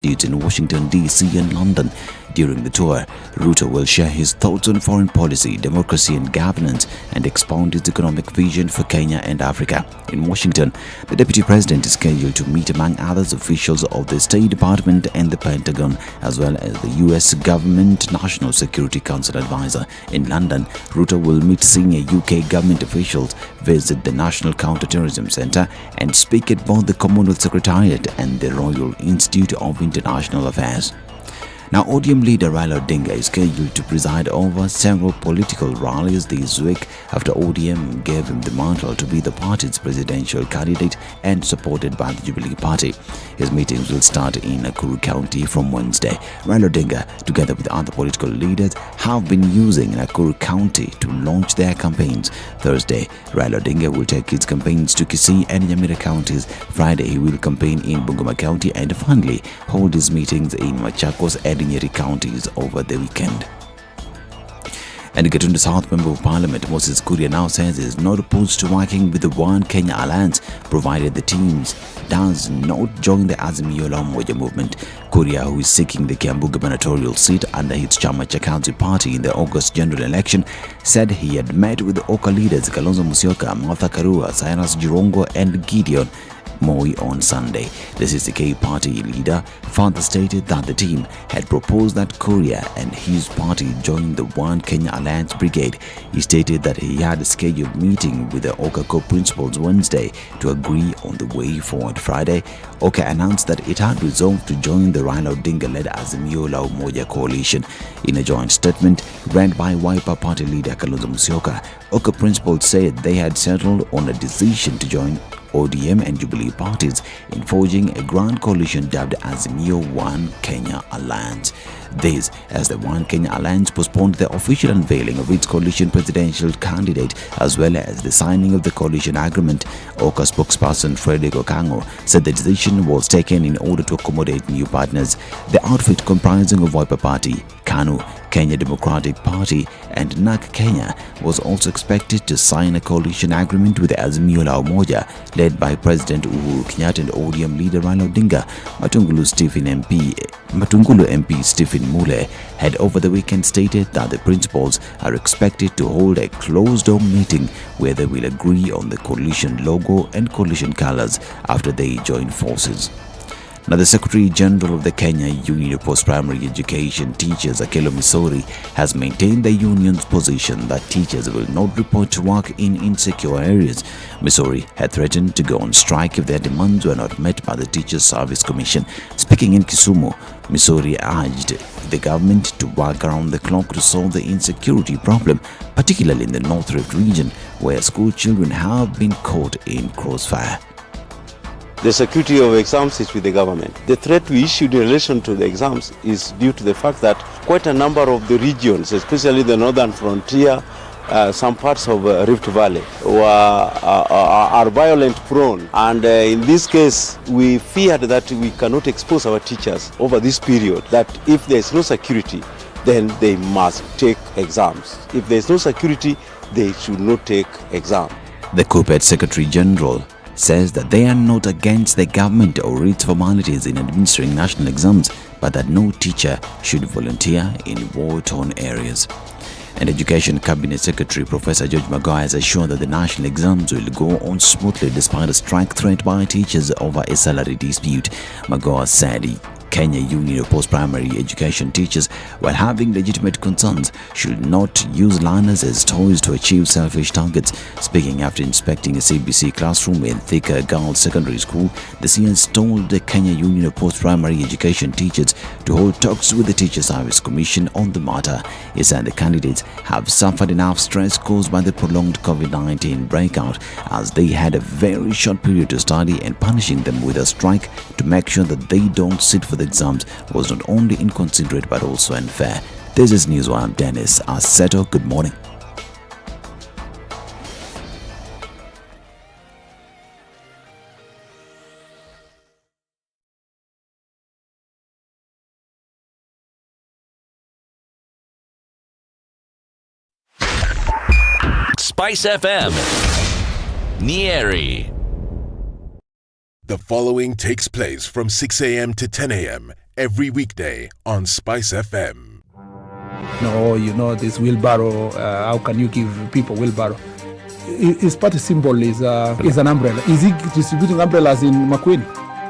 in Washington, D.C. and London. During the tour, Ruto will share his thoughts on foreign policy, democracy and governance and expound his economic vision for Kenya and Africa. In Washington, the Deputy President is scheduled to meet among others officials of the State Department and the Pentagon, as well as the U.S. Government National Security Council advisor. In London, Ruto will meet senior UK government officials, visit the National Counter-Terrorism Centre and speak at both the Commonwealth Secretariat and the Royal Institute of International Affairs. Now, ODM leader Raila Odinga is scheduled to preside over several political rallies this week after ODM gave him the mantle to be the party's presidential candidate and supported by the Jubilee Party. His meetings will start in Nakuru County from Wednesday. Raila Odinga, together with other political leaders, have been using Nakuru County to launch their campaigns. Thursday, Raila Odinga will take his campaigns to Kisii and Nyeri counties. Friday, he will campaign in Bungoma County and finally hold his meetings in Machakos and Nyeri counties over the weekend. And Gatundu South Member of Parliament Moses Kuria now says he is not opposed to working with the One Kenya Alliance, provided the teams does not join the Azimio la Umoja movement. Kuria, who is seeking the Kiambu gubernatorial seat under his Chama cha Kazi party in the August general election, said he had met with the Oka leaders Kalonzo Musyoka, Martha Karua, Cyrus Jirongo and Gideon Moi on Sunday. The CCK party leader further stated that the team had proposed that Kuria and his party join the One Kenya Alliance Brigade. He stated that he had a scheduled meeting with the Oka co-principals Wednesday to agree on the way forward. Friday, Oka announced that it had resolved to join the Raila Odinga-led Azimio la Umoja coalition. In a joint statement read by Wiper party leader Kalonzo Musyoka, Oka principals said they had settled on a decision to join ODM and Jubilee parties in forging a grand coalition dubbed Azimio One Kenya Alliance. This as the One Kenya Alliance postponed the official unveiling of its coalition presidential candidate as well as the signing of the coalition agreement. Oka spokesperson Frederick Okango said the decision was taken in order to accommodate new partners. The outfit comprising of Wiper Party, KANU, Kenya Democratic Party and NAK Kenya was also expected to sign a coalition agreement with the Azimio la Umoja led by President Uhuru Kenyatta and ODM leader Raila Odinga. Matungulu MP Stephen Mule had over the weekend stated that the principals are expected to hold a closed-door meeting where they will agree on the coalition logo and coalition colors after they join forces. Now, the Secretary General of the Kenya Union of Post-Primary Education Teachers, Akelo Misori, has maintained the union's position that teachers will not report to work in insecure areas. Misori had threatened to go on strike if their demands were not met by the Teachers Service Commission. Speaking in Kisumu, Misori urged the government to work around the clock to solve the insecurity problem, particularly in the North Rift region, where school children have been caught in crossfire. The security of exams is with the government. The threat we issued in relation to the exams is due to the fact that quite a number of the regions, especially the northern frontier, some parts of Rift Valley, are violent prone. And in this case, we feared that we cannot expose our teachers over this period, that if there is no security, then they must take exams. If there is no security, they should not take exams. The COPED Secretary General says that they are not against the government or its formalities in administering national exams, but that no teacher should volunteer in war-torn areas. And Education Cabinet Secretary Professor George Magoha has assured that the national exams will go on smoothly despite a strike threat by teachers over a salary dispute. Magoha said Kenya Union of Post-Primary Education Teachers, while having legitimate concerns, should not use learners as toys to achieve selfish targets. Speaking after inspecting a CBC classroom in Thika Girls Secondary School, the CS told the Kenya Union of Post-Primary Education Teachers to hold talks with the Teacher Service Commission on the matter. He said the candidates have suffered enough stress caused by the prolonged COVID-19 breakout, as they had a very short period to study, and punishing them with a strike to make sure that they don't sit for the exams was not only inconsiderate but also unfair. This is Newswire. I'm Dennis Asseto. Good morning. SpiceFM, Nyeri. The following takes place from 6 a.m. to 10 a.m. every weekday on Spice FM. No, this wheelbarrow, how can you give people wheelbarrow? His party symbol is an umbrella. Is he distributing umbrellas in Makueni?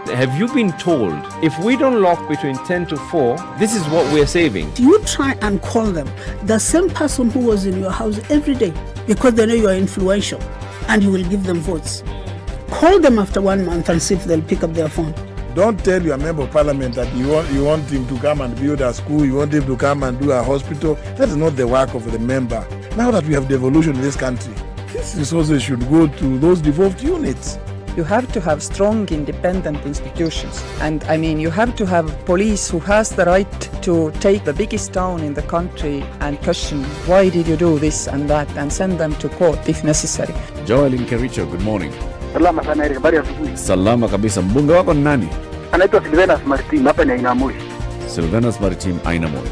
Have you been told if we don't lock between 10 to 4, this is what we're saving? You try and call them, the same person who was in your house every day, because they know you are influential and you will give them votes. Call them after 1 month and see if they'll pick up their phone. Don't tell your member of parliament that you want him to come and build a school, you want him to come and do a hospital. That is not the work of the member. Now that we have devolution in this country, this resources should go to those devolved units. You have to have strong, independent institutions. And you have to have police who has the right to take the biggest town in the country and question, why did you do this and that, and send them to court if necessary. Joel Nkericho, good morning. Salama sana Eric, habari ya asubuhi. Salama kabisa. Mbunge wako ni nani? Anaitwa Seriousness Martin, hapa ni Ainamoi. Seriousness Martin, Ainamoi.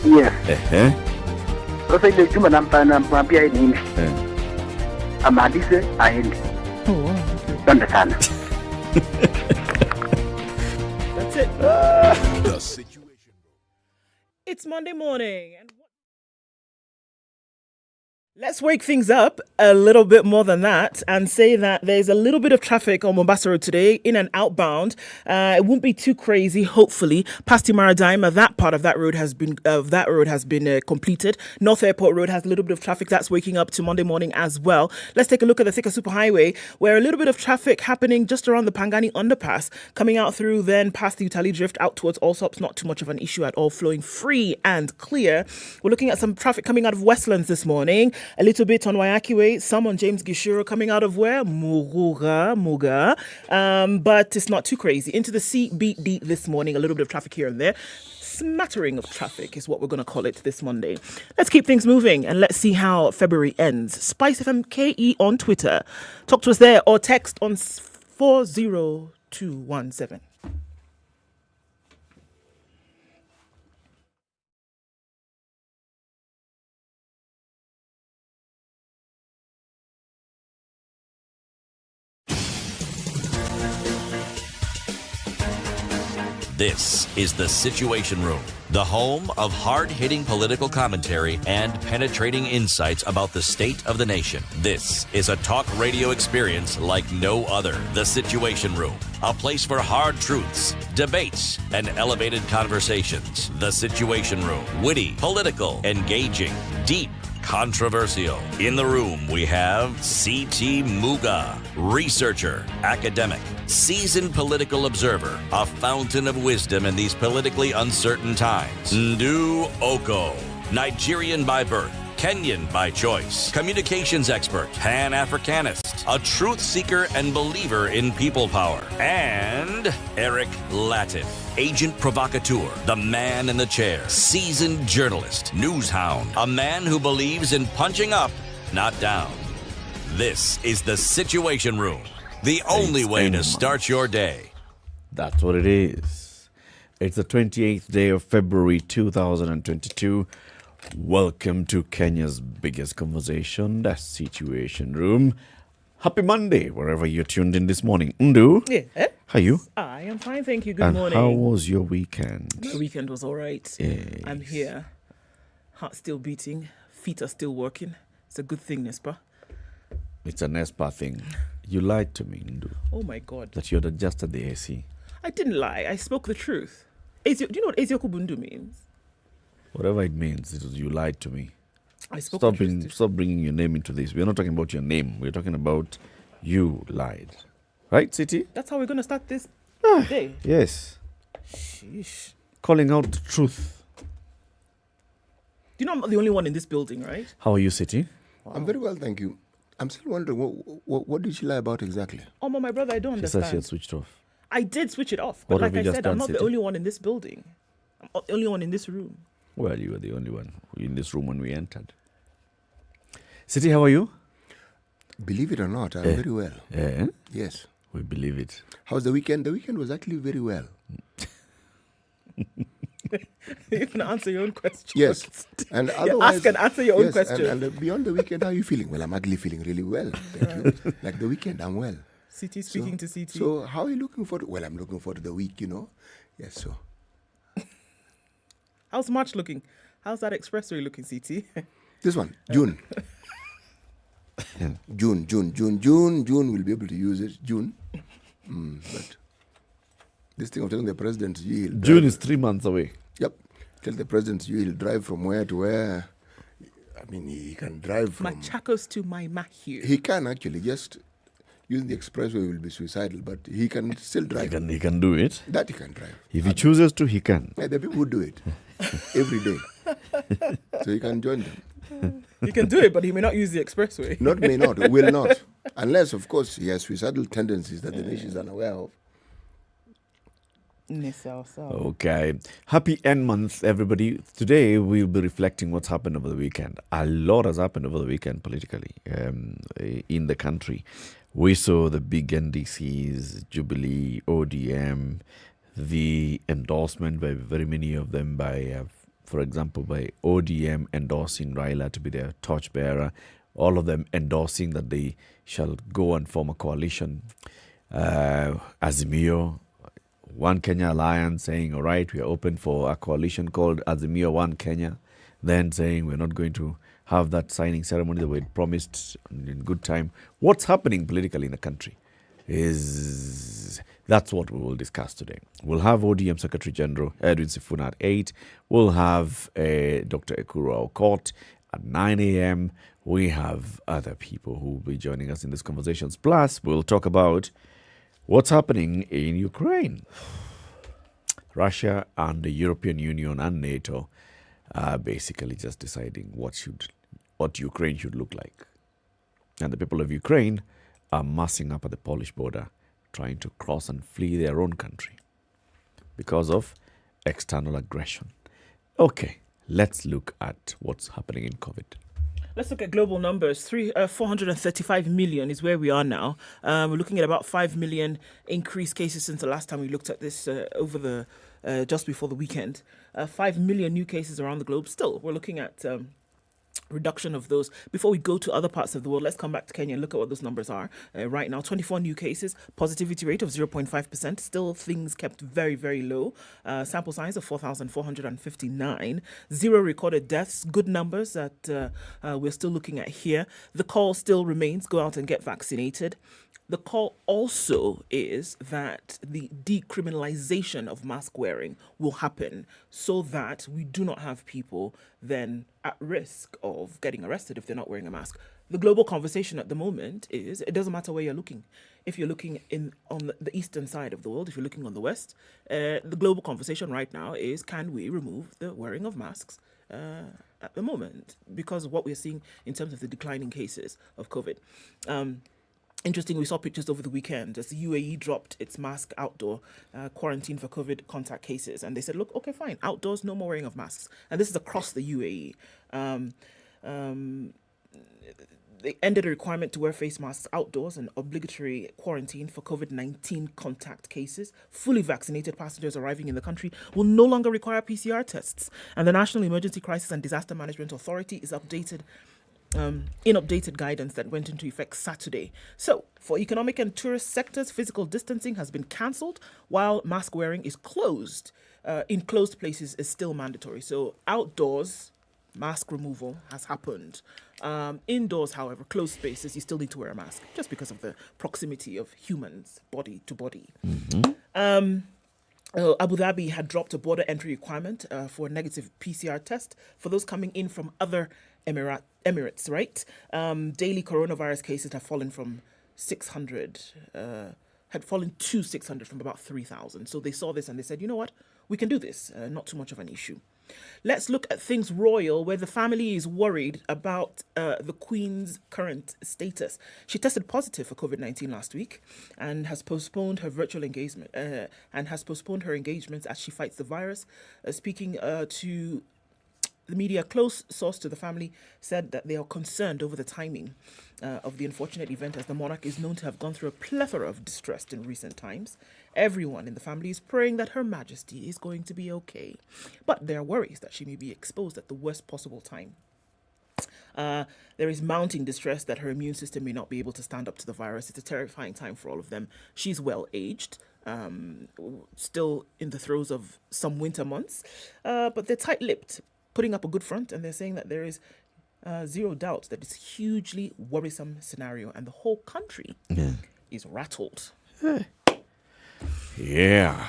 Yes. Sasa ile juma namwambia yeye nini? Amalize aende. Asante sana. That's it. The Situation Room. It's Monday morning. And let's wake things up a little bit more than that and say that there's a little bit of traffic on Mombasa Road today, in and outbound. It won't be too crazy, hopefully. Past Maradima, that part of that road has been completed. North Airport Road has a little bit of traffic that's waking up to Monday morning as well. Let's take a look at the Thika Superhighway, where a little bit of traffic happening just around the Pangani underpass, coming out through then past the Utali Drift out towards Allsops. Not too much of an issue at all, flowing free and clear. We're looking at some traffic coming out of Westlands this morning. A little bit on Wayaki Way, some on James Gishuru coming out of where? Muga. But it's not too crazy. Into the CBD this morning, a little bit of traffic here and there. Smattering of traffic is what we're going to call it this Monday. Let's keep things moving and let's see how February ends. SpiceFM KE on Twitter. Talk to us there or text on 40217. This is The Situation Room, the home of hard-hitting political commentary and penetrating insights about the state of the nation. This is a talk radio experience like no other. The Situation Room, a place for hard truths, debates, and elevated conversations. The Situation Room, witty, political, engaging, deep, controversial. In the room, we have C.T. Muga, researcher, academic, seasoned political observer, a fountain of wisdom in these politically uncertain times. Ndu Okoh, Nigerian by birth, Kenyan by choice, communications expert, Pan-Africanist, a truth seeker and believer in people power, and Eric Latiff, agent provocateur, the man in the chair, seasoned journalist, news hound, a man who believes in punching up, not down. This is The Situation Room, the only way to start your day. That's what it is. It's the 28th day of February 2022. Welcome to Kenya's biggest conversation, The Situation Room. Happy Monday, wherever you're tuned in this morning. Ndu, yeah. How are you? I am fine, thank you. Good morning. How was your weekend? My weekend was all right. Yes. I'm here. Heart still beating. Feet are still working. It's a good thing, Nespa. It's a Nespa thing. You lied to me, Ndu. Oh my God. That you had adjusted the AC. I didn't lie. I spoke the truth. Do you know what Ezio Kubundu means? Whatever it means, you lied to me. I spoke Stop bringing your name into this. We're not talking about your name. We're talking about you lied. Right, City? That's how we're going to start this day. Yes. Sheesh. Calling out the truth. You know I'm not the only one in this building, right? How are you, City? Wow. I'm very well, thank you. I'm still wondering, what did she lie about exactly? Oh, my brother, I don't understand. She said she had switched off. I did switch it off. But like I said, I'm not the only one in this building. I'm not the only one in this room. Well, you were the only one in this room when we entered. City, how are you? Believe it or not, I'm very well. Yes. We believe it. How's the weekend? The weekend was actually very well. You can answer your own question. Yes. And otherwise, ask and answer your own question. And beyond the weekend, how are you feeling? Well, I'm actually feeling really well. Thank you. Like the weekend, I'm well. CT speaking to CT. So how are you looking forward? Well, I'm looking forward to the week, Yes, so How's March looking? How's that expressway looking, CT? This one, June. June. We'll be able to use it. June. But this thing of telling the president, June is 3 months away. Yep. Tell the president he'll drive from where to where. I mean, he can drive from Machakos to Maimahiu. He can actually just using the expressway will be suicidal, but he can still drive. He can do it. That he can drive. If he chooses to, he can. Yeah, the people who do it every day. So he can join them. He can do it, but he may not use the expressway. May not, will not. Unless, of course, he has suicidal tendencies that the nation is unaware of. Okay. Happy end month, everybody. Today, we'll be reflecting what's happened over the weekend. A lot has happened over the weekend politically in the country. We saw the big NDCs, Jubilee, ODM, the endorsement by very many of them by, for example, by ODM endorsing Raila to be their torchbearer, all of them endorsing that they shall go and form a coalition. Azimio, One Kenya Alliance saying, all right, we are open for a coalition called Azimio One Kenya, then saying we're not going to have that signing ceremony that we had promised in good time. What's happening politically in the country that's what we will discuss today. We'll have ODM Secretary General Edwin Sifuna at 8. We'll have Dr. Ekuru Aukot at 9 a.m. We have other people who will be joining us in these conversations. Plus, we'll talk about what's happening in Ukraine. Russia and the European Union and NATO are basically just deciding what Ukraine should look like. And the people of Ukraine are massing up at the Polish border, trying to cross and flee their own country because of external aggression. Okay, let's look at what's happening in COVID. Let's look at global numbers. 435 million is where we are now. We're looking at about 5 million increased cases since the last time we looked at this over the just before the weekend. 5 million new cases around the globe. Still, we're looking at reduction of those. Before we go to other parts of the world, let's come back to Kenya and look at what those numbers are. Right now, 24 new cases, positivity rate of 0.5%. Still things kept very, very low. Sample size of 4,459. 0 recorded deaths. Good numbers that we're still looking at here. The call still remains, go out and get vaccinated. The call also is that the decriminalization of mask wearing will happen so that we do not have people then at risk of getting arrested if they're not wearing a mask. The global conversation at the moment is it doesn't matter where you're looking. If you're looking on the eastern side of the world, if you're looking on the west, the global conversation right now is can we remove the wearing of masks at the moment because of what we're seeing in terms of the declining cases of COVID. Interesting, we saw pictures over the weekend as the UAE dropped its mask outdoor quarantine for COVID contact cases. And they said, look, okay, fine, outdoors, no more wearing of masks. And this is across the UAE. They ended a requirement to wear face masks outdoors and obligatory quarantine for COVID-19 contact cases. Fully vaccinated passengers arriving in the country will no longer require PCR tests. And the National Emergency Crisis and Disaster Management Authority is updated in updated guidance that went into effect Saturday. So, for economic and tourist sectors, physical distancing has been cancelled, while mask wearing is closed. In closed places is still mandatory. So, outdoors, mask removal has happened. Indoors, however, closed spaces, you still need to wear a mask, just because of the proximity of humans, body to body. Mm-hmm. Abu Dhabi had dropped a border entry requirement for a negative PCR test for those coming in from other Emirates, right? Daily coronavirus cases have fallen from 600, had fallen to 600 from about 3,000. So they saw this and they said, you know what, we can do this, not too much of an issue. Let's look at things royal, where the family is worried about the Queen's current status. She tested positive for COVID-19 last week and has postponed her virtual engagement and has postponed her engagements as she fights the virus. Speaking to the media, a close source to the family said that they are concerned over the timing of the unfortunate event, as the monarch is known to have gone through a plethora of distress in recent times. Everyone in the family is praying that Her Majesty is going to be okay, but there are worries that she may be exposed at the worst possible time. There is mounting distress that her immune system may not be able to stand up to the virus. It's a terrifying time for all of them. She's well aged, still in the throes of some winter months, but they're tight-lipped, putting up a good front, and they're saying that there is zero doubt that it's a hugely worrisome scenario, and the whole country is rattled. Yeah.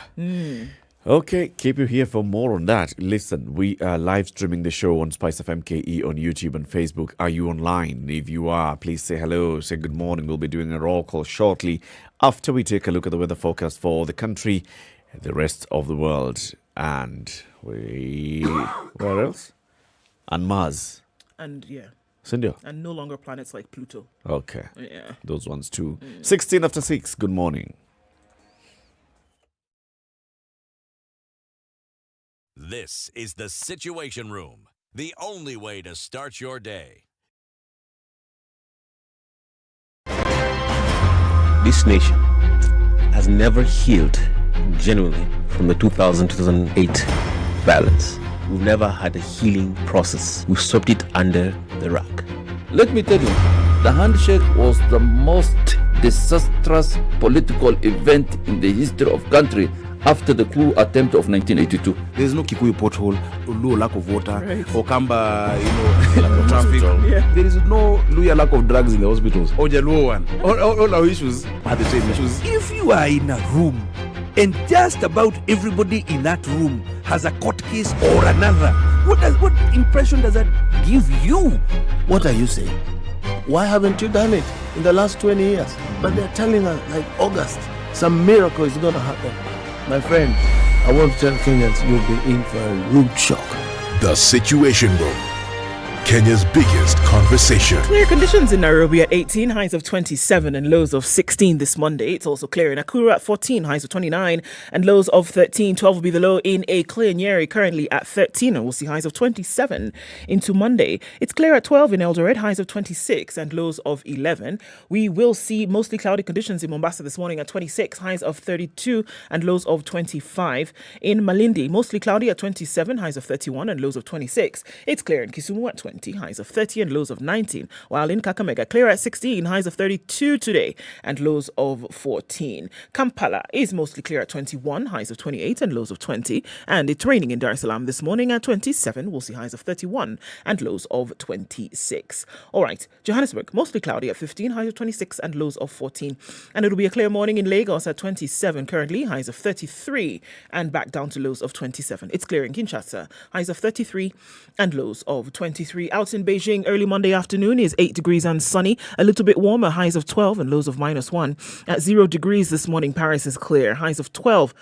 Okay, keep you here for more on that. Listen, we are live streaming the show on SpiceFM KE on YouTube and Facebook. Are you online? If you are, please say hello, say good morning. We'll be doing a roll call shortly after we take a look at the weather forecast for the country, the rest of the world, and where else? And Mars. And Cindy. and no longer planets like Pluto. Okay. Yeah. Those ones too. 16 after 6. Good morning. This is the Situation Room, the only way to start your day. This nation has never healed genuinely from the 2008 violence. We've never had a healing process. We've swept it under the rug. Let me tell you, the handshake was the most disastrous political event in the history of country after the coup attempt of 1982. There's no Kikuyu pothole, Luo lack of water, or Kamba, lack of traffic. There is no Luya lack of drugs in the hospitals. Or Jaluo one. All our issues are the same issues. If you are in a room and just about everybody in that room has a court case or another, what impression does that give you? What are you saying? Why haven't you done it in the last 20 years? But they're telling us, like August, some miracle is going to happen. My friend, I want to tell Kenyans you'll be in for a rude shock. The Situation Room, Kenya's biggest conversation. Clear conditions in Nairobi at 18, highs of 27 and lows of 16 this Monday. It's also clear in Nakuru at 14, highs of 29 and lows of 13. 12 will be the low in a clear Nyeri, currently at 13, and we'll see highs of 27 into Monday. It's clear at 12 in Eldoret, highs of 26 and lows of 11. We will see mostly cloudy conditions in Mombasa this morning at 26, highs of 32 and lows of 25. In Malindi, mostly cloudy at 27, highs of 31 and lows of 26. It's clear in Kisumu at 20, highs of 30 and lows of 19, while in Kakamega, clear at 16, highs of 32 today and lows of 14. Kampala is mostly clear at 21, highs of 28 and lows of 20, and it's raining in Dar es Salaam this morning at 27. We'll see highs of 31 and lows of 26. All right, Johannesburg, mostly cloudy at 15, highs of 26 and lows of 14, and it'll be a clear morning in Lagos at 27 currently, highs of 33 and back down to lows of 27. It's clear in Kinshasa, highs of 33 and lows of 23. Out in Beijing, early Monday afternoon is 8 degrees and sunny, a little bit warmer, highs of 12 and lows of -1. At 0 degrees this morning, Paris is clear, highs of 12,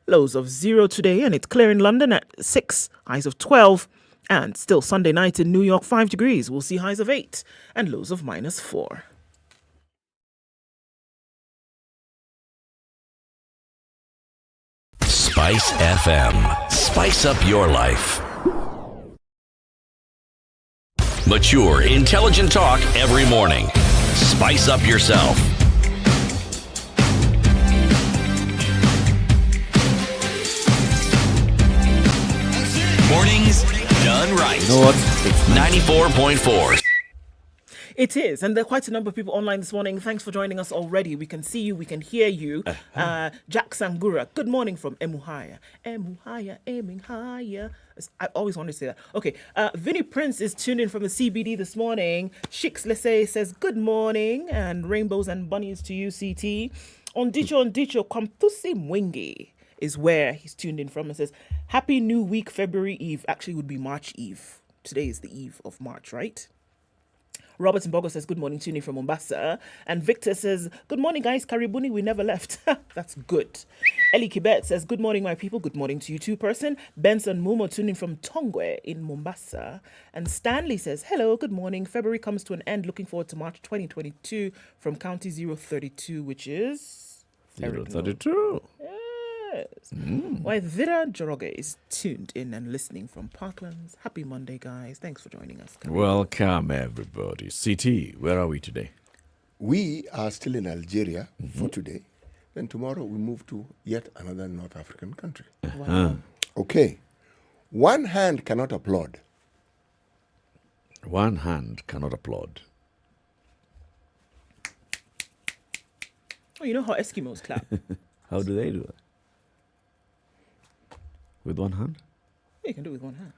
lows of 0 today, and it's clear in London at 6, highs of 12, and still Sunday night in New York, 5 degrees. We'll see highs of 8 and lows of -4. Spice FM. Spice up your life. Mature, intelligent talk every morning. Spice up yourself. Mornings done right. You know what? It's 94.4. It is, and there are quite a number of people online this morning. Thanks for joining us already. We can see you, we can hear you. Jack Sangura, good morning from Emuhaya. Emuhaya, aiming higher. I always wanted to say that. Okay, Vinnie Prince is tuned in from the CBD this morning. Shix Lese says, good morning, and rainbows and bunnies to you, CT. Ondicho, Kwamtusi Mwingi is where he's tuned in from and says, Happy New Week, February Eve. Actually, would be March Eve. Today is the eve of March, right? Robert Mbogo says, good morning, tuning from Mombasa. And Victor says, good morning, guys. Karibuni, we never left. That's good. Ellie Kibet says, good morning, my people. Good morning to you too, person. Benson Mumo tuning from Tongwe in Mombasa. And Stanley says, hello, good morning. February comes to an end. Looking forward to March 2022 from County 032, which is... 032. Yes. Why Vida Joroge is tuned in and listening from Parklands. Happy Monday, guys. Thanks for joining us. Welcome, everybody. CT, where are we today? We are still in Algeria for today. Then tomorrow we move to yet another North African country. Wow. Okay. One hand cannot applaud. One hand cannot applaud. Oh, you know how Eskimos clap? How do they do it? With one hand? Yeah, you can do it with one hand.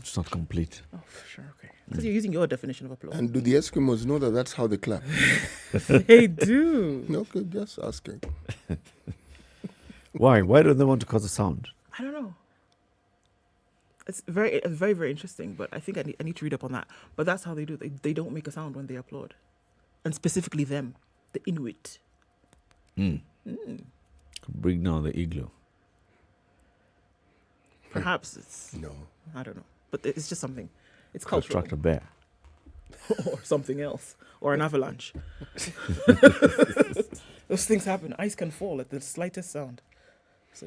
It's not complete. Oh, for sure, okay. Because you're using your definition of applause. And do the Eskimos know that that's how they clap? They do. Okay, just asking. Why? Why do they want to cause a sound? I don't know. It's very, very interesting, but I think I need to read up on that. But that's how they do it. They don't make a sound when they applaud. And specifically them, the Inuit. Bring down the igloo. Perhaps it's... No. I don't know. But it's just something. It's cultural. Construct a bear. Or something else. Or an avalanche. Those things happen. Ice can fall at the slightest sound. So,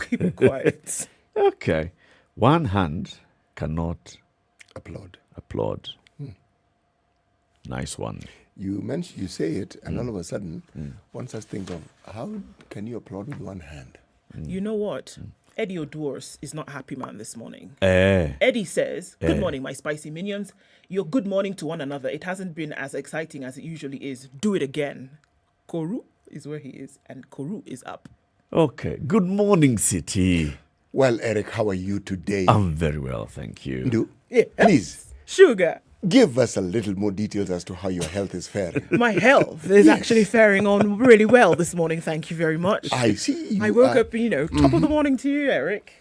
keep it quiet. Okay. One hand cannot applaud. Nice one. You say it, and all of a sudden, one starts thinking of how can you applaud with one hand? You know what? Eddie O'Dwars is not happy man this morning. Eh. Eddie says, good morning, my spicy minions. Your good morning to one another. It hasn't been as exciting as it usually is. Do it again. Koru is where he is, and Koru is up. Okay. Good morning, City. Well, Eric, how are you today? I'm very well, thank you. Ndu, Yeah. please, Sugar. give us a little more details as to how your health is faring. My health is actually faring on really well this morning. Thank you very much. I see. I woke up, top of the morning to you, Eric.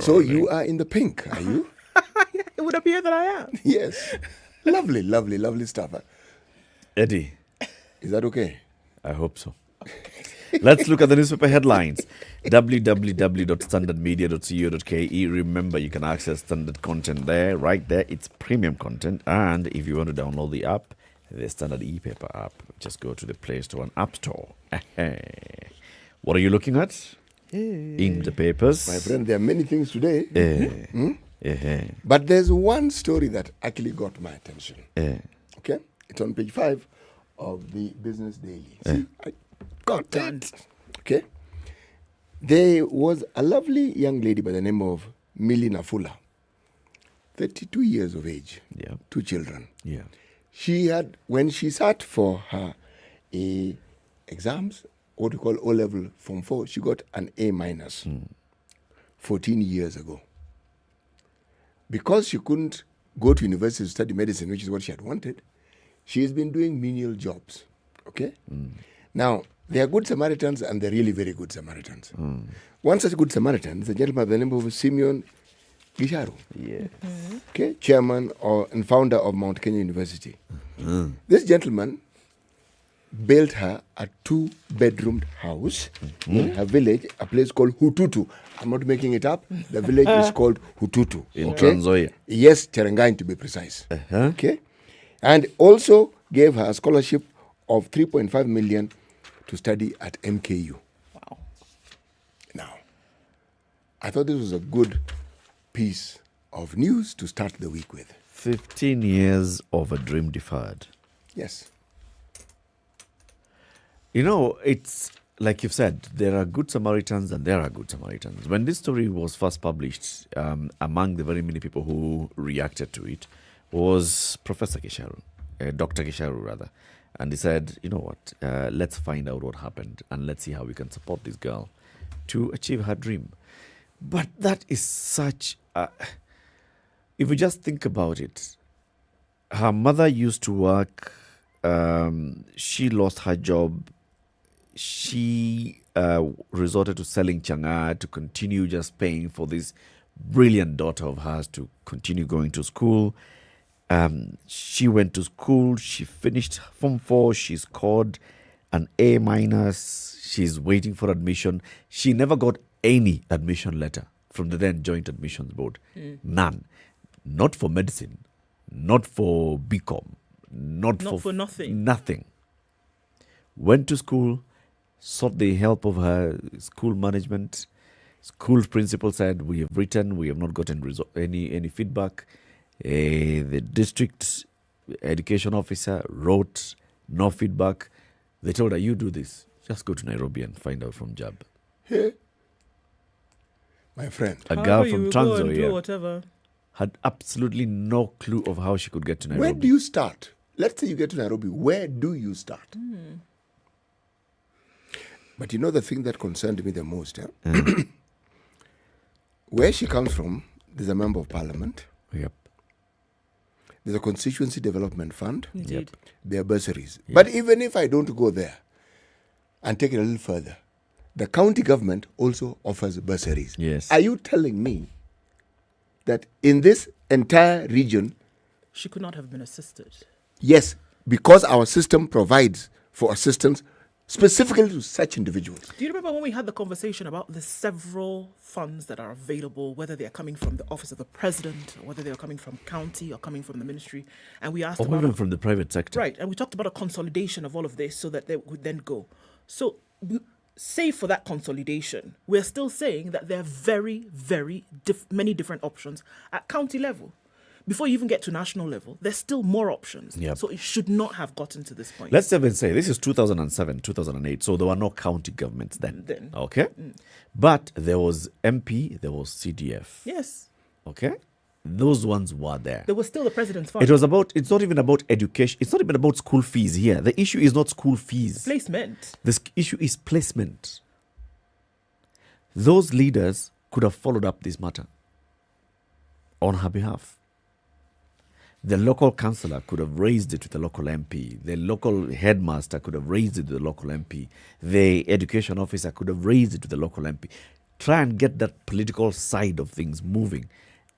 So you are in the pink, are you? It would appear that I am. Yes. Lovely, lovely, lovely stuff. Eddie. Is that okay? I hope so. Let's look at the newspaper headlines. www.standardmedia.co.ke. Remember, you can access standard content there, right there. It's premium content. And if you want to download the app, the Standard e-paper app, just go to the Play Store and App Store. What are you looking at? In the papers. My friend, there are many things today. Yeah. But there's one story that actually got my attention. Okay? It's on page 5 of the Business Daily. See, I got it. Okay? There was a lovely young lady by the name of Millie Nafula, 32 years of age, 2 children. Yeah. She had, when she sat for her exams, what we call O-level Form 4, she got an A-, 14 years ago. Because she couldn't go to university to study medicine, which is what she had wanted, she has been doing menial jobs. Okay? Now, they are good Samaritans, and they're really very good Samaritans. One such good Samaritan is a gentleman by the name of Simeon Gisharu. Yes. Okay, chairman and founder of Mount Kenya University. This gentleman built her a 2-bedroomed house in her village, a place called Hututu. I'm not making it up. The village is called Hututu. In Trans Nzoia. Yes, Cherangani to be precise. Okay, and also gave her a scholarship of 3.5 million to study at MKU. Wow. Now, I thought this was a good piece of news to start the week with. 15 years of a dream deferred. Yes. It's like you've said, there are good Samaritans and there are good Samaritans. When this story was first published, among the very many people who reacted to it was Professor Gisharu, Dr. Gisharu rather. And he said, you know what, let's find out what happened and let's see how we can support this girl to achieve her dream. But that is such if we just think about it, her mother used to work, she lost her job, she resorted to selling changa to continue just paying for this brilliant daughter of hers to continue going to school. She went to school, she finished Form 4, she scored an A-. She's waiting for admission. She never got any admission letter from the then Joint Admissions Board. None. Not for medicine, not for BCom, not for nothing. Nothing. Went to school, sought the help of her school management. School principal said, we have written, we have not gotten any feedback. The district education officer wrote, no feedback. They told her, you do this. Just go to Nairobi and find out from JAB. Hey, my friend. A girl from Trans Nzoia whatever. had absolutely no clue of how she could get to Nairobi. Where do you start? Let's say you get to Nairobi. Where do you start? But you know the thing that concerned me the most? Where she comes from, there's a member of parliament. Yep. There's a constituency development fund. Indeed. Yep. There are bursaries. Yep. But even if I don't go there and take it a little further, the county government also offers bursaries. Yes. Are you telling me that in this entire region, she could not have been assisted? Yes, because our system provides for assistance specifically to such individuals. Do you remember when we had the conversation about the several funds that are available, whether they are coming from the office of the president, or whether they are coming from county or coming from the ministry? And we asked or even from the private sector. Right, and we talked about a consolidation of all of this so that they would then go. So, save for that consolidation, we're still saying that there are very, very many different options at county level. Before you even get to national level, there's still more options. Yep. So it should not have gotten to this point. Let's even say this is 2007, 2008. So there were no county governments then. Okay? But there was MP, there was CDF. Yes. Okay? Those ones were there. There was still the president's fund. It's not even about education. It's not even about school fees here. The issue is not school fees. Placement. The issue is placement. Those leaders could have followed up this matter on her behalf. The local councillor could have raised it with the local MP. The local headmaster could have raised it with the local MP. The education officer could have raised it with the local MP. Try and get that political side of things moving.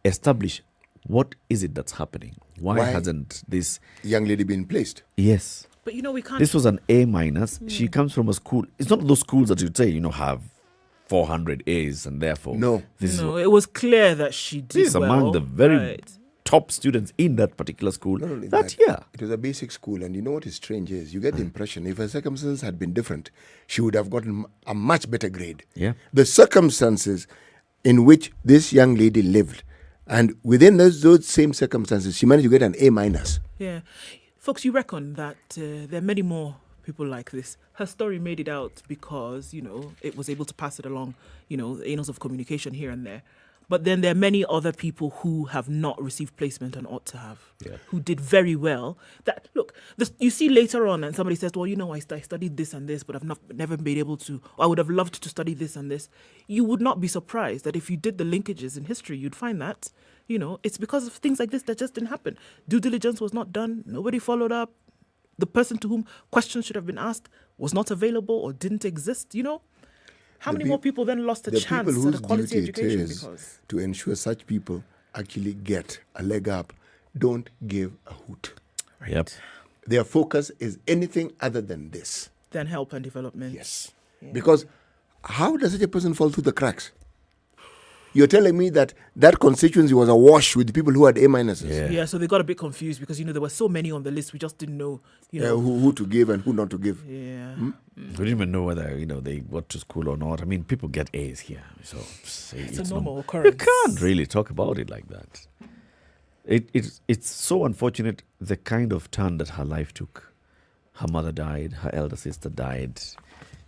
Establish what is it that's happening. Why hasn't this young lady been placed? Yes. But we can't. This was an A-. She comes from a school. It's not those schools that you'd say, have 400 A's and therefore. No. It was clear that she did This is among the very top students in that particular school. Not only that year. It was a basic school, and you know what is strange is you get the impression if her circumstances had been different, she would have gotten a much better grade. Yeah. The circumstances in which this young lady lived, and within those same circumstances, she managed to get an A-. Yeah. Folks, you reckon that there are many more people like this? Her story made it out because, it was able to pass it along, the annals of communication here and there. But then there are many other people who have not received placement and ought to have, who did very well. That look, you see later on, and somebody says, "Well, I studied this and this, but I've never been able to. Or I would have loved to study this and this." You would not be surprised that if you did the linkages in history, you'd find that it's because of things like this that just didn't happen. Due diligence was not done. Nobody followed up. The person to whom questions should have been asked was not available or didn't exist. How many more people then lost a chance at a quality education? Because to ensure such people actually get a leg up, don't give a hoot. Right. Yep. Their focus is anything other than this. Then help and development. Yes. Yeah. Because how does such a person fall through the cracks? You're telling me that constituency was awash with people who had A-. Yeah, so they got a bit confused because, there were so many on the list, we just didn't know, who to give and who not to give. Yeah. We didn't even know whether, they went to school or not. I mean, people get A's here. So it's a normal occurrence. You can't really talk about it like that. It's so unfortunate, the kind of turn that her life took. Her mother died, her elder sister died.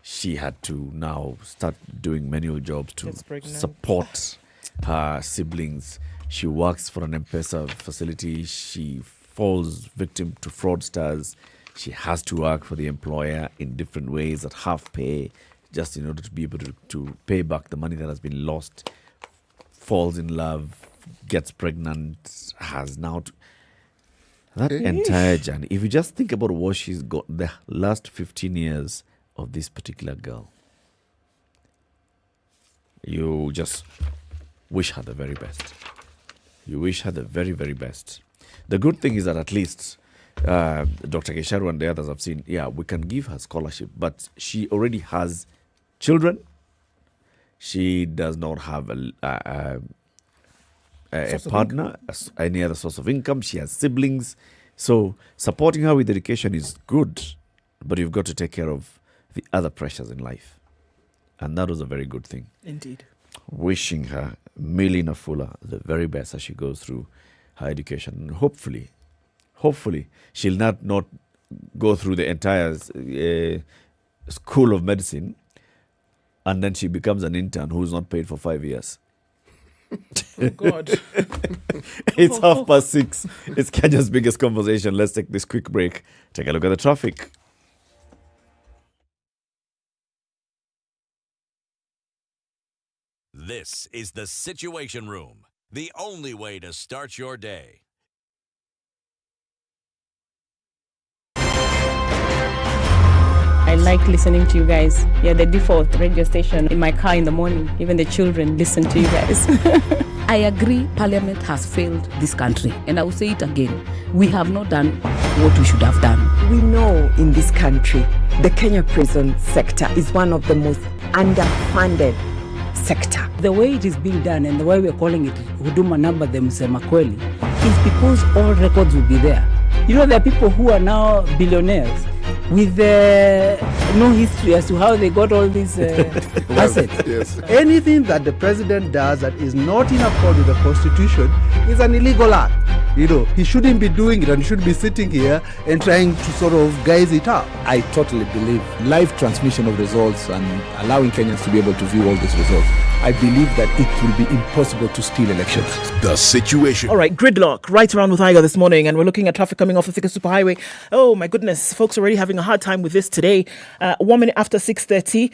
She had to now start doing manual jobs to support her siblings. She works for an M-Pesa facility. She falls victim to fraudsters. She has to work for the employer in different ways at half pay, just in order to be able to pay back the money that has been lost. Falls in love, gets pregnant, has now to... That entire journey, if you just think about what she's got the last 15 years of this particular girl, you just wish her the very best. You wish her the very, very best. The good thing is that at least Dr. Kesharu and the others have seen, we can give her scholarship, but she already has children. She does not have a partner, any other source of income. She has siblings. So supporting her with education is good, but you've got to take care of the other pressures in life. And that was a very good thing. Indeed. Wishing her, Melina Fuller, the very best as she goes through her education. And hopefully, she'll not go through the entire school of medicine and then she becomes an intern who's not paid for 5 years. Oh, God. It's 6:30. It's Kenya's biggest conversation. Let's take this quick break. Take a look at the traffic. This is the Situation Room, the only way to start your day. I like listening to you guys. You're the default radio station in my car in the morning. Even the children listen to you guys. I agree Parliament has failed this country. And I will say it again. We have not done what we should have done. We know in this country, the Kenya prison sector is one of the most underfunded sector. The way it is being done and the way we're calling it Huduma Number Msema Kweli is because all records will be there. You know, there are people who are now billionaires with no history as to how they got all these assets. Yes. Anything that the president does that is not in accord with the constitution is an illegal act. You know, he shouldn't be doing it and he should be sitting here and trying to sort of guise it up. I totally believe live transmission of results and allowing Kenyans to be able to view all these results. I believe that it will be impossible to steal elections. The Situation. All right, gridlock right around Muthui this morning, and we're looking at traffic coming off the Thika Superhighway. Oh my goodness, folks are already having a hard time with this today. 1 minute after 6:30.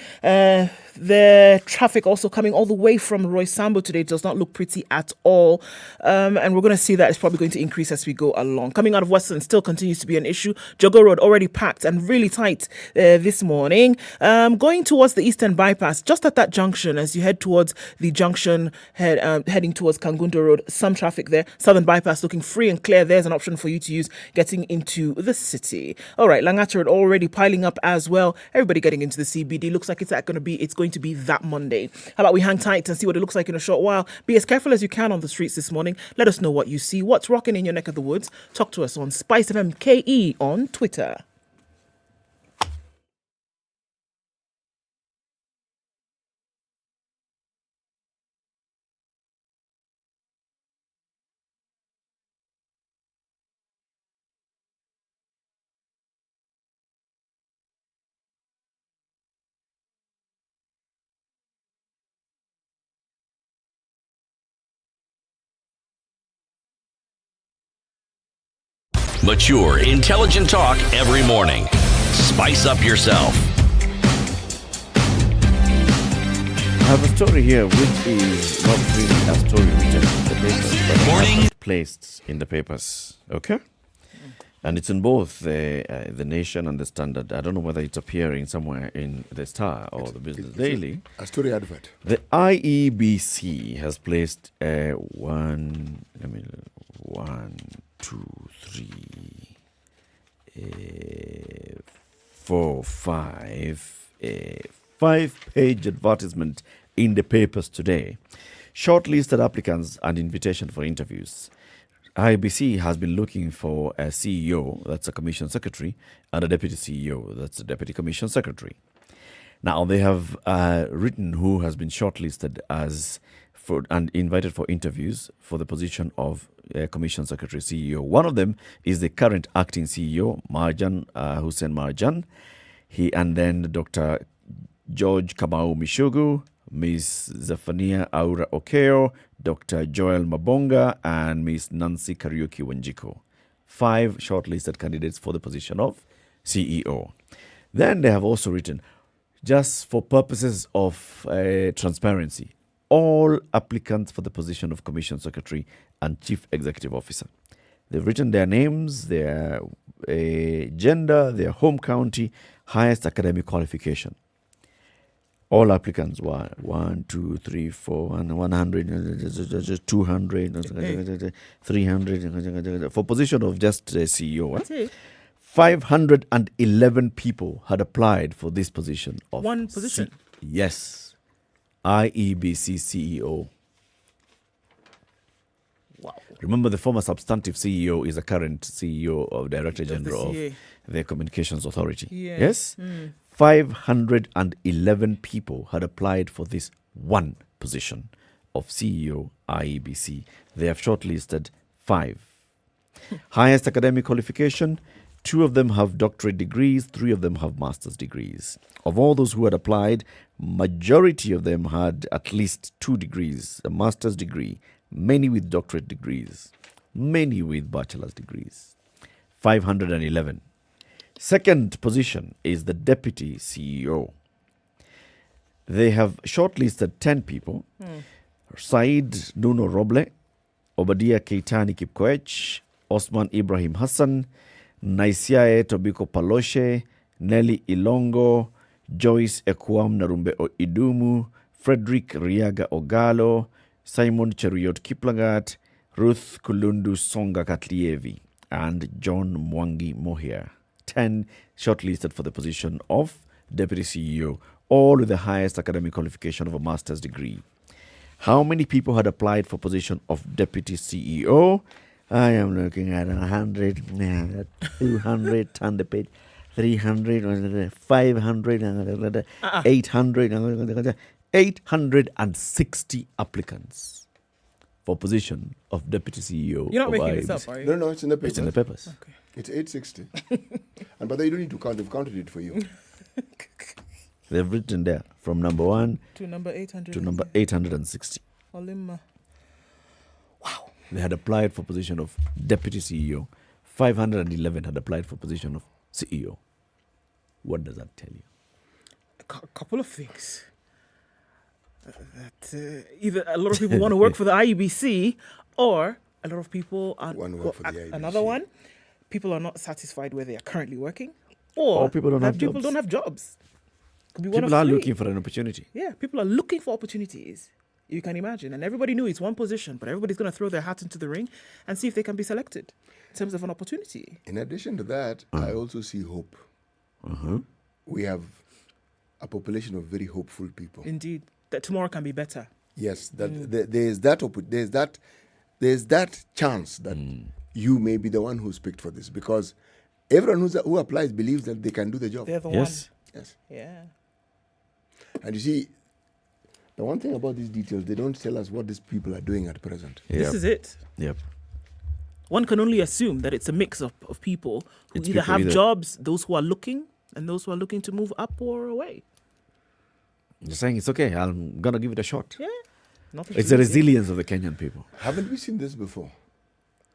The traffic also coming all the way from Roy Sambo today does not look pretty at all. And we're going to see that it's probably going to increase as we go along. Coming out of Western still continues to be an issue. Jogo Road already packed and really tight this morning. Going towards the Eastern Bypass, just at that junction, as you head towards the junction, heading towards Kangundo Road, some traffic there. Southern Bypass looking free and clear. There's an option for you to use getting into the city. All right, Langata Road already piling up as well. Everybody getting into the CBD. Looks like it's going to be that Monday. How about we hang tight and see what it looks like in a short while? Be as careful as you can on the streets this morning. Let us know what you see. What's rocking in your neck of the woods? Talk to us on SpiceFM KE on Twitter. Mature, intelligent talk every morning. Spice up yourself. I have a story here which is not really a story written in the papers, but morning placed in the papers. Okay? And it's in both the Nation and the Standard. I don't know whether it's appearing somewhere in the Star or the Business Daily. A story advert. The IEBC has placed 5-page advertisement in the papers today. Shortlisted applicants and invitation for interviews. IBC has been looking for a CEO, that's a commission secretary, and a deputy CEO, that's a deputy commission secretary. Now they have written who has been shortlisted and invited for interviews for the position of commission secretary CEO. One of them is the current acting CEO, Marjan Hussein Marjan. And then Dr. George Kamau Mishugu, Ms. Zephania Aura Okoh, Dr. Joel Mabonga, and Ms. Nancy Kariuki Wanjiko. 5 shortlisted candidates for the position of CEO. Then they have also written, just for purposes of transparency, all applicants for the position of Commission Secretary and Chief Executive Officer. They've written their names, their gender, their home county, highest academic qualification. All applicants were 100, 200, 300 for position of just CEO. 511 people had applied for this position. Of one position? Yes. IEBC CEO. Wow. Remember, the former substantive CEO is the current CEO of Director General of the Communications Authority. Yeah. Yes? 511 people had applied for this one position of CEO IEBC. They have shortlisted 5. Highest academic qualification, 2 of them have doctorate degrees, 3 of them have master's degrees. Of all those who had applied, majority of them had at least 2 degrees, a master's degree, many with doctorate degrees, many with bachelor's degrees. 511. Second position is the deputy CEO. They have shortlisted 10 people. Said Nuno Roble, Obadia Keitani Kipkoech, Osman Ibrahim Hassan, Naisiae Tobiko Paloshe, Nelly Ilongo, Joyce Ekwam Narumbe Idumu, Frederick Riaga Ogalo, Simon Cheruyot Kiplagat, Ruth Kulundu Songa Katlievi, and John Mwangi Mohia. 10 shortlisted for the position of Deputy CEO, all with the highest academic qualification of a master's degree. How many people had applied for position of Deputy CEO? I am looking at 100, 200, turn the page, 300, 500, 800, 860 applicants for position of Deputy CEO. You're not of making IEBC. this up, are you? No, it's in the papers. It's in the papers. Okay. It's 860. And by the way, you don't need to count. They've counted it for you. They've written there from number 1 To number 800. to number 860. Olimma. They had applied for position of Deputy CEO. 511 had applied for position of CEO. What does that tell you? A couple of things. That either a lot of people want to work for the IEBC, or a lot of people are another one. People are not satisfied where they are currently working, or people don't have people jobs. don't have jobs. Could be one People of are three. looking for an opportunity. Yeah, people are looking for opportunities. You can imagine, and everybody knew it's one position, but everybody's going to throw their hat into the ring and see if they can be selected in terms of an opportunity. In addition to that, I also see hope. We have a population of very hopeful people. Indeed, that tomorrow can be better. Yes, that there's that chance that you may be the one who's picked for this, because everyone who applies believes that they can do the job. They're the Yes. one. Yes. Yeah. And you see, the one thing about these details, they don't tell us what these people are doing at present. This is it. Yep. One can only assume that it's a mix of people who It's either people have either- jobs, those who are looking, and those who are looking to move up or away. You're saying it's okay, I'm going to give it a shot. Yeah. Nothing It's to the lose, yeah. resilience of the Kenyan people. Haven't we seen this before?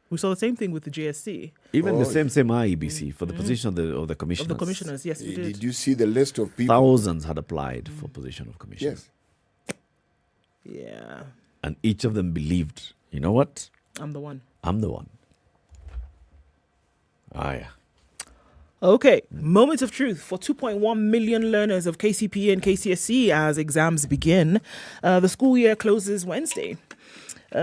We saw the same thing with the JSC. Even the same IEBC for the position of the commissioners. Of the commissioners, yes, we did. Did you see the list of people? Thousands had applied for position of commissioner. Yes. Yeah. And each of them believed, you know what? I'm the one. I'm the one. Yeah. Okay, moments of truth for 2.1 million learners of KCPE and KCSE as exams begin. The school year closes Wednesday.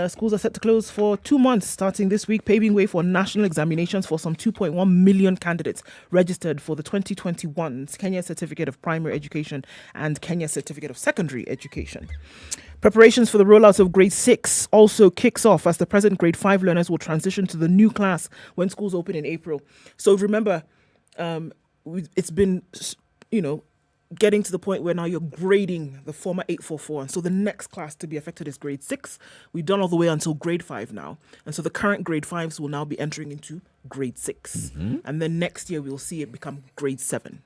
Schools are set to close for 2 months starting this week, paving way for national examinations for some 2.1 million candidates registered for the 2021 Kenya Certificate of Primary Education and Kenya Certificate of Secondary Education. Preparations for the rollout of grade 6 also kicks off as the present grade 5 learners will transition to the new class when schools open in April. So remember, it's been, getting to the point where now you're grading the former 844. And so the next class to be affected is grade 6. We've done all the way until grade 5 now. And so the current grade 5s will now be entering into grade 6. And then next year we'll see it become grade 7.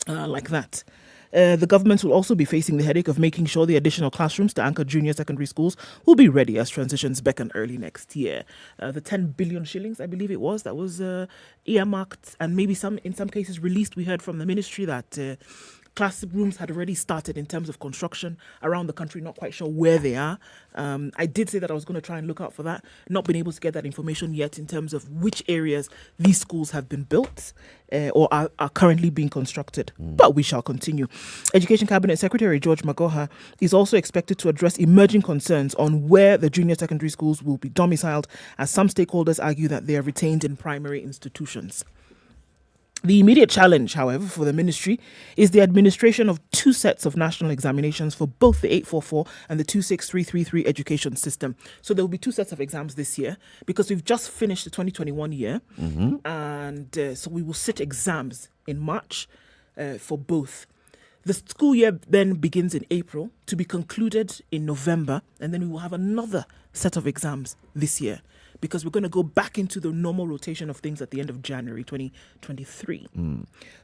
Like that. The government will also be facing the headache of making sure the additional classrooms to anchor junior secondary schools will be ready as transitions beckon early next year. The 10 billion shillings, I believe it was, that was earmarked and maybe in some cases released. We heard from the ministry that classrooms had already started in terms of construction around the country, not quite sure where they are. I did say that I was going to try and look out for that. Not been able to get that information yet in terms of which areas these schools have been built or are currently being constructed. But we shall continue. Education Cabinet Secretary George Magoha is also expected to address emerging concerns on where the junior secondary schools will be domiciled, as some stakeholders argue that they are retained in primary institutions. The immediate challenge, however, for the ministry is the administration of 2 sets of national examinations for both the 844 and the 26333 education system. So there will be 2 sets of exams this year because we've just finished the 2021 year. And so we will sit exams in March for both. The school year then begins in April to be concluded in November. And then we will have another set of exams this year, because we're going to go back into the normal rotation of things at the end of January 2023.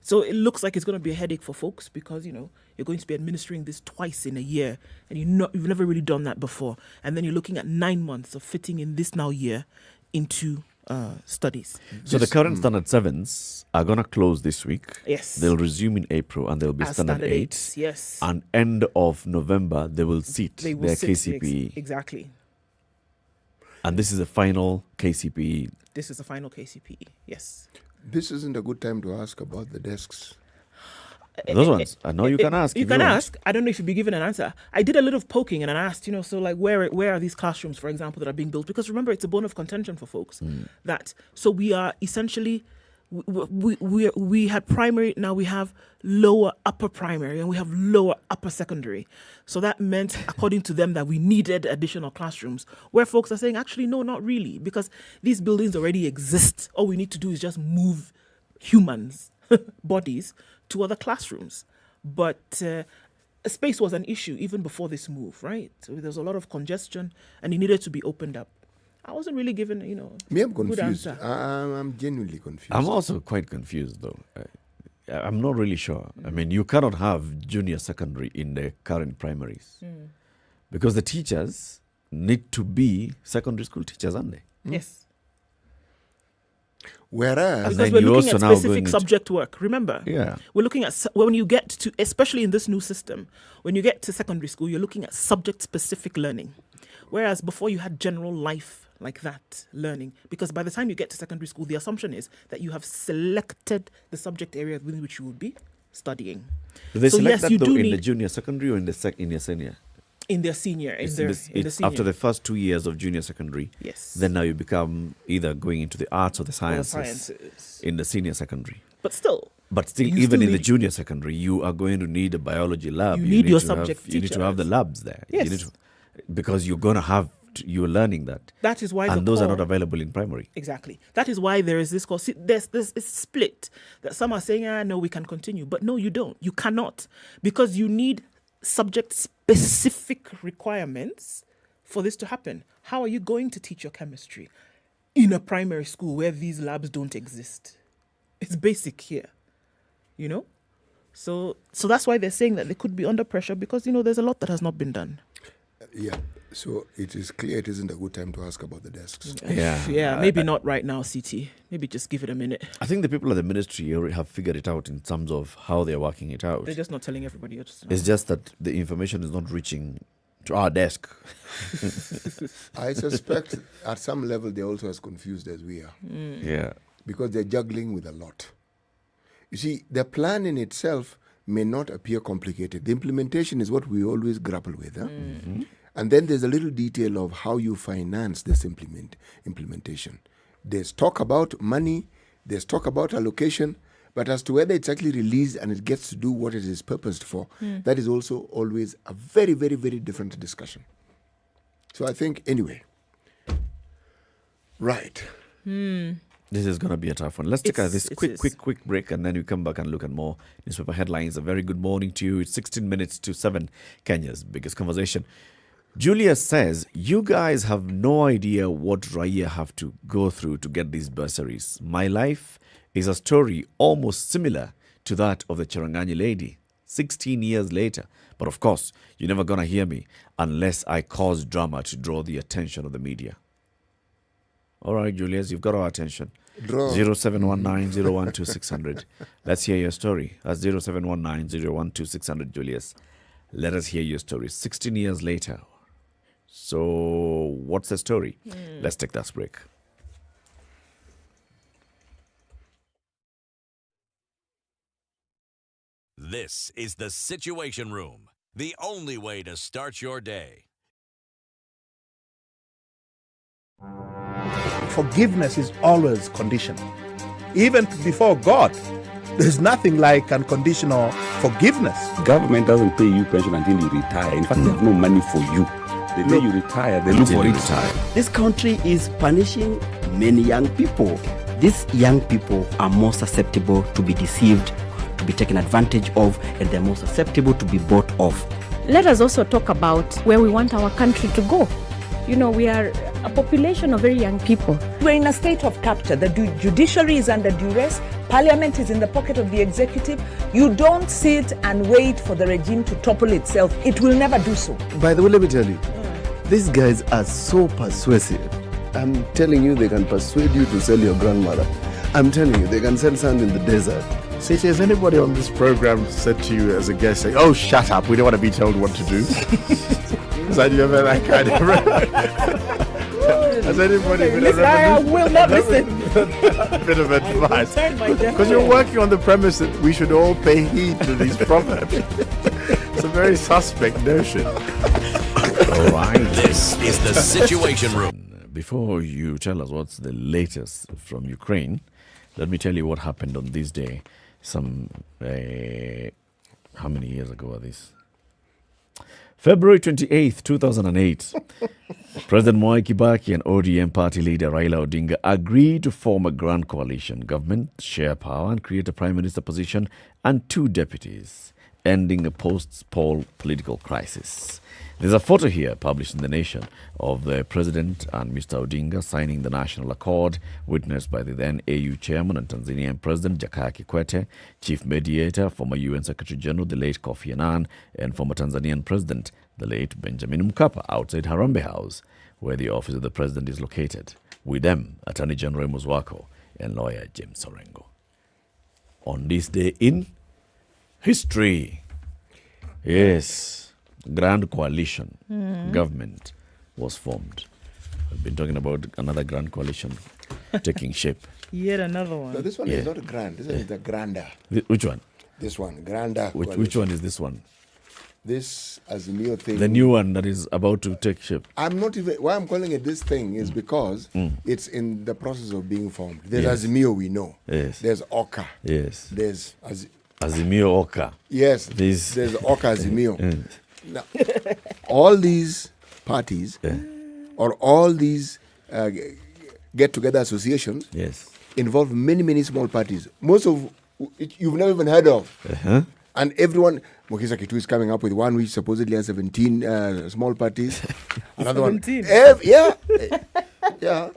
So it looks like it's going to be a headache for folks because, you're going to be administering this twice in a year and you've never really done that before. And then you're looking at 9 months of fitting in this now year into studies. So the current standard 7s are going to close this week. Yes. They'll resume in April and they'll be As standard standard 8s. yes. And end of November, they will sit They will their sit, KCPE. exactly. And this is the final KCPE. This is the final KCPE, yes. This isn't a good time to ask about the desks. Those ones, I know you can ask. You if can want. ask. I don't know if you'd be given an answer. I did a little poking and I asked, so like where are these classrooms, for example, that are being built? Because remember, it's a bone of contention for folks. So we are essentially, we had primary, now we have lower upper primary and we have lower upper secondary. So that meant, according to them, that we needed additional classrooms, where folks are saying, actually, no, not really, because these buildings already exist. All we need to do is just move humans, bodies, to other classrooms. But space was an issue even before this move, right? So there was a lot of congestion and it needed to be opened up. I wasn't really given, Me, I'm good confused. answer. I'm genuinely confused. I'm also quite confused, though. I'm not really sure. I mean, you cannot have junior secondary in the current primaries because the teachers need to be secondary school teachers, aren't they? Yes. Whereas, because we're looking at specific subject work, remember? Yeah. We're looking at, when you get to, especially in this new system, when you get to secondary school, you're looking at subject-specific learning. Whereas before you had general life like that learning, because by the time you get to secondary school, the assumption is that you have selected the subject area within which you will be studying. Do they select that you though do in the junior secondary or in your senior? In their senior. It's in the senior. after the first 2 years of junior secondary. Yes. Then now you become either going into the arts or the sciences, in the senior secondary. But still, even in the junior secondary, you are going to need a biology lab. You need your subject You need to have the labs there. Yes. You need to, because you're going to have, you're learning that. That is why and those are not available in primary. Exactly. That is why there is this course. There's this split that some are saying, no, we can continue. But no, you don't. You cannot. Because you need subject-specific requirements for this to happen. How are you going to teach your chemistry in a primary school where these labs don't exist? It's basic here, So that's why they're saying that they could be under pressure because, there's a lot that has not been done. Yeah. So it is clear it isn't a good time to ask about the desks. Yeah, maybe not right now, CT. Maybe just give it a minute. I think the people at the ministry already have figured it out in terms of how they're working it out. They're just not telling everybody else. It's just that the information is not reaching to our desk. I suspect at some level they're also as confused as we are. Yeah. Because they're juggling with a lot. You see, the plan in itself may not appear complicated. The implementation is what we always grapple with. And then there's a little detail of how you finance this implementation. There's talk about money, there's talk about allocation, but as to whether it's actually released and it gets to do what it is purposed for, that is also always a very, very, very different discussion. So I think, anyway, right. This is going to be a tough one. Let's take this quick break and then we come back and look at more newspaper headlines. A very good morning to you. It's 16 minutes to 7, Kenya's biggest conversation. Julius says, you guys have no idea what Raya have to go through to get these bursaries. My life is a story almost similar to that of the Cherangani lady, 16 years later. But of course, you're never going to hear me unless I cause drama to draw the attention of the media. All right, Julius, you've got our attention. 0719-012-600. Let's hear your story. That's 0719-012-600, Julius. Let us hear your story. 16 years later. So, what's the story? Let's take that break. This is the Situation Room, the only way to start your day. Forgiveness is always conditional. Even before God, there's nothing like unconditional forgiveness. Government doesn't pay you pension until you retire. In fact, they have no money for you. The day you retire, they look for it. This country is punishing many young people. These young people are more susceptible to be deceived, to be taken advantage of, and they're more susceptible to be bought off. Let us also talk about where we want our country to go. We are a population of very young people. We're in a state of capture. The judiciary is under duress. Parliament is in the pocket of the executive. You don't sit and wait for the regime to topple itself. It will never do so. By the way, let me tell you, these guys are so persuasive. I'm telling you, they can persuade you to sell your grandmother. I'm telling you, they can sell sand in the desert. Ceci, has anybody on this program said to you as a guest, say, "Oh, shut up, we don't want to be told what to do"? Has you ever that kind of... Has anybody been I will not listen. A bit of advice? Because you're working on the premise that we should all pay heed to these proverbs. It's a very suspect notion. All right. This is the Situation Room. Before you tell us what's the latest from Ukraine, let me tell you what happened on this day. How many years ago are these? February 28th, 2008. President Mwai Kibaki and ODM party leader Raila Odinga agreed to form a grand coalition government, share power, and create a prime minister position and 2 deputies, ending a post-poll political crisis. There's a photo here published in The Nation of the President and Mr. Odinga signing the National Accord, witnessed by the then AU Chairman and Tanzanian President Jakaya Kikwete, Chief Mediator, former UN Secretary General, the late Kofi Annan, and former Tanzanian President, the late Benjamin Mkapa, outside Harambee House, where the office of the President is located. With them, Attorney General Amos Wako and lawyer James Orengo. On this day in history, yes, Grand Coalition government was formed. We've been talking about another Grand Coalition taking shape. Yet another one. No, this one is not a grand. This is a grander. Which one? This one, grander. Which one is this one? This Azimio thing. The new one that is about to take shape. I'm not even. Why I'm calling it this thing is because it's in the process of being formed. There's Azimio, we know. Yes. There's Oka. Yes. There's Azimio Oka. Yes. There's Oka Azimio. Now, all these parties or all these get-together associations involve many small parties. Most of it you've never even heard of. And everyone, Mokisa Kitu is coming up with one which supposedly has 17 small parties. Another 17. One. Yeah.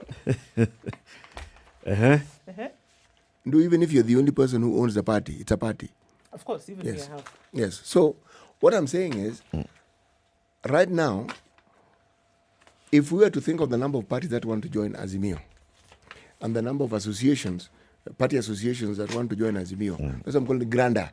Do even if you're the only person who owns the party, it's a party. Of course, even if you have. Yes. So what I'm saying is, right now, if we were to think of the number of parties that want to join Azimio and the number of associations, party associations that want to join Azimio, that's what I'm calling the grander.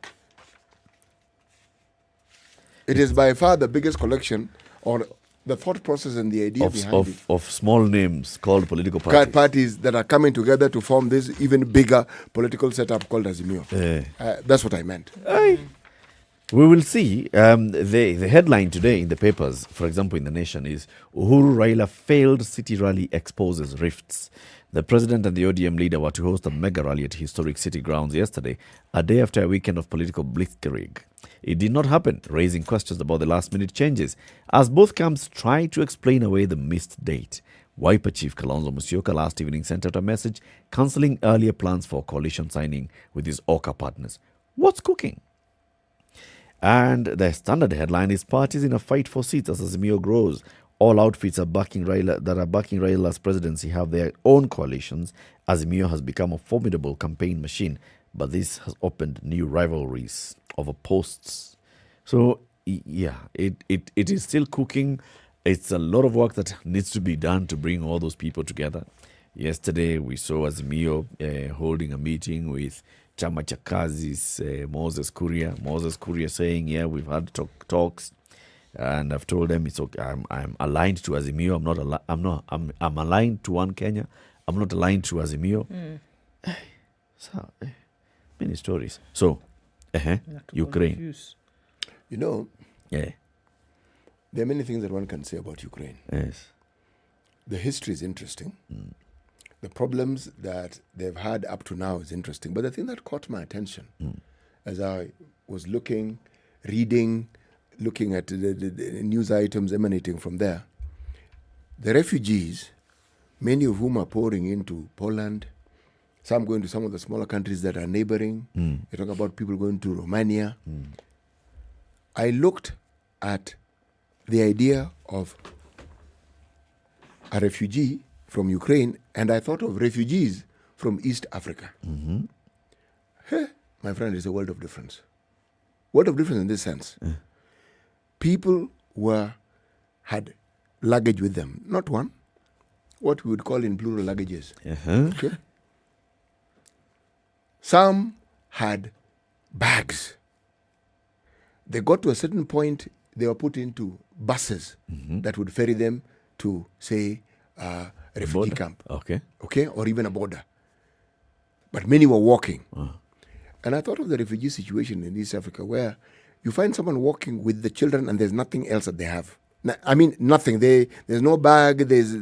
It is by far the biggest collection or the thought process and the idea behind it. Of small names called political parties. Parties that are coming together to form this even bigger political setup called Azimio. That's what I meant. We will see. The headline today in the papers, for example, in The Nation, is Uhuru Raila failed city rally exposes rifts. The president and the ODM leader were to host a mega rally at historic city grounds yesterday, a day after a weekend of political blitzkrieg. It did not happen, raising questions about the last-minute changes, as both camps tried to explain away the missed date. Wiper Chief Kalonzo Musyoka last evening sent out a message cancelling earlier plans for coalition signing with his Oka partners. What's cooking? And the Standard headline is parties in a fight for seats as Azimio grows. All outfits are backing Raila's presidency have their own coalitions. Azimio has become a formidable campaign machine, but this has opened new rivalries over posts. So, yeah, it is still cooking. It's a lot of work that needs to be done to bring all those people together. Yesterday, we saw Azimio holding a meeting with Chama cha Kazi's Moses Kuria saying, yeah, we've had talks, and I've told them it's okay. I'm aligned to Azimio. I'm aligned to One Kenya. I'm not aligned to Azimio. So, many stories. So, Ukraine. Confuse. You know, there are many things that one can say about Ukraine. Yes. The history is interesting. The problems that they've had up to now is interesting. But the thing that caught my attention as I was looking at the news items emanating from there, the refugees, many of whom are pouring into Poland, some going to some of the smaller countries that are neighboring. They talk about people going to Romania. I looked at the idea of a refugee from Ukraine, and I thought of refugees from East Africa. My friend, it's a world of difference. World of difference in this sense. People had luggage with them, not one, what we would call in plural luggages. Uh-huh. Okay. Some had bags. They got to a certain point, they were put into buses that would ferry them to, say, a refugee camp. Okay. Okay, or even a border. But many were walking. And I thought of the refugee situation in East Africa where you find someone walking with the children and there's nothing else that they have. I mean, nothing. There's no bag, there's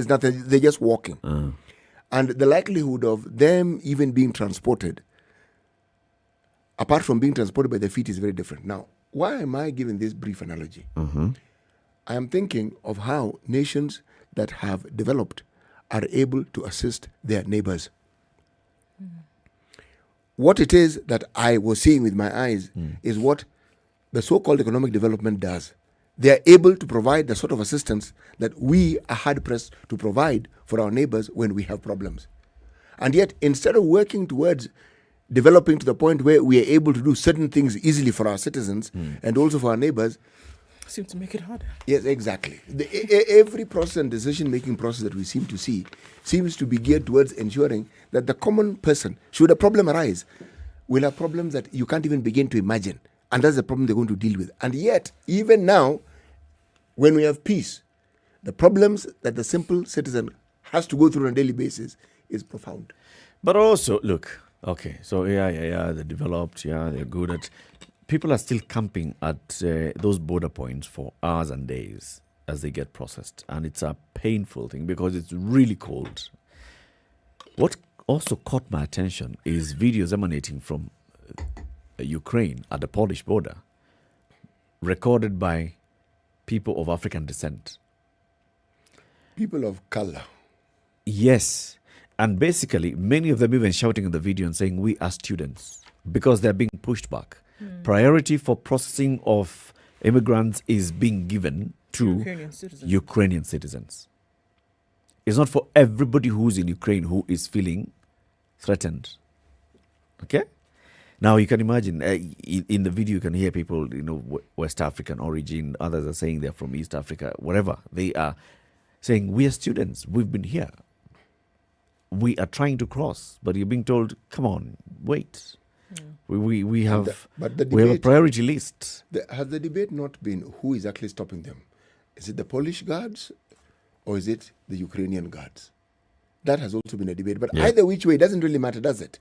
nothing. They're just walking. And the likelihood of them even being transported, apart from being transported by their feet, is very different. Now, why am I giving this brief analogy? I am thinking of how nations that have developed are able to assist their neighbors. What it is that I was seeing with my eyes is what the so-called economic development does. They are able to provide the sort of assistance that we are hard-pressed to provide for our neighbors when we have problems. And yet, instead of working towards developing to the point where we are able to do certain things easily for our citizens and also for our neighbors, seem to make it harder. Yes, exactly. Every process and decision-making process that we seem to see seems to be geared towards ensuring that the common person, should a problem arise, will have problems that you can't even begin to imagine. And that's the problem they're going to deal with. And yet, even now, when we have peace, the problems that the simple citizen has to go through on a daily basis is profound. But also, look, okay, so they're developed, they're good at... People are still camping at those border points for hours and days as they get processed. And it's a painful thing because it's really cold. What also caught my attention is videos emanating from Ukraine at the Polish border, recorded by people of African descent. People of color. Yes. And basically, many of them even shouting in the video and saying, we are students, because they're being pushed back. Priority for processing of immigrants is being given to Ukrainian citizens. It's not for everybody who's in Ukraine who is feeling threatened. Okay? Now you can imagine, in the video you can hear people, West African origin, others are saying they're from East Africa, whatever. They are saying, we are students, we've been here. We are trying to cross, but you're being told, come on, wait. We have a priority list. Has the debate not been who is actually stopping them? Is it the Polish guards or is it the Ukrainian guards? That has also been a debate. But either which way, it doesn't really matter, does it?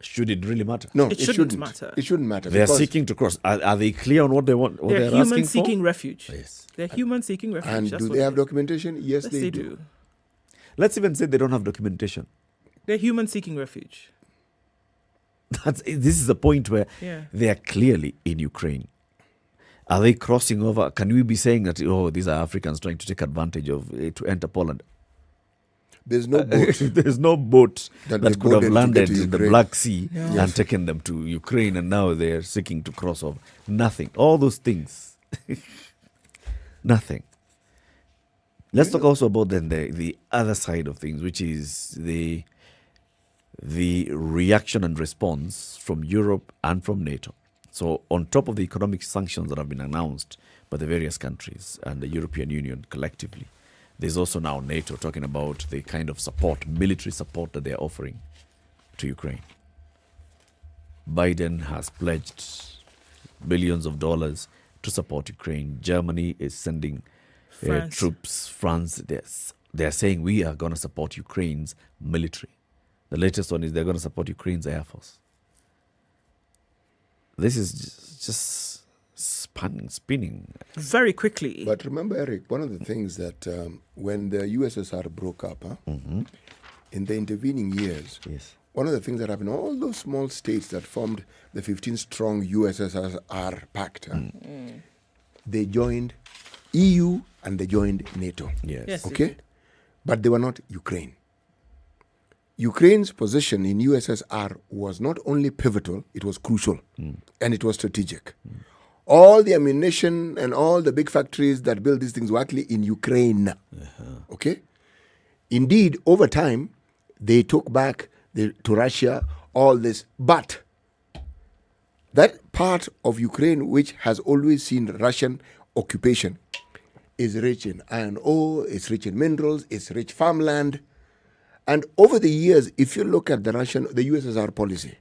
Should it really matter? No, it shouldn't matter. It shouldn't matter. They're seeking to cross. Are they clear on what they want? What they're humans asking seeking refuge. Yes. They're humans seeking refuge. And do they have documentation? Yes, they do. Let's even say they don't have documentation. They're humans seeking refuge. This is the point where they are clearly in Ukraine. Are they crossing over? Can we be saying that, these are Africans trying to take advantage of to enter Poland? There's no boat. There's no boat that could have landed in the Black Sea Yes. and taken them to Ukraine, and now they're seeking to cross over. Nothing. All those things. Nothing. Let's talk also about then the other side of things, which is the reaction and response from Europe and from NATO. So on top of the economic sanctions that have been announced by the various countries and the European Union collectively, there's also now NATO talking about the kind of support, military support that they're offering to Ukraine. Biden has pledged billions of dollars to support Ukraine. Germany is sending troops. France, they're saying we are going to support Ukraine's military. The latest one is they're going to support Ukraine's Air Force. This is just spinning. Very quickly. But remember, Eric, one of the things that when the USSR broke up, in the intervening years, one of the things that happened, all those small states that formed the 15-strong USSR pact, they joined EU and they joined NATO. Yes. Okay? But they were not Ukraine. Ukraine's position in USSR was not only pivotal, it was crucial, and it was strategic. All the ammunition and all the big factories that built these things were actually in Ukraine. Okay? Indeed, over time, they took back to Russia all this. But that part of Ukraine which has always seen Russian occupation is rich in iron ore, it's rich in minerals, it's rich farmland. And over the years, if you look at the USSR policy,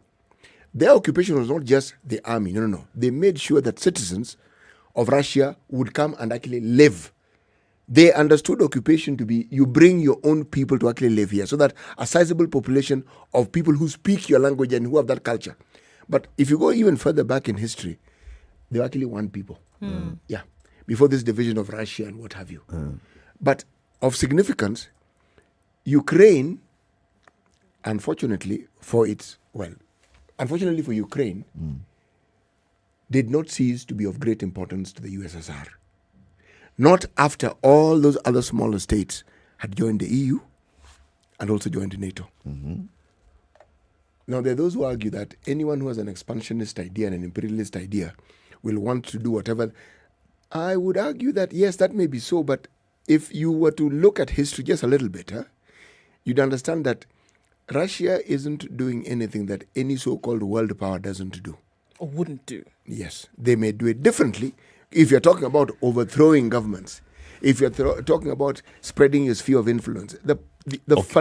their occupation was not just the army. No. They made sure that citizens of Russia would come and actually live. They understood occupation to be you bring your own people to actually live here, so that a sizable population of people who speak your language and who have that culture. But if you go even further back in history, they were actually one people. Yeah, before this division of Russia and what have you. But of significance, Ukraine, unfortunately for Ukraine, did not cease to be of great importance to the USSR. Not after all those other smaller states had joined the EU and also joined NATO. Now, there are those who argue that anyone who has an expansionist idea and an imperialist idea will want to do whatever. I would argue that, yes, that may be so, but if you were to look at history just a little bit, you'd understand that Russia isn't doing anything that any so-called world power doesn't do. Or wouldn't do. Yes, they may do it differently. If you're talking about overthrowing governments, if you're talking about spreading your sphere of influence, the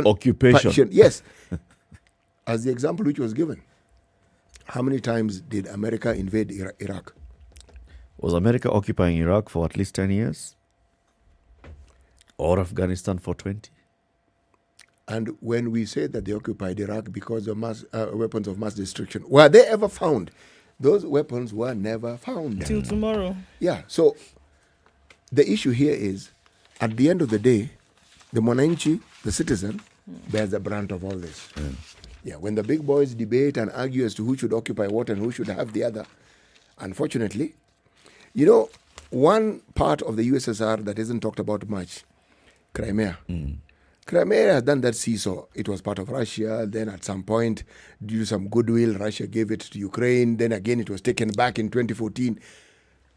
occupation. Yes. As the example which was given, how many times did America invade Iraq? Was America occupying Iraq for at least 10 years? Or Afghanistan for 20? And when we say that they occupied Iraq because of weapons of mass destruction, were they ever found? Those weapons were never found. Till tomorrow. Yeah, so the issue here is, at the end of the day, the Mwananchi, the citizen, bears the brunt of all this. Yeah, when the big boys debate and argue as to who should occupy what and who should have the other, unfortunately, one part of the USSR that isn't talked about much, Crimea. Crimea has done that seesaw. It was part of Russia. Then at some point, due to some goodwill, Russia gave it to Ukraine. Then again, it was taken back in 2014.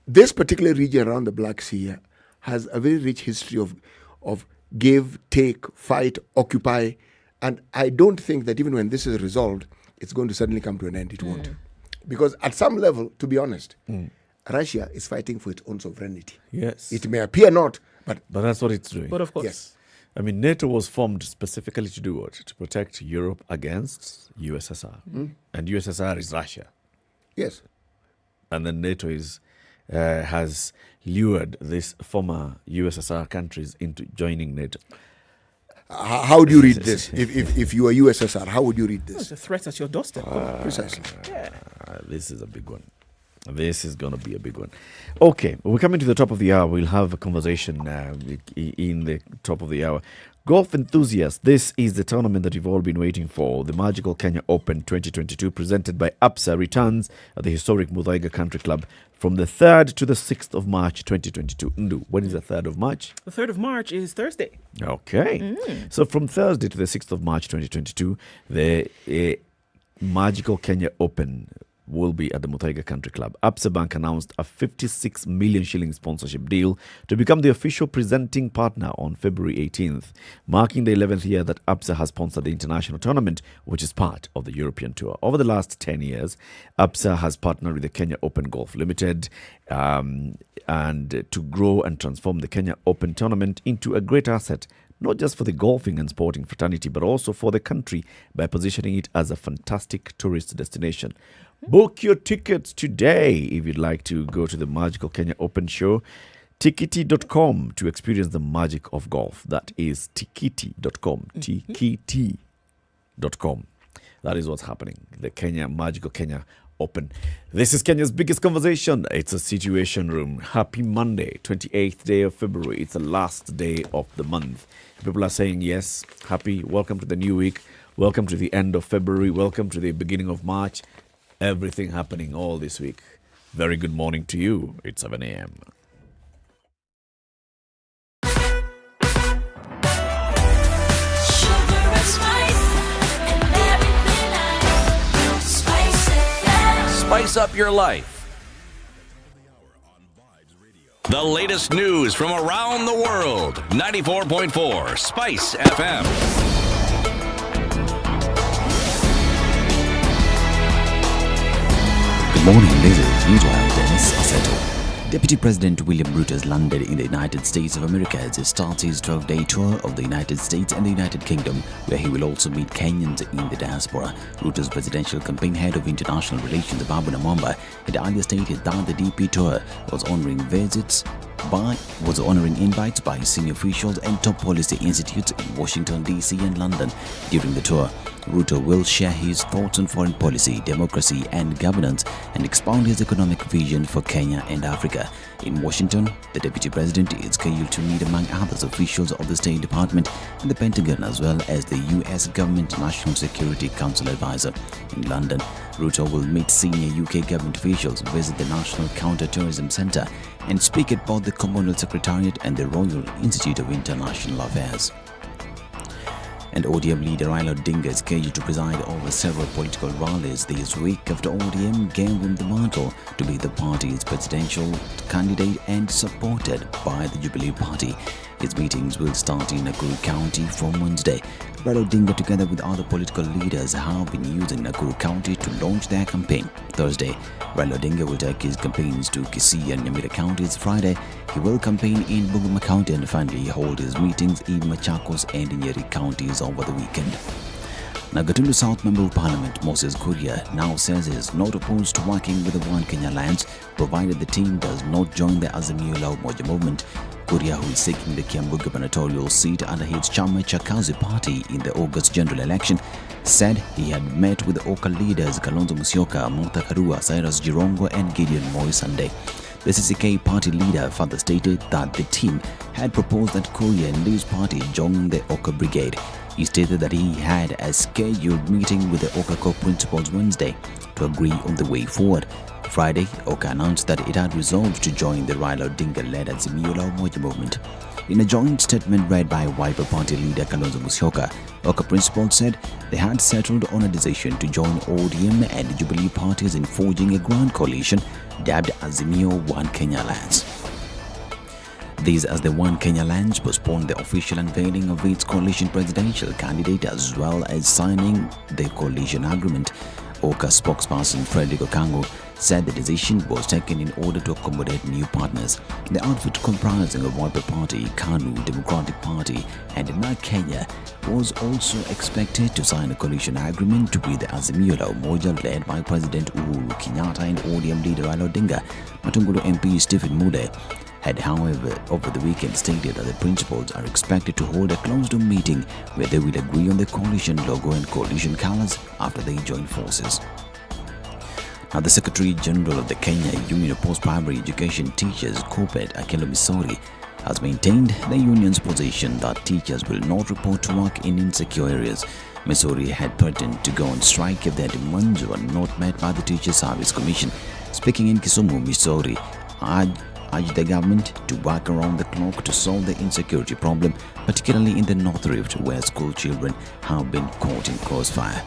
This particular region around the Black Sea has a very rich history of give, take, fight, occupy. And I don't think that even when this is resolved, it's going to suddenly come to an end. It won't. Because at some level, to be honest, Russia is fighting for its own sovereignty. Yes. It may appear not, but that's what it's doing. But of course. Yes. I mean, NATO was formed specifically to do what? To protect Europe against USSR. And USSR is Russia. Yes. And then NATO has lured these former USSR countries into joining NATO. How do you read this? If you are USSR, how would you read this? It's a threat at your doorstep. Precisely. This is a big one. This is going to be a big one. Okay, we're coming to the top of the hour. We'll have a conversation in the top of the hour. Golf enthusiasts, this is the tournament that you've all been waiting for. The Magical Kenya Open 2022, presented by APSA, returns at the historic Muthui Country Club from the 3rd to the 6th of March 2022. Ndu, when is the 3rd of March? The 3rd of March is Thursday. Okay. So from Thursday to the 6th of March 2022, the Magical Kenya Open will be at the Muthui Country Club. APSA Bank announced a 56 million shilling sponsorship deal to become the official presenting partner on February 18th, marking the 11th year that APSA has sponsored the international tournament, which is part of the European Tour. Over the last 10 years, APSA has partnered with the Kenya Open Golf Limited and to grow and transform the Kenya Open tournament into a great asset, not just for the golfing and sporting fraternity, but also for the country by positioning it as a fantastic tourist destination. Book your tickets today if you'd like to go to the Magical Kenya Open Show. Tikiti.com to experience the magic of golf. That is tikiti.com. Tikiti.com. That is what's happening. The Magical Kenya Open. This is Kenya's biggest conversation. It's a Situation Room. Happy Monday, 28th day of February. It's the last day of the month. People are saying yes, happy, welcome to the new week. Welcome to the end of February. Welcome to the beginning of March. Everything happening all this week. Very good morning to you. It's 7 a.m. Spice up your life. The latest news from around the world. 94.4 Spice FM. Good morning, this is Dennis Assetto. Deputy President William Ruto has landed in the United States of America as he starts his 12-day tour of the United States and the United Kingdom, where he will also meet Kenyans in the diaspora. Ruto's presidential campaign head of international relations, Babu Namwamba, had earlier stated that the DP tour was honoring invites by senior officials and top policy institutes in Washington, D.C. and London. During the tour, Ruto will share his thoughts on foreign policy, democracy and governance and expound his economic vision for Kenya and Africa. In Washington, the Deputy President is scheduled to meet among others officials of the State Department and the Pentagon, as well as the U.S. Government National Security Council advisor. In London, Ruto will meet senior UK government officials, visit the National Counter-Terrorism Centre and speak at both the Commonwealth Secretariat and the Royal Institute of International Affairs. And ODM leader Raila Odinga is scheduled to preside over several political rallies this week after ODM gave him the mantle to be the party's presidential candidate and supported by the Jubilee Party. His meetings will start in Nakuru County from Wednesday. Raila Odinga, together with other political leaders, have been using Nakuru County to launch their campaign. Thursday, Raila Odinga will take his campaigns to Kisii and Nyeri counties. Friday, he will campaign in Bungoma County and finally hold his meetings in Machakos and Nyeri counties over the weekend. Now, Gatundu South Member of Parliament Moses Kuria now says he is not opposed to working with the One Kenya Alliance, provided the team does not join the Azimio La Umoja movement. Kuria, who is seeking the Kiambu gubernatorial seat under his Chama Cha Kazi party in the August general election, said he had met with the Oka leaders Kalonzo Musyoka, Martha Karua, Cyrus Jirongo and Gideon Moi Sunday. The CCK party leader further stated that the team had proposed that Kuria and his party join the Oka brigade. He stated that he had a scheduled meeting with the Oka co-principals Wednesday to agree on the way forward. Friday, Oka announced that it had resolved to join the Raila Odinga-led Azimio La Umoja movement. In a joint statement read by Wiper Party leader Kalonzo Musyoka, Oka principals said they had settled on a decision to join ODM and the Jubilee parties in forging a grand coalition dubbed Azimio One Kenya Alliance. This as the One Kenya Alliance postponed the official unveiling of its coalition presidential candidate as well as signing the coalition agreement. Oka spokesperson Frederick Okango said the decision was taken in order to accommodate new partners. The outfit, comprising of Wiper Party, KANU, Democratic Party and NARC Kenya, was also expected to sign a coalition agreement with the Azimio La Umoja led by President Uhuru Kenyatta and ODM leader Raila Odinga. Matungulu MP Stephen Mude had, however, over the weekend stated that the principals are expected to hold a closed-door meeting where they will agree on the coalition logo and coalition colors after they join forces. Now, the Secretary General of the Kenya Union of Post-Primary Education Teachers, Kopet Akelo Misori, has maintained the union's position that teachers will not report to work in insecure areas. Misori had threatened to go on strike if their demands were not met by the Teacher Service Commission. Speaking in Kisumu, Misori urged the government to work around the clock to solve the insecurity problem, particularly in the North Rift, where school children have been caught in crossfire.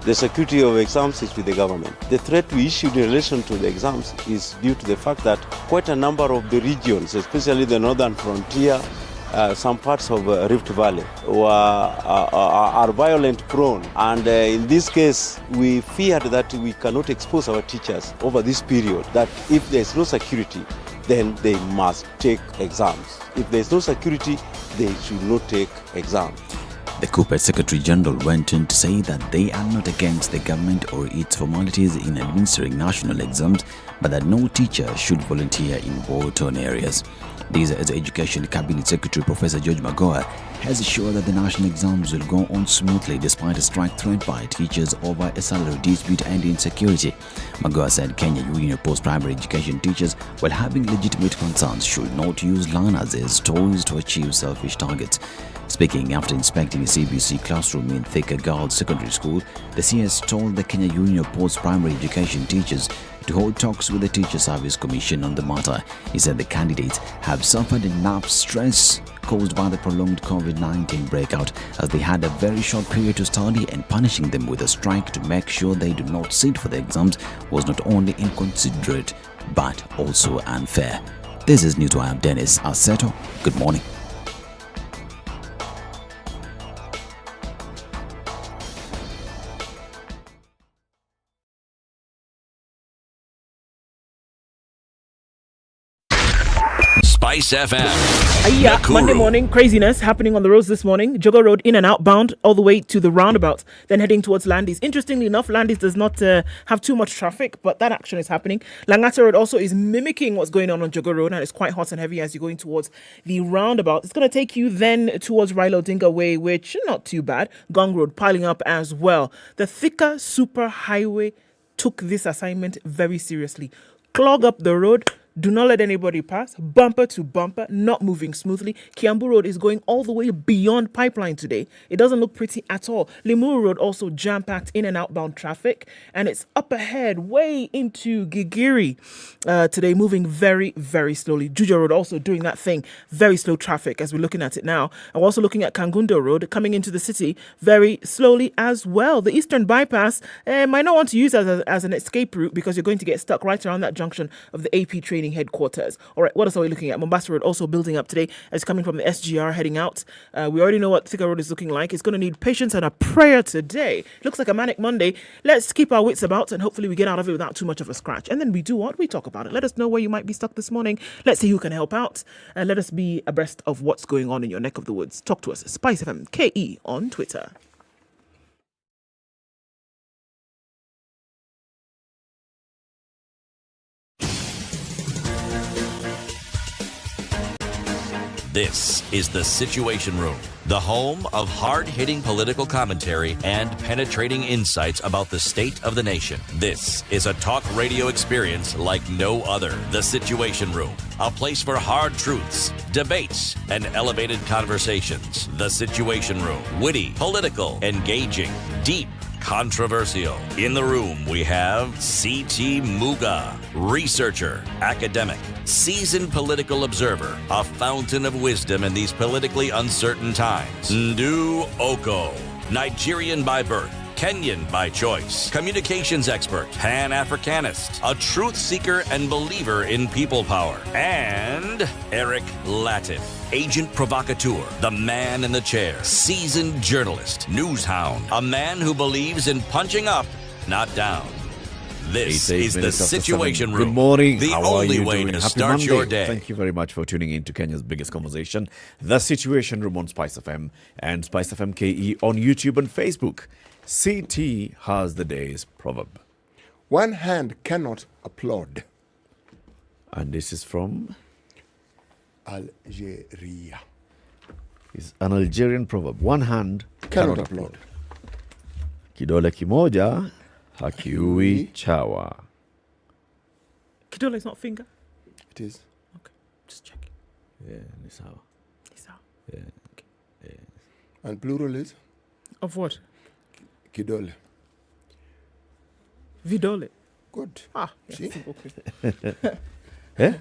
The security of exams is with the government. The threat we issued in relation to the exams is due to the fact that quite a number of the regions, especially the northern frontier, some parts of Rift Valley, are violent prone. And in this case, we feared that we cannot expose our teachers over this period, that if there is no security, then they must take exams. If there is no security, they should not take exams. The Kopet Secretary General went on to say that they are not against the government or its formalities in administering national exams, but that no teacher should volunteer in war-torn areas. This as Education Cabinet Secretary Professor George Magoha has assured that the national exams will go on smoothly despite a strike threat by teachers over a salary dispute and insecurity. Magoha said Kenya Union of Post-Primary Education Teachers, while having legitimate concerns, should not use learners as toys to achieve selfish targets. Speaking after inspecting a CBC classroom in Thika Girls Secondary School, the CS told the Kenya Union of Post-Primary Education Teachers to hold talks with the Teacher Service Commission on the matter. He said the candidates have suffered enough stress caused by the prolonged COVID-19 breakout, as they had a very short period to study, and punishing them with a strike to make sure they do not sit for the exams was not only inconsiderate but also unfair. This is News Wire. Dennis Aseto. Good morning. SpiceFM. Yeah, Nakuru. Monday morning, craziness happening on the roads this morning. Jogo Road in and outbound all the way to the roundabout, then heading towards Landis. Interestingly enough, Landis does not have too much traffic, but that action is happening. Langata Road also is mimicking what's going on Jogo Road, and it's quite hot and heavy as you're going towards the roundabout. It's going to take you then towards Raila Odinga Way, which not too bad. Gong Road piling up as well. The Thika Super Highway took this assignment very seriously. Clog up the road. Do not let anybody pass. Bumper to bumper, not moving smoothly. Kiambu Road is going all the way beyond Pipeline today. It doesn't look pretty at all. Limuru Road also jam-packed in and outbound traffic. And it's up ahead, way into Gigiri today, moving very, very slowly. Juja Road also doing that thing. Very slow traffic as we're looking at it now. And we're also looking at Kangundo Road coming into the city very slowly as well. The Eastern Bypass might not want to use as an escape route because you're going to get stuck right around that junction of the AP training headquarters. All right, what else are we looking at? Mombasa Road also building up today as coming from the SGR heading out. We already know what Thika Road is looking like. It's going to need patience and a prayer today. Looks like a manic Monday. Let's keep our wits about and hopefully we get out of it without too much of a scratch. And then we do what? We talk about it. Let us know where you might be stuck this morning. Let's see who can help out. And let us be abreast of what's going on in your neck of the woods. Talk to us. SpiceFM KE on Twitter. This is The Situation Room, the home of hard-hitting political commentary and penetrating insights about the state of the nation. This is a talk radio experience like no other. The Situation Room, a place for hard truths, debates, and elevated conversations. The Situation Room, witty, political, engaging, deep, controversial. In the room, we have C.T. Muga, researcher, academic, seasoned political observer, a fountain of wisdom in these politically uncertain times. Ndu Okoh, Nigerian by birth, Kenyan by choice, communications expert, Pan-Africanist, a truth seeker and believer in people power, and Eric Latiff, agent provocateur, the man in the chair, seasoned journalist, news hound, a man who believes in punching up, not down. This is The Situation Room. Good morning. The How only are you way doing? to Happy start Monday. your day. Thank you very much for tuning in to Kenya's biggest conversation, The Situation Room on SpiceFM and SpiceFM KE on YouTube and Facebook. CT has the day's proverb. One hand cannot applaud. And this is from? Algeria. It's an Algerian proverb. One hand Cannot applaud. Kidole kimoja hakiui chawa. Kidole is not finger? It is. Okay, just checking. Yeah, it's how. It's how. Yeah. Okay. Yeah. And plural is? Of what? Kidole. Vidole. Good. Ah, see? Okay. Eh?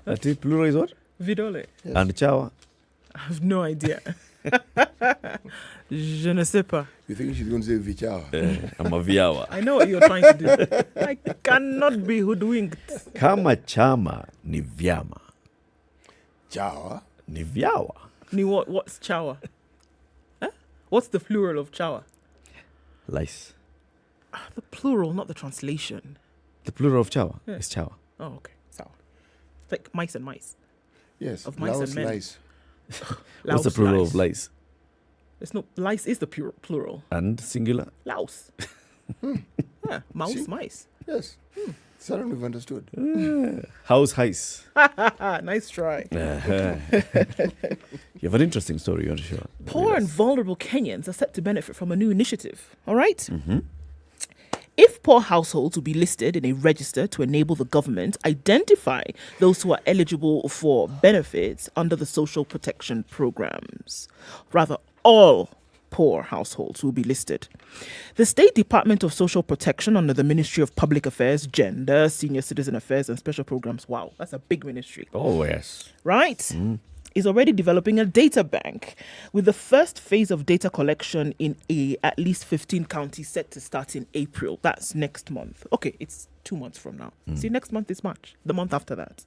That is plural is what? Vidole. Yes. And chawa? I have no idea. Je ne sais pas. You think she's going to say vichawa? I'm a viawa. I know what you're trying to do. I cannot be hoodwinked. Kama chama ni vyama. Chawa? Ni vyawa. Ni what? What's chawa? Huh? What's the plural of chawa? Lice. The plural, not the translation. The plural of chawa is chawa. Oh, okay. Sawa. It's like mice and mice. Yes. Of mice and men. Lice. What's the plural of lice? It's no, lice is the plural. And singular? Louse. Yeah, mouse, See? mice. Yes. Suddenly we've understood. House heist. Nice try. You have an interesting story you want to share. Poor and vulnerable Kenyans are set to benefit from a new initiative. All right? Mm-hmm. If poor households will be listed in a register to enable the government identify those who are eligible for benefits under the social protection programs. Rather, all poor households will be listed. The State Department of Social Protection under the Ministry of Public Affairs, Gender, Senior Citizen Affairs and Special Programs. Wow, that's a big ministry. Oh, yes. Right? Is already developing a data bank with the first phase of data collection in at least 15 counties set to start in April. That's next month. Okay, it's 2 months from now. See, next month is March, the month after that.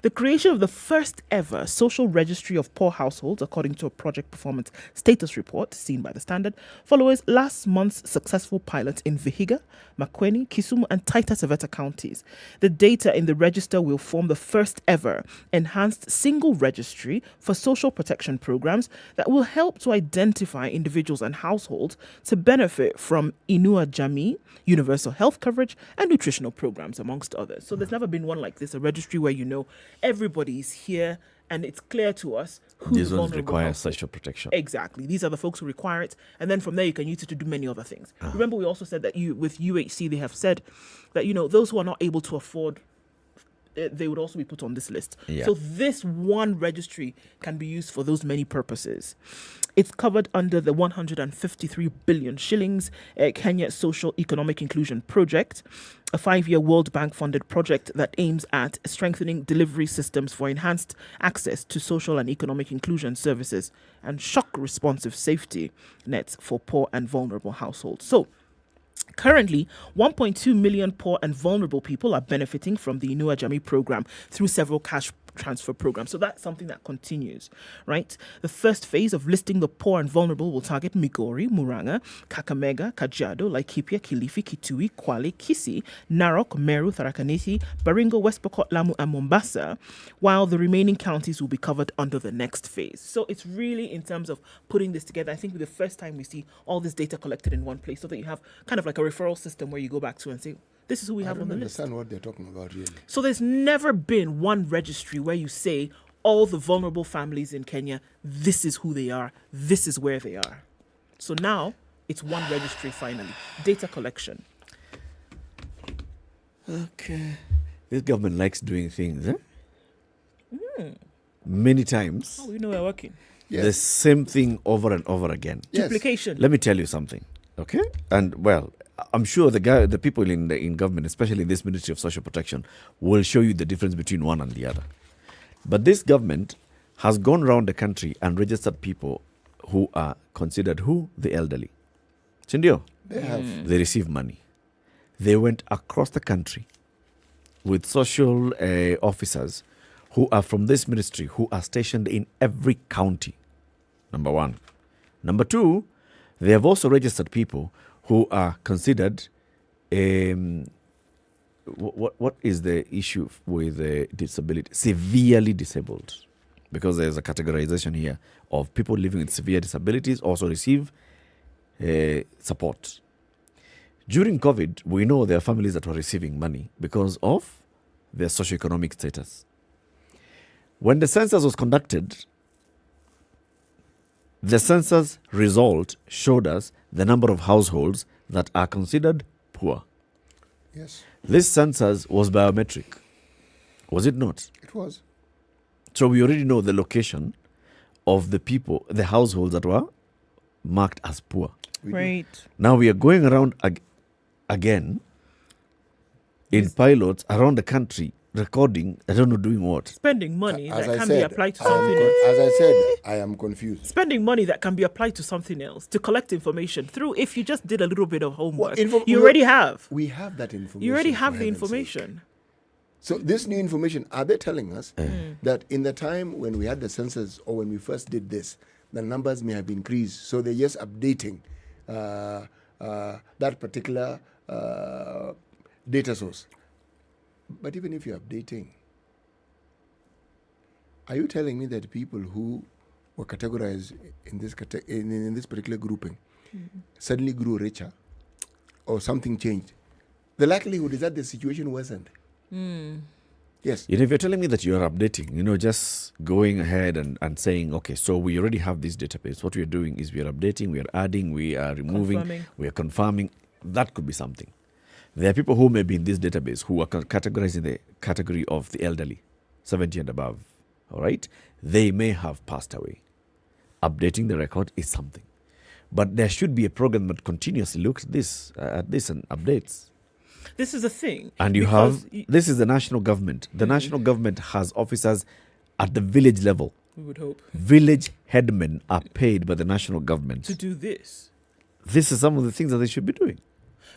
The creation of the first ever social registry of poor households, according to a project performance status report seen by the Standard, follows last month's successful pilot in Vihiga, Makueni, Kisumu and Taita Taveta counties. The data in the register will form the first ever enhanced single registry for social protection programs that will help to identify individuals and households to benefit from Inua Jamii, universal health coverage and nutritional programs, amongst others. So there's never been one like this, a registry where you know everybody is here and it's clear to us who these the ones vulnerable require household- social protection. Exactly. These are the folks who require it. And then from there, you can use it to do many other things. Remember, we also said that with UHC, they have said that, those who are not able to afford, they would also be put on this list. Yeah. So this one registry can be used for those many purposes. It's covered under the 153 billion shillings Kenya Social Economic Inclusion Project, a 5-year World Bank funded project that aims at strengthening delivery systems for enhanced access to social and economic inclusion services and shock responsive safety nets for poor and vulnerable households. So, currently, 1.2 million poor and vulnerable people are benefiting from the Inua Jamii program through several cash transfer programs. So that's something that continues, right? The first phase of listing the poor and vulnerable will target Migori, Murang'a, Kakamega, Kajiado, Laikipia, Kilifi, Kitui, Kwale, Kisii, Narok, Meru, Tharaka Nithi, Baringo, West Pokot, Lamu and Mombasa, while the remaining counties will be covered under the next phase. So it's really in terms of putting this together. I think the first time we see all this data collected in one place so that you have kind of like a referral system where you go back to and say, this is who we have on the list. I don't understand what they're talking about, really. So there's never been one registry where you say all the vulnerable families in Kenya, this is who they are, this is where they are. So now it's one registry finally. Data collection. Okay. This government likes doing things, many times. Oh, we know we're working. The same thing over and over again. Yes. Duplication. Let me tell you something, okay? And well, I'm sure the people in government, especially this Ministry of Social Protection, will show you the difference between one and the other. But this government has gone around the country and registered people who are considered the elderly. Chindio? They have. They receive money. They went across the country with social officers who are from this ministry, who are stationed in every county. Number one. Number two, they have also registered people who are considered, what is the issue with disability? Severely disabled. Because there's a categorization here of people living with severe disabilities also receive support. During COVID, we know there are families that were receiving money because of their socioeconomic status. When the census was conducted, the census result showed us the number of households that are considered poor. Yes. This census was biometric, was it not? It was. So we already know the location of the people, the households that were marked as poor. Right. Now we are going around again in pilots around the country, recording, I don't know, doing what? Spending money As that I can said, be applied to something else. As I said, I am confused. Spending money that can be applied to something else, to collect information through, if you just did a little bit of homework, you already have. We have that information. You already have for the heaven's information. sake. So this new information, are they telling us that in the time when we had the census or when we first did this, the numbers may have increased? So they're just updating that particular data source. But even if you're updating, are you telling me that people who were categorized in this in this particular grouping suddenly grew richer or something changed? The likelihood is that the situation worsened. Yes. If you're telling me that you're updating, just going ahead and saying, okay, so we already have this database. What we're doing is we're updating, we are adding, we are removing, we are confirming. That could be something. There are people who may be in this database who are categorized in the category of the elderly, 70 and above. All right? They may have passed away. Updating the record is something. But there should be a program that continuously looks at this and updates. This is the thing. And this is the national government. The national government has officers at the village level. We would hope. Village headmen are paid by the national government. To do this. This is some of the things that they should be doing.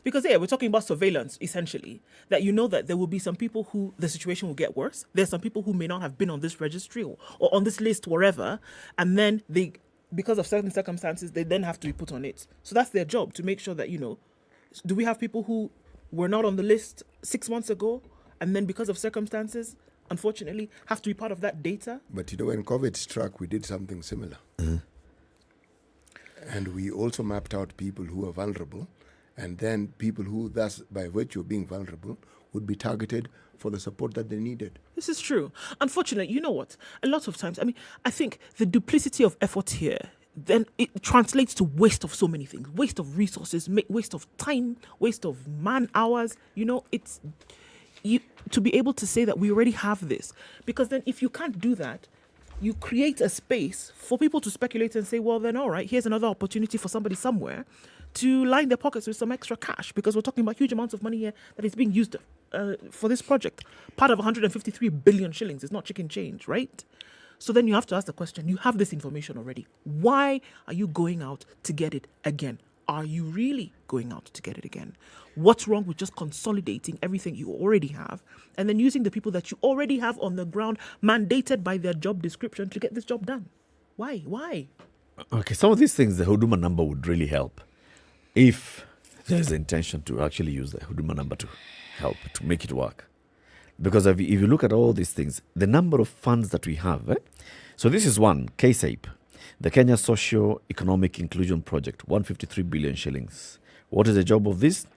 Because we're talking about surveillance, essentially, that you know that there will be some people who the situation will get worse. There's some people who may not have been on this registry or on this list, wherever, and then they, because of certain circumstances, they then have to be put on it. So that's their job, to make sure that, do we have people who were not on the list 6 months ago, and then because of circumstances, unfortunately, have to be part of that data? But when COVID struck, we did something similar. And we also mapped out people who are vulnerable, and then people who, thus, by virtue of being vulnerable, would be targeted for the support that they needed. This is true. Unfortunately, you know what? A lot of times, I think the duplicity of effort here, then it translates to waste of so many things. Waste of resources, waste of time, waste of man hours. It's to be able to say that we already have this. Because then if you can't do that, you create a space for people to speculate and say, well, then, all right, here's another opportunity for somebody somewhere to line their pockets with some extra cash, because we're talking about huge amounts of money here that is being used for this project. Part of 153 billion shillings is not chicken change, right? So then you have to ask the question, you have this information already. Why are you going out to get it again? Are you really going out to get it again? What's wrong with just consolidating everything you already have and then using the people that you already have on the ground, mandated by their job description, to get this job done? Why? Okay, some of these things, the Huduma number would really help if there's the intention to actually use the Huduma number to help, to make it work. Because if you look at all these things, the number of funds that we have, so this is one, KSAPE, the Kenya Socio-Economic Inclusion Project, 153 billion shillings. What is the job of this?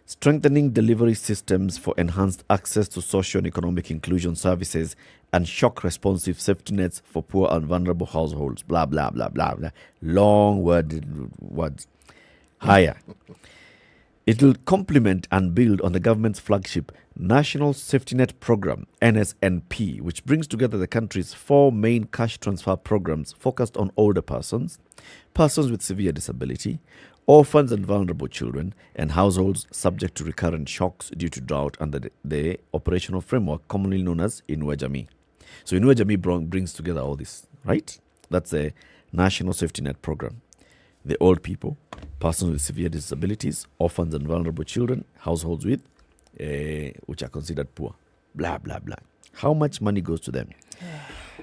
Strengthening delivery systems for enhanced access to social and economic inclusion services and shock-responsive safety nets for poor and vulnerable households. Blah, blah, blah, blah, blah. Long words. Higher. It will complement and build on the government's flagship National Safety Net Program, NSNP, which brings together the country's 4 main cash transfer programs focused on older persons, persons with severe disability, orphans and vulnerable children, and households subject to recurrent shocks due to drought under the operational framework commonly known as Inua Jamii. So Inua Jamii brings together all this, right? That's a National Safety Net Program. The old people, persons with severe disabilities, orphans and vulnerable children, households with which are considered poor, blah, blah, blah. How much money goes to them?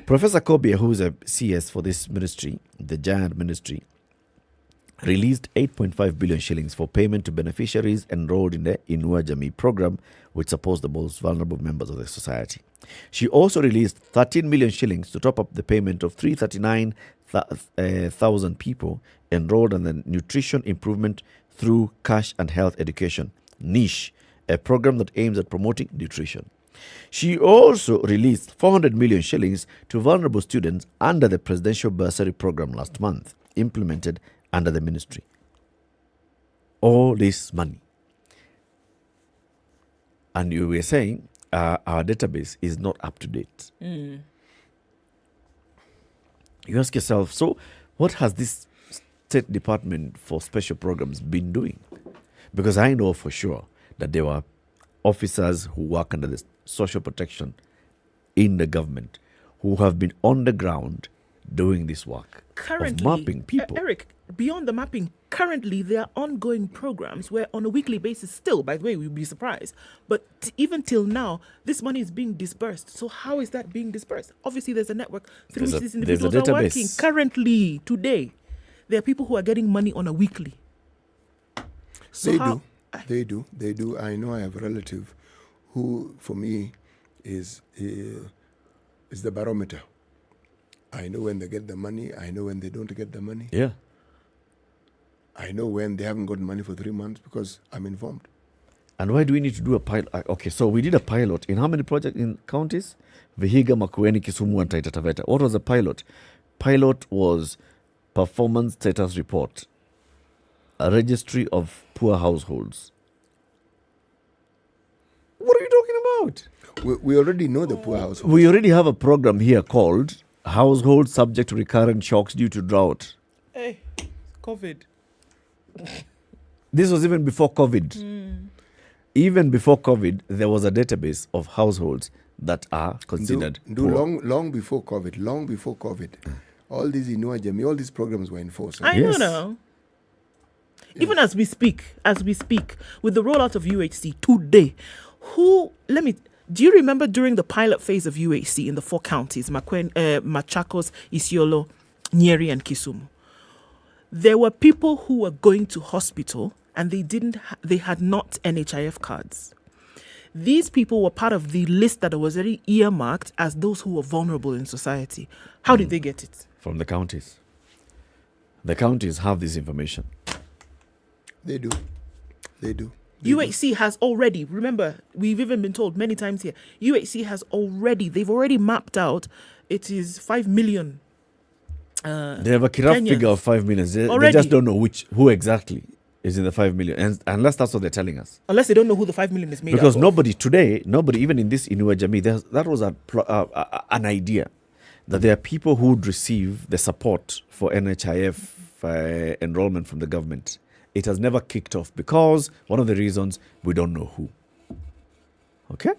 Professor Kobia, who is a CS for this ministry, the giant ministry, released 8.5 billion shillings for payment to beneficiaries enrolled in the Inua Jamii program, which supports the most vulnerable members of the society. She also released 13 million shillings to top up the payment of 339,000 people enrolled in the Nutrition Improvement Through Cash and Health Education, NICHE, a program that aims at promoting nutrition. She also released 400 million shillings to vulnerable students under the Presidential Bursary Program last month, implemented under the ministry. All this money. And you were saying our database is not up to date. You ask yourself, so what has this State Department for Special Programs been doing? Because I know for sure that there were officers who work under the social protection in the government who have been on the ground doing this work Currently, of mapping people. Eric, beyond the mapping, currently there are ongoing programs where on a weekly basis still, by the way, we'll be surprised, but even till now, this money is being dispersed. So how is that being dispersed? Obviously, there's a network through which these individuals are working. Currently, today, there are people who are getting money on a weekly. So They do. I know I have a relative who, for me, is the barometer. I know when they get the money. I know when they don't get the money. Yeah. I know when they haven't gotten money for 3 months because I'm informed. And why do we need to do a pilot? Okay, so we did a pilot in how many projects in counties? Vihiga, Makueni, Kisumu, and Taita Taveta. What was the pilot? Pilot was performance status report, a registry of poor households. What are you talking about? We already know the poor households. We already have a program here called Households Subject to Recurrent Shocks Due to Drought. Hey, COVID. This was even before COVID. Even before COVID, there was a database of households that are considered poor. Long before COVID. All these Inua Jamii, all these programs were enforced. I know now. Even as we speak, with the rollout of UHC today, do you remember during the pilot phase of UHC in the 4 counties, Machakos, Isiolo, Nyeri and Kisumu, there were people who were going to hospital and they had not NHIF cards. These people were part of the list that was already earmarked as those who were vulnerable in society. How did they get it? From the counties. The counties have this information. They do. UHC has already, remember, we've even been told many times here, UHC has they've already mapped out, it is 5 million. They have a rough figure of 5 million. They just don't know who exactly is in the 5 million, and unless that's what they're telling us. Unless they don't know who the 5 million is made because out nobody, even in this Inua Jamii, that was an idea that there are people who would receive the support for NHIF enrollment from the government. It has never kicked off because one of the reasons, we don't know who. Okay?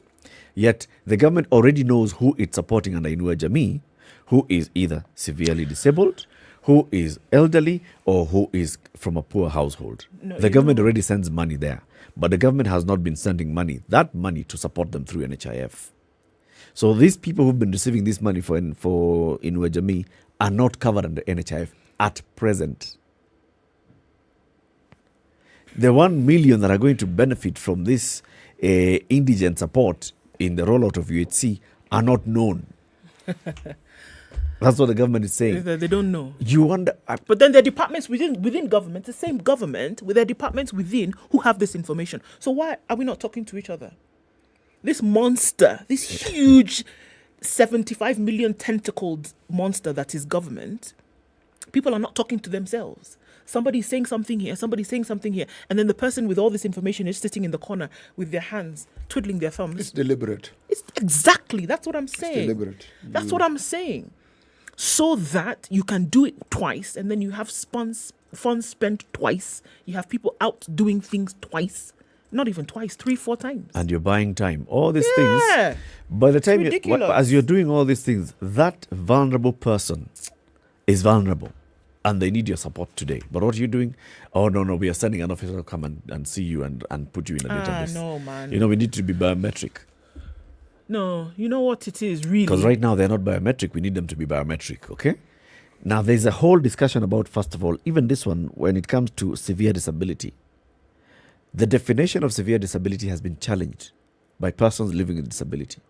Yet the government already knows who it's supporting under Inua Jamii, who is either severely disabled, who is elderly, or who is from a poor household. The government already sends money there, but the government has not been sending that money to support them through NHIF. So these people who've been receiving this money for Inua Jamii are not covered under NHIF at present. The 1 million that are going to benefit from this indigent support in the rollout of UHC are not known. That's what the government is saying. They don't know. You wonder. But then there are departments within government, the same government, with their departments within who have this information. So why are we not talking to each other? This monster, this huge 75 million tentacled monster that is government, people are not talking to themselves. Somebody's saying something here, somebody's saying something here, and then the person with all this information is sitting in the corner with their hands, twiddling their thumbs. It's deliberate. Exactly. That's what I'm saying. It's deliberate. That's what I'm saying. So that you can do it twice, and then you have funds spent twice. You have people out doing things twice. Not even twice, 3-4 times. And you're buying time. All these things. By the time as you're doing all these things, that vulnerable person is vulnerable. And they need your support today. But what are you doing? Oh, no, we are sending an officer to come and see you and put you in a database. No, man. We need to be biometric. No, you know what it is, really? Because right now they're not biometric. We need them to be biometric, okay? Now, there's a whole discussion about, first of all, even this one, when it comes to severe disability. The definition of severe disability has been challenged by persons living with disability.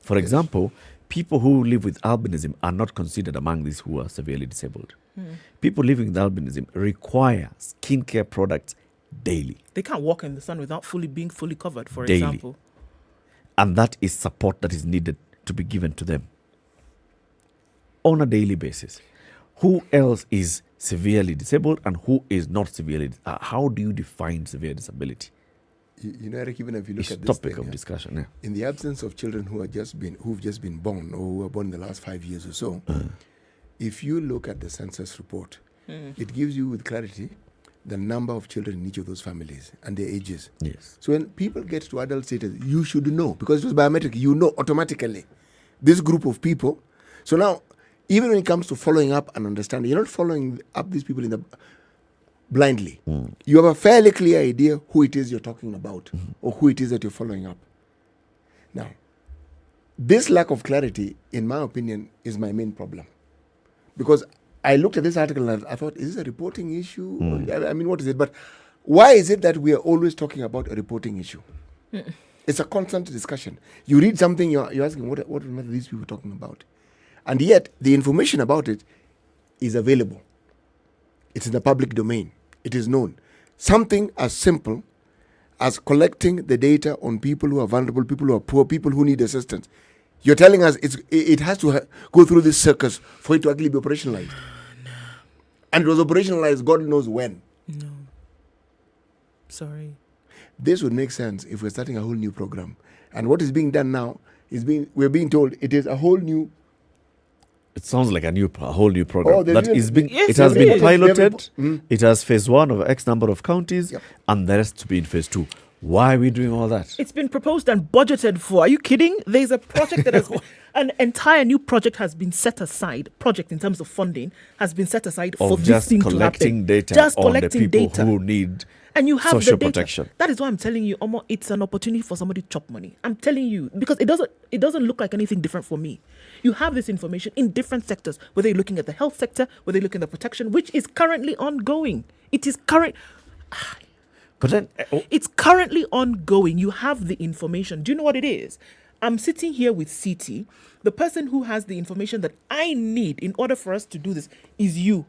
For example, people who live with albinism are not considered among these who are severely disabled. People living with albinism require skincare products daily. They can't walk in the sun without being fully covered, for daily. example. And that is support that is needed to be given to them on a daily basis. Who else is severely disabled and who is not severely disabled? How do you define severe disability? Eric, even if you look it's at this topic of discussion. Yeah. In the absence of children who've just been born or who were born in the last 5 years or so, if you look at the census report, it gives you with clarity the number of children in each of those families and their ages. Yes. So when people get to adult status, you should know, because it was biometric, you know automatically this group of people. So now, even when it comes to following up and understanding, you're not following up these people blindly. You have a fairly clear idea who it is you're talking about or who it is that you're following up. Now, this lack of clarity, in my opinion, is my main problem. Because I looked at this article and I thought, is this a reporting issue? I mean, what is it? But why is it that we are always talking about a reporting issue? It's a constant discussion. You read something, you're asking, what are these people talking about? And yet, the information about it is available. It's in the public domain. It is known. Something as simple as collecting the data on people who are vulnerable, people who are poor, people who need assistance. You're telling us it has to go through this circus for it to actually be operationalized. No. And it was operationalized God knows when. No. Sorry. This would make sense if we're starting a whole new program. And what is being done now we're being told it is a whole new. It sounds like a whole new program It has been piloted. It has phase 1 of X number of counties, and the rest to be in phase 2. Why are we doing all that? It's been proposed and budgeted for. Are you kidding? There's a project that has an entire new project has been set aside. Project in terms of funding has been set aside for this thing to happen. Just collecting data Just on collecting the people data. who need and you have social the data. protection. That is why I'm telling you, Omo, it's an opportunity for somebody to chop money. I'm telling you, because it doesn't look like anything different for me. You have this information in different sectors, whether you're looking at the health sector, whether you're looking at the protection, which is currently ongoing. It is current. But then it's currently ongoing. You have the information. Do you know what it is? I'm sitting here with CT. The person who has the information that I need in order for us to do this is you.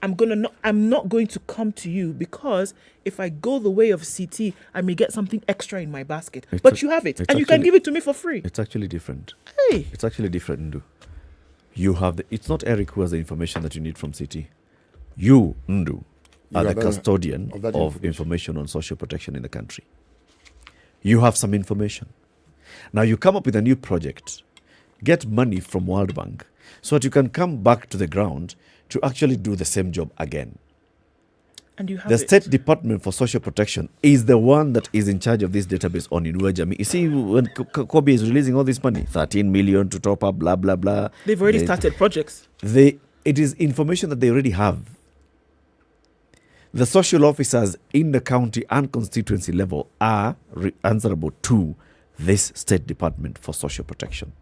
I'm not going to come to you because if I go the way of CT, I may get something extra in my basket. But you have it, and you can give it to me for free. It's actually different. Hey. It's actually different, Ndu. You have it's not Eric who has the information that you need from CT. You, Ndu, are the custodian of information on social protection in the country. You have some information. Now you come up with a new project, get money from World Bank so that you can come back to the ground to actually do the same job again. And you have the State Department for Social Protection is the one that is in charge of this database on Inua Jamii. You see, when Kobe is releasing all this money, 13 million to top up, blah, blah, blah. They've already started projects. It is information that they already have. The social officers in the county and constituency level are answerable to this State Department for Social Protection.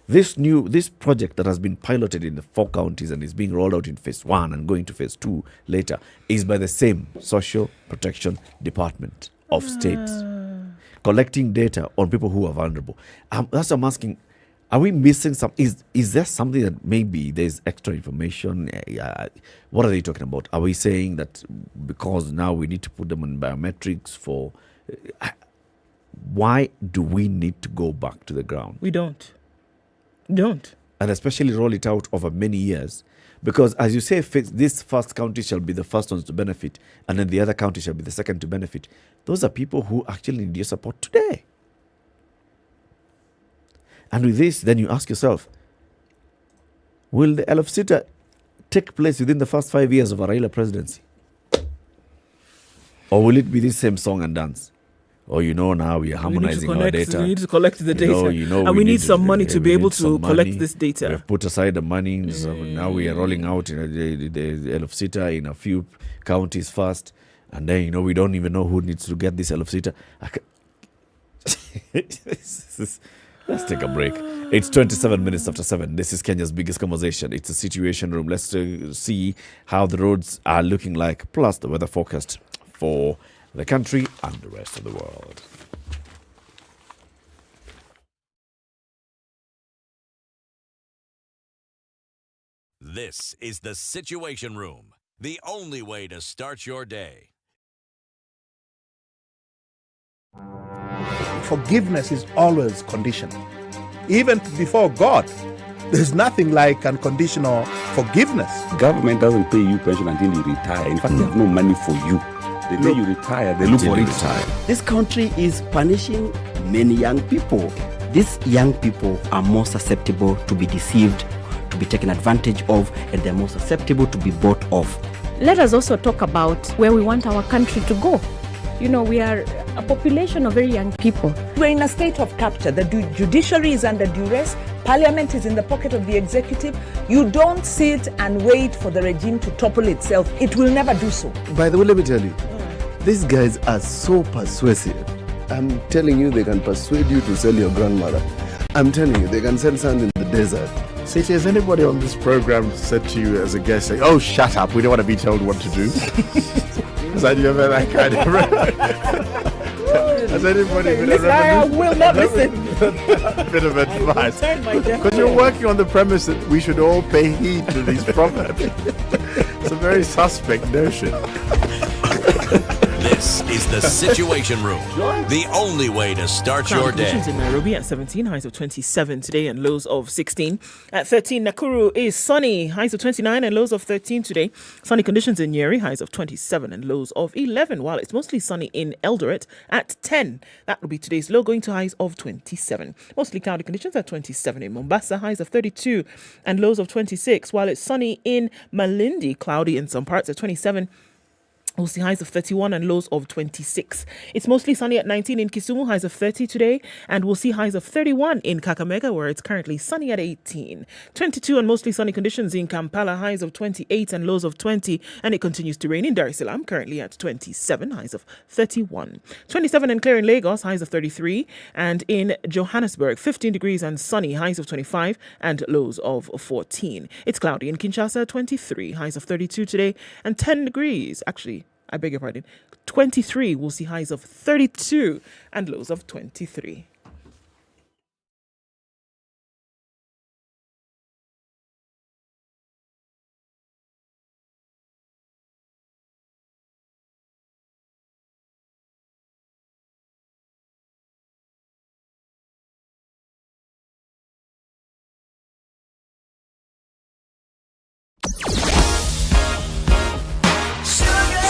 This project that has been piloted in the 4 counties and is being rolled out in phase 1 and going to phase 2 later is by the same Social Protection Department of State, collecting data on people who are vulnerable. That's what I'm asking. Are we missing some? Is there something that maybe there's extra information? What are they talking about? Are we saying that because now we need to put them on biometrics for... why do we need to go back to the ground? We don't. And especially roll it out over many years. Because as you say, this first county shall be the first ones to benefit, and then the other county shall be the second to benefit. Those are people who actually need your support today. And with this, then you ask yourself, will the Elf-Sita take place within the first 5 years of a Raila presidency? Or will it be this same song and dance? Or now we are harmonizing our data. We need to collect the data. And we need some money to be able to collect this data. We have put aside the money. So now we are rolling out the Elf-Sita in a few counties first. And then, we don't even know who needs to get this Elf-Sita. Let's take a break. It's 27 minutes after 7. This is Kenya's biggest conversation. It's a situation room. Let's see how the roads are looking like, plus the weather forecast for the country and the rest of the world. This is the Situation Room, the only way to start your day. Forgiveness is always conditional. Even before God, there's nothing like unconditional forgiveness. Government doesn't pay you pension until you retire. In fact, they have no money for you. The day you retire, they look for it. This country is punishing many young people. These young people are more susceptible to be deceived, to be taken advantage of, and they're more susceptible to be bought off. Let us also talk about where we want our country to go. We are a population of very young people. We're in a state of capture. The judiciary is under duress. Parliament is in the pocket of the executive. You don't sit and wait for the regime to topple itself. It will never do so. By the way, let me tell you, these guys are so persuasive. I'm telling you, they can persuade you to sell your grandmother. I'm telling you, they can sell sand in the desert. Say, has anybody on this program said to you as a guest, say, "Oh, shut up, we don't want to be told what to do"? Has anybody that kind of... Has anybody been I will not listen. bit of advice? Because you're working on the premise that we should all pay heed to these proverbs. It's a very suspect notion. This is the Situation Room, the only way to start your day. Conditions in Nairobi at 17, highs of 27 today and lows of 16. At 13, Nakuru is sunny, highs of 29 and lows of 13 today. Sunny conditions in Nyeri, highs of 27 and lows of 11, while it's mostly sunny in Eldoret at 10. That will be today's low, going to highs of 27. Mostly cloudy conditions at 27 in Mombasa, highs of 32 and lows of 26, while it's sunny in Malindi, cloudy in some parts at 27. We'll see highs of 31 and lows of 26. It's mostly sunny at 19 in Kisumu, highs of 30 today. And we'll see highs of 31 in Kakamega, where it's currently sunny at 18. 22 and mostly sunny conditions in Kampala, highs of 28 and lows of 20. And it continues to rain in Dar es Salaam, currently at 27, highs of 31. 27 and clear in Lagos, highs of 33. And in Johannesburg, 15 degrees and sunny, highs of 25 and lows of 14. It's cloudy in Kinshasa, 23, highs of 32 today. And 10 degrees, actually, I beg your pardon, 23, we'll see highs of 32 and lows of 23.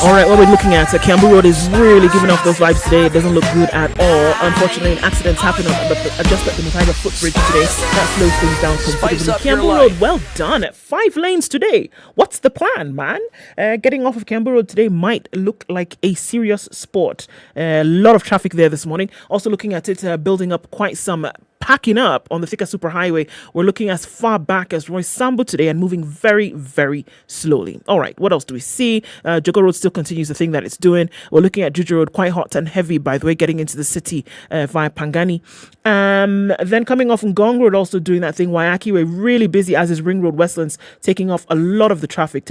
All right, what we're looking at, Kiambu Road is really giving off those vibes today. It doesn't look good at all. Unfortunately, an accident's happened just at the Muthui footbridge today. That slows things down considerably. Kiambu Road, well done. 5 lanes today. What's the plan, man? Getting off of Kiambu Road today might look like a serious sport. A lot of traffic there this morning. Also looking at it, building up quite some packing up on the Thika Superhighway. We're looking as far back as Roy Sambu today and moving very, very slowly. All right, what else do we see? Jogo Road still continues the thing that it's doing. We're looking at Juju Road, quite hot and heavy, by the way, getting into the city via Pangani. Then coming off Ngong Road, also doing that thing. Waiyaki Way, really busy, as is Ring Road Westlands, taking on a lot of the traffic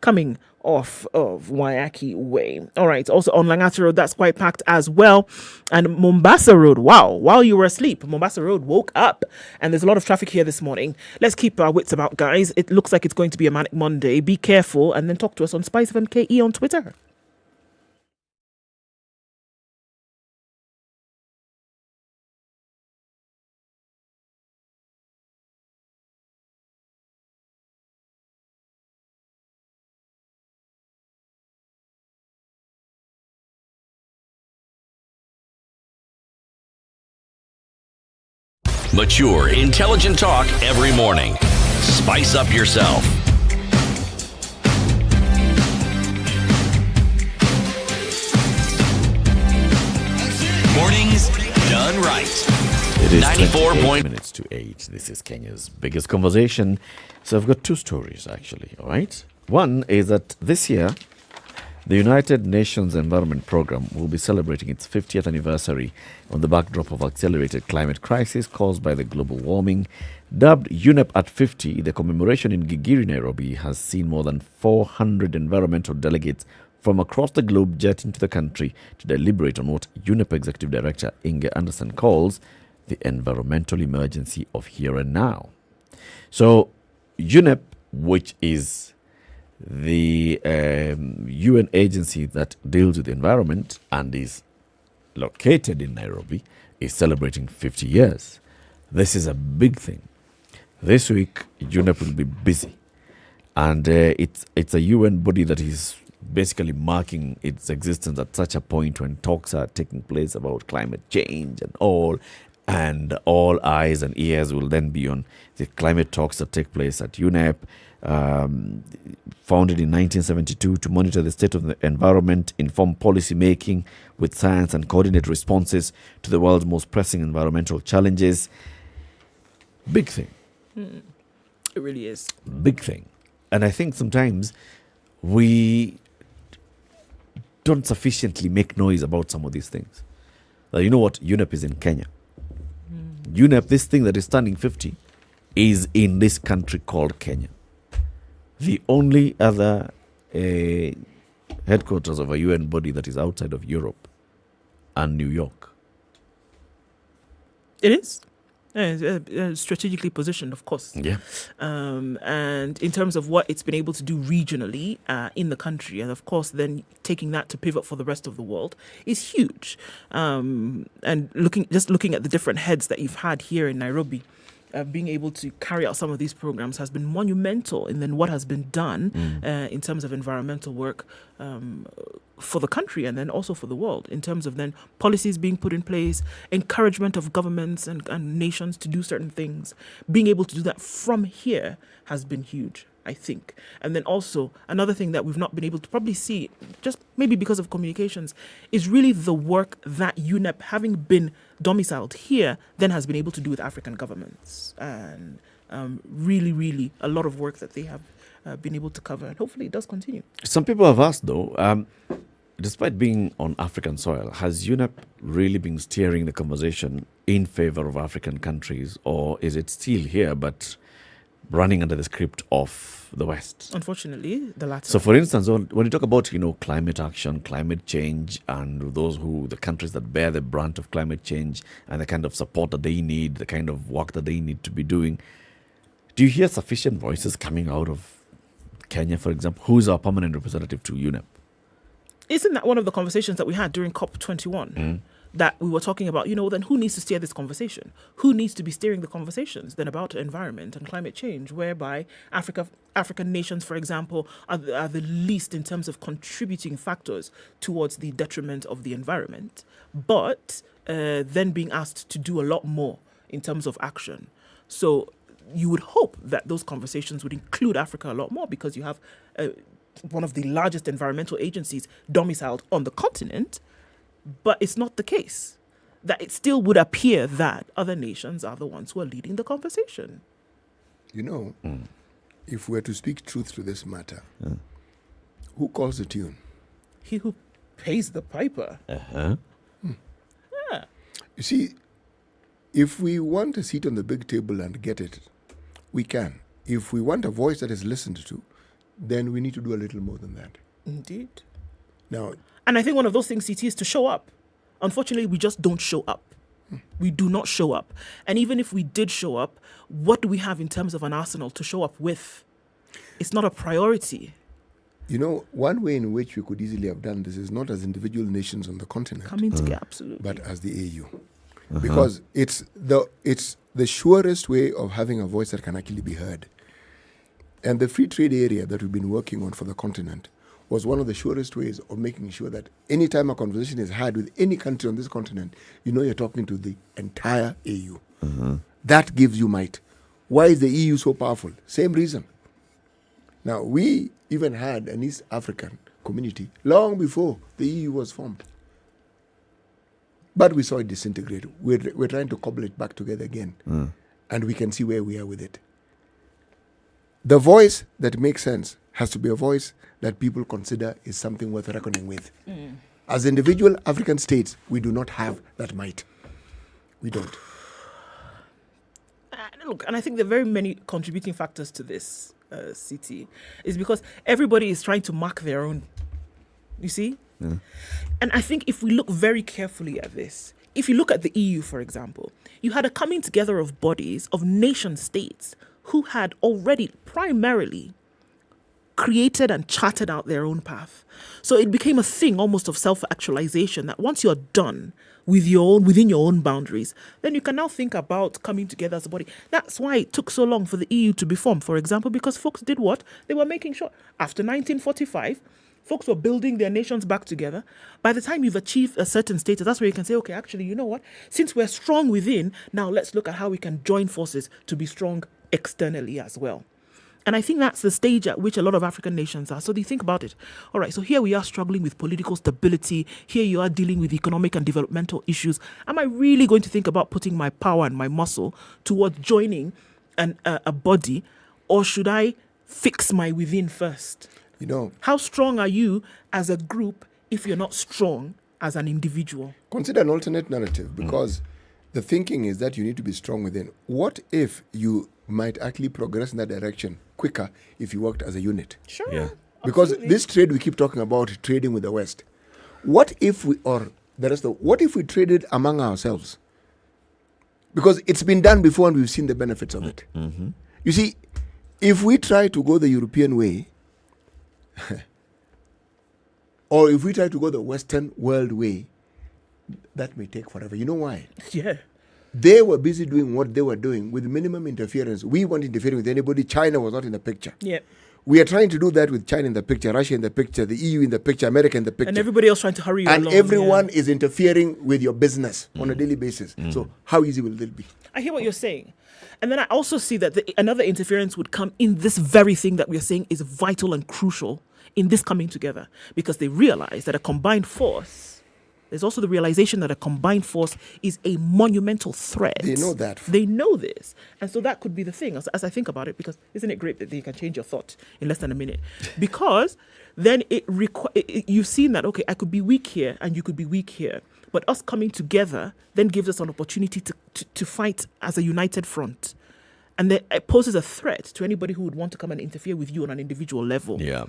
coming off of Waiyaki Way. All right, also on Langata Road, that's quite packed as well. And Mombasa Road, wow, while you were asleep, Mombasa Road woke up and there's a lot of traffic here this morning. Let's keep our wits about, guys. It looks like it's going to be a manic Monday. Be careful and then talk to us on SpiceFM KE on Twitter. Mature, intelligent talk every morning. Spice up yourself. Mornings done right. It is 94 minutes to 8. This is Kenya's biggest conversation. So I've got 2 stories, actually, all right? One is that this year, the United Nations Environment Programme will be celebrating its 50th anniversary on the backdrop of accelerated climate crisis caused by the global warming. Dubbed UNEP at 50, the commemoration in Gigiri, Nairobi, has seen more than 400 environmental delegates from across the globe jet into the country to deliberate on what UNEP Executive Director Inge Anderson calls the environmental emergency of here and now. So UNEP, which is the UN agency that deals with the environment and is located in Nairobi, is celebrating 50 years. This is a big thing. This week, UNEP will be busy. And it's a UN body that is basically marking its existence at such a point when talks are taking place about climate change and all eyes and ears will then be on the climate talks that take place at UNEP. Founded in 1972 to monitor the state of the environment, inform policy making with science and coordinate responses to the world's most pressing environmental challenges. Big thing. It really is. Big thing. And I think sometimes we don't sufficiently make noise about some of these things. You know what? UNEP is in Kenya. UNEP, this thing that is turning 50, is in this country called Kenya. The only other headquarters of a UN body that is outside of Europe and New York. It is. Strategically positioned, of course. Yeah. And in terms of what it's been able to do regionally in the country, and of course then taking that to pivot for the rest of the world is huge. And looking at the different heads that you've had here in Nairobi, being able to carry out some of these programs has been monumental in then what has been done in terms of environmental work for the country and then also for the world, in terms of then policies being put in place, encouragement of governments and nations to do certain things. Being able to do that from here has been huge. I think. And then also another thing that we've not been able to probably see, just maybe because of communications, is really the work that UNEP, having been domiciled here, then has been able to do with African governments. And really a lot of work that they have been able to cover. And hopefully it does continue. Some people have asked, though, despite being on African soil, has UNEP really been steering the conversation in favor of African countries, or is it still here but running under the script of the West? Unfortunately, the latter. So, for instance, when you talk about, climate action, climate change, and the countries that bear the brunt of climate change and the kind of support that they need, the kind of work that they need to be doing, do you hear sufficient voices coming out of Kenya, for example? Who is our permanent representative to UNEP? Isn't that one of the conversations that we had during COP21? That we were talking about, then who needs to steer this conversation? Who needs to be steering the conversations then about environment and climate change, whereby African nations, for example, are the least in terms of contributing factors towards the detriment of the environment, but then being asked to do a lot more in terms of action. So you would hope that those conversations would include Africa a lot more, because you have one of the largest environmental agencies domiciled on the continent. But it's not the case. That it still would appear that other nations are the ones who are leading the conversation. If we're to speak truth to this matter, who calls the tune? He who pays the piper. Yeah. You see, if we want a seat on the big table and get it, we can. If we want a voice that is listened to, then we need to do a little more than that. Indeed. Now, and I think one of those things, CT, is to show up. Unfortunately, we just don't show up. We do not show up. And even if we did show up, what do we have in terms of an arsenal to show up with? It's not a priority. One way in which we could easily have done this is not as individual nations on the continent, coming together, absolutely, but as the AU. Because it's the surest way of having a voice that can actually be heard. And the free trade area that we've been working on for the continent was one of the surest ways of making sure that any time a conversation is had with any country on this continent, you're talking to the entire AU. That gives you might. Why is the EU so powerful? Same reason. Now, we even had an East African community long before the EU was formed. But we saw it disintegrate. We're trying to cobble it back together again. And we can see where we are with it. The voice that makes sense has to be a voice that people consider is something worth reckoning with. As individual African states, we do not have that might. We don't. Look, and I think there are very many contributing factors to this, CT, is because everybody is trying to mark their own. You see? And I think if we look very carefully at this, if you look at the EU, for example, you had a coming together of bodies, of nation states, who had already primarily created and charted out their own path. So it became a thing almost of self-actualization, that once you're done with within your own boundaries, then you can now think about coming together as a body. That's why it took so long for the EU to be formed, for example, because folks did what? They were making sure. After 1945, folks were building their nations back together. By the time you've achieved a certain status, that's where you can say, okay, actually, you know what? Since we're strong within, now let's look at how we can join forces to be strong externally as well. And I think that's the stage at which a lot of African nations are. So they think about it. All right, so here we are struggling with political stability. Here you are dealing with economic and developmental issues. Am I really going to think about putting my power and my muscle towards joining a body, or should I fix my within first? How strong are you as a group if you're not strong as an individual? Consider an alternate narrative, because the thinking is that you need to be strong within. What if you might actually progress in that direction quicker if you worked as a unit? Sure. Yeah. Because Absolutely. this trade we keep talking about, trading with the West. What if we traded among ourselves? Because it's been done before and we've seen the benefits of it. You see, if we try to go the European way, or if we try to go the Western world way, that may take forever. You know why? Yeah. They were busy doing what they were doing with minimum interference. We weren't interfering with anybody. China was not in the picture. Yeah. We are trying to do that with China in the picture, Russia in the picture, the EU in the picture, America in the picture. And everybody else trying to hurry you and along. everyone is interfering with your business on a daily basis. So how easy will it be? I hear what you're saying. And then I also see that another interference would come in this very thing that we're saying is vital and crucial in this coming together, because they realize that a combined force, there's also the realization that a combined force is a monumental threat. They know that. They know this. And so that could be the thing as I think about it, because isn't it great that you can change your thought in less than a minute? Because then you've seen that, okay, I could be weak here and you could be weak here. But us coming together then gives us an opportunity to fight as a united front. And then it poses a threat to anybody who would want to come and interfere with you on an individual level. Yeah.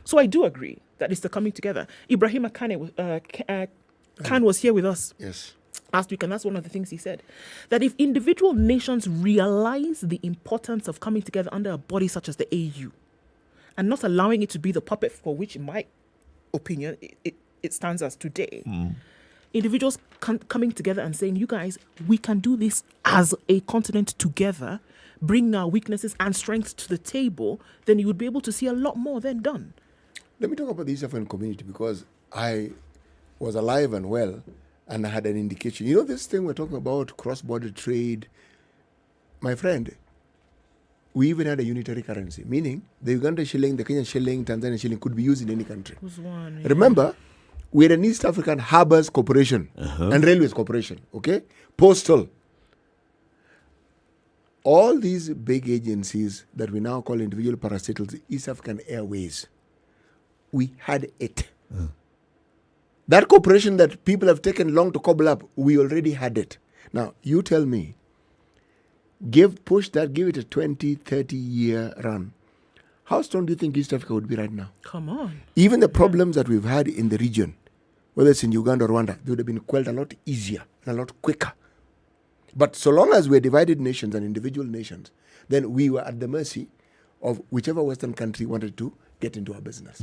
So I do agree that it's the coming together. Ibrahim Khan was here with us last week, and that's one of the things he said. That if individual nations realize the importance of coming together under a body such as the AU, and not allowing it to be the puppet for which, in my opinion, it stands as today, individuals coming together and saying, you guys, we can do this as a continent together, bring our weaknesses and strengths to the table, then you would be able to see a lot more then done. Let me talk about the East African community, because I was alive and well and I had an indication. You know this thing we're talking about, cross-border trade? My friend, we even had a unitary currency, meaning the Uganda shilling, the Kenyan shilling, Tanzanian shilling could be used in any country. Remember, we had an East African Harbours Corporation and Railways Corporation, okay? Postal. All these big agencies that we now call individual parastatals, East African Airways, we had it. That corporation that people have taken long to cobble up, we already had it. Now, you tell me, give it a 20, 30-year run. How strong do you think East Africa would be right now? Come on. Even the problems that we've had in the region, whether it's in Uganda or Rwanda, they would have been quelled a lot easier and a lot quicker. But so long as we're divided nations and individual nations, then we were at the mercy of whichever Western country wanted to get into our business.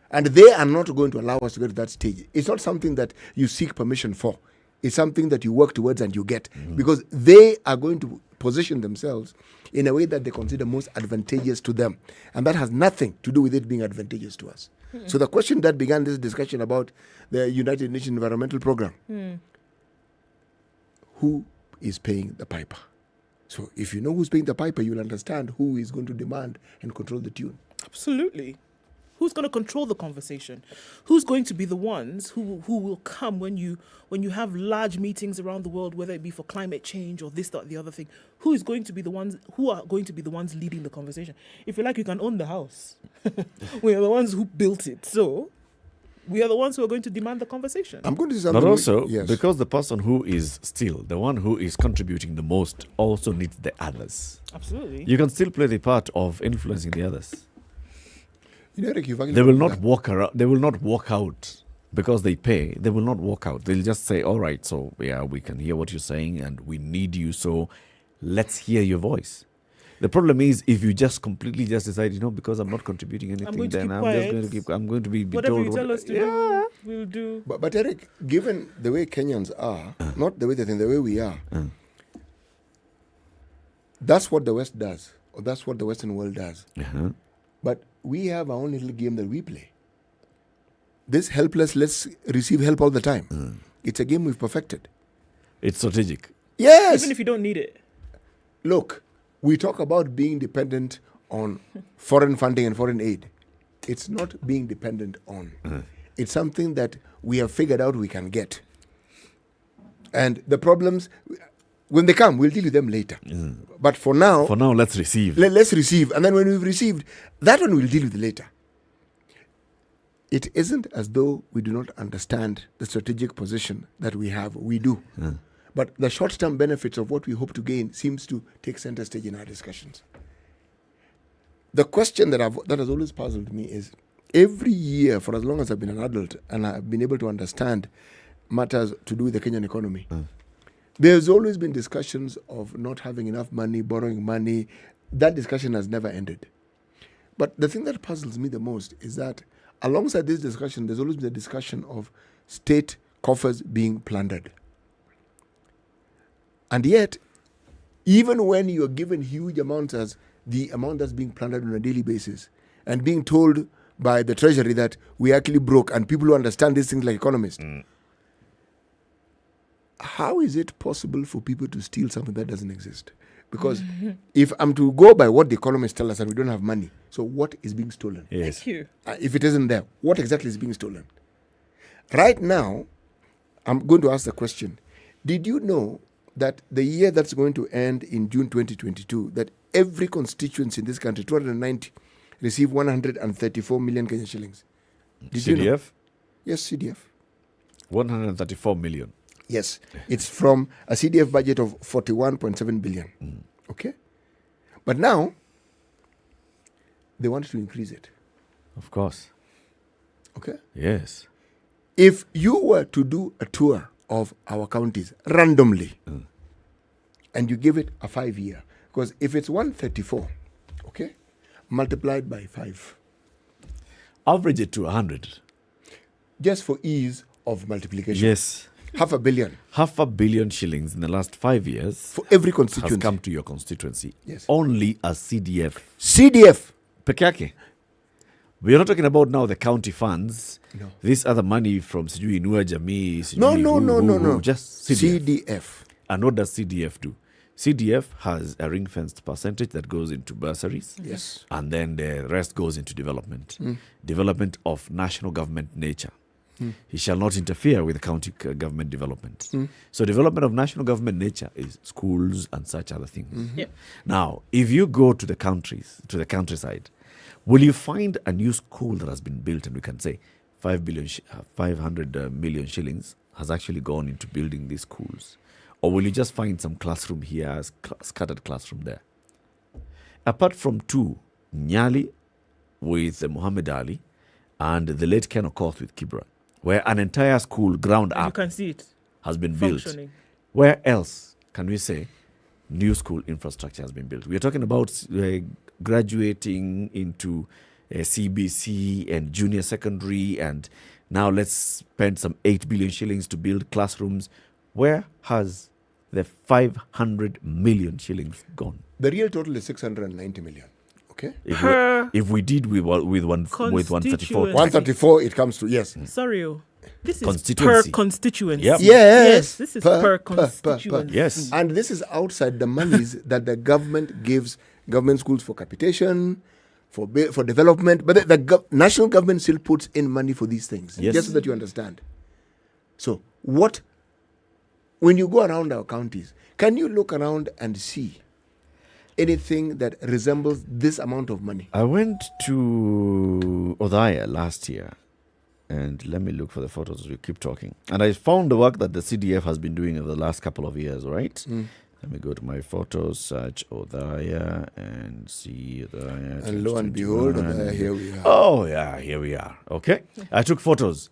And they are not going to allow us to get to that stage. It's not something that you seek permission for. It's something that you work towards and you get. Because they are going to position themselves in a way that they consider most advantageous to them. And that has nothing to do with it being advantageous to us. So the question that began this discussion about the United Nations Environmental Programme, who is paying the piper? So if you know who's paying the piper, you'll understand who is going to demand and control the tune. Absolutely. Who's going to control the conversation? Who's going to be the ones who will come when you have large meetings around the world, whether it be for climate change or this, that, or the other thing? Who are going to be the ones leading the conversation? If you like, you can own the house. We are the ones who built it, so we are the ones who are going to demand the conversation. I'm going to say something. But also, because the person who is still the one who is contributing the most also needs the others. Absolutely. You can still play the part of influencing the others. You know, Eric, they will not walk around. They will not walk out because they pay. They will not walk out. They'll just say, "All right, so yeah, we can hear what you're saying, and we need you. So let's hear your voice." The problem is if you just completely just decide, because I'm not contributing anything, then I'm just going to keep. I'm going to be whatever told you tell us to do, we'll do. But Eric, given the way Kenyans are, not the way they think, the way we are, that's what the West does, or that's what the Western world does. But we have our own little game that we play. This helpless, let's receive help all the time. It's a game we've perfected. It's strategic. Yes. Even if you don't need it. Look, we talk about being dependent on foreign funding and foreign aid. It's not being dependent on. It's something that we have figured out we can get. And the problems, when they come, we'll deal with them later. But for now, let's receive. Let's receive. And then when we've received, that one we'll deal with later. It isn't as though we do not understand the strategic position that we have. We do. But the short-term benefits of what we hope to gain seems to take center stage in our discussions. The question that has always puzzled me is, every year, for as long as I've been an adult and I've been able to understand matters to do with the Kenyan economy, there's always been discussions of not having enough money, borrowing money. That discussion has never ended. But the thing that puzzles me the most is that alongside this discussion, there's always been a discussion of state coffers being plundered. And yet, even when you're given huge amounts as the amount that's being plundered on a daily basis, and being told by the treasury that we actually broke, and people who understand these things like economists. How is it possible for people to steal something that doesn't exist? Because if I'm to go by what the economists tell us and we don't have money, so what is being stolen? Yes. Thank you. If it isn't there, what exactly is being stolen? Right now, I'm going to ask the question. Did you know that the year that's going to end in June 2022, that every constituency in this country, 290, receive 134 million Kenyan shillings? Did you know? CDF? Yes, CDF. 134 million. Yes. It's from a CDF budget of 41.7 billion. Okay? But now, they want to increase it. Of course. Okay? Yes. If you were to do a tour of our counties randomly, and you give it a 5-year, because if it's 134, okay, multiplied by 5. Average it to 100. Just for ease of multiplication. Yes. 500 million. 500 million shillings in the last 5 years. For every constituency. Has come to your constituency. Yes. Only a CDF. CDF. Peke yake. We are not talking about now the county funds. No. This other money from Sijui Inua Jamii. Sijui No. Just CDF. CDF. And what does CDF do? CDF has a ring-fenced percentage that goes into bursaries. Yes. And then the rest goes into development. Development of national government nature. He shall not interfere with the county government development. So development of national government nature is schools and such other things. Yep. Now, if you go to the countryside, will you find a new school that has been built and we can say 500 million shillings has actually gone into building these schools? Or will you just find some classroom here, scattered classroom there? Apart from two, Nyeri with Muhammad Ali and the late Ken Okoth with Kibra, where an entire school ground And you up can see it has been built. functioning. Where else can we say new school infrastructure has been built? We are talking about graduating into CBC and junior secondary, and now let's spend some 8 billion shillings to build classrooms. Where has the 500 million shillings gone? The real total is 690 million. Okay? If we did with 134. 134, it comes to, yes. Sorry, this is per Constituency. constituency. Yep. Yes. This is per constituency. Yes. And this is outside the monies that the government gives government schools for capitation, for development. But the national government still puts in money for these things. Yes. Just so that you understand. So, when you go around our counties, can you look around and see anything that resembles this amount of money? I went to Othaya last year, and let me look for the photos as we keep talking. And I found the work that the CDF has been doing over the last couple of years, right? Let me go to my photos, search Othaya, and see Othaya. And lo and behold, Othaya, here we are. Oh, yeah, here we are. Okay. I took photos.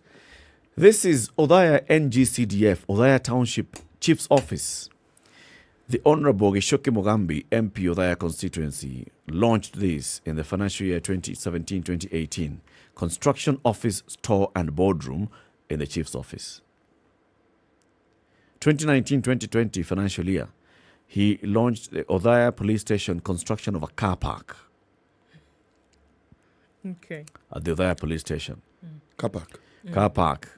This is Othaya NGCDF, Othaya Township Chief's Office. The Honorable Geshoke Mogambi, MP Othaya constituency, launched this in the financial year 2017-2018. Construction office, store and boardroom in the chief's office. 2019-2020 financial year, he launched the Othaya police station construction of a car park. Okay. At the Othaya police station. Car park. Car park.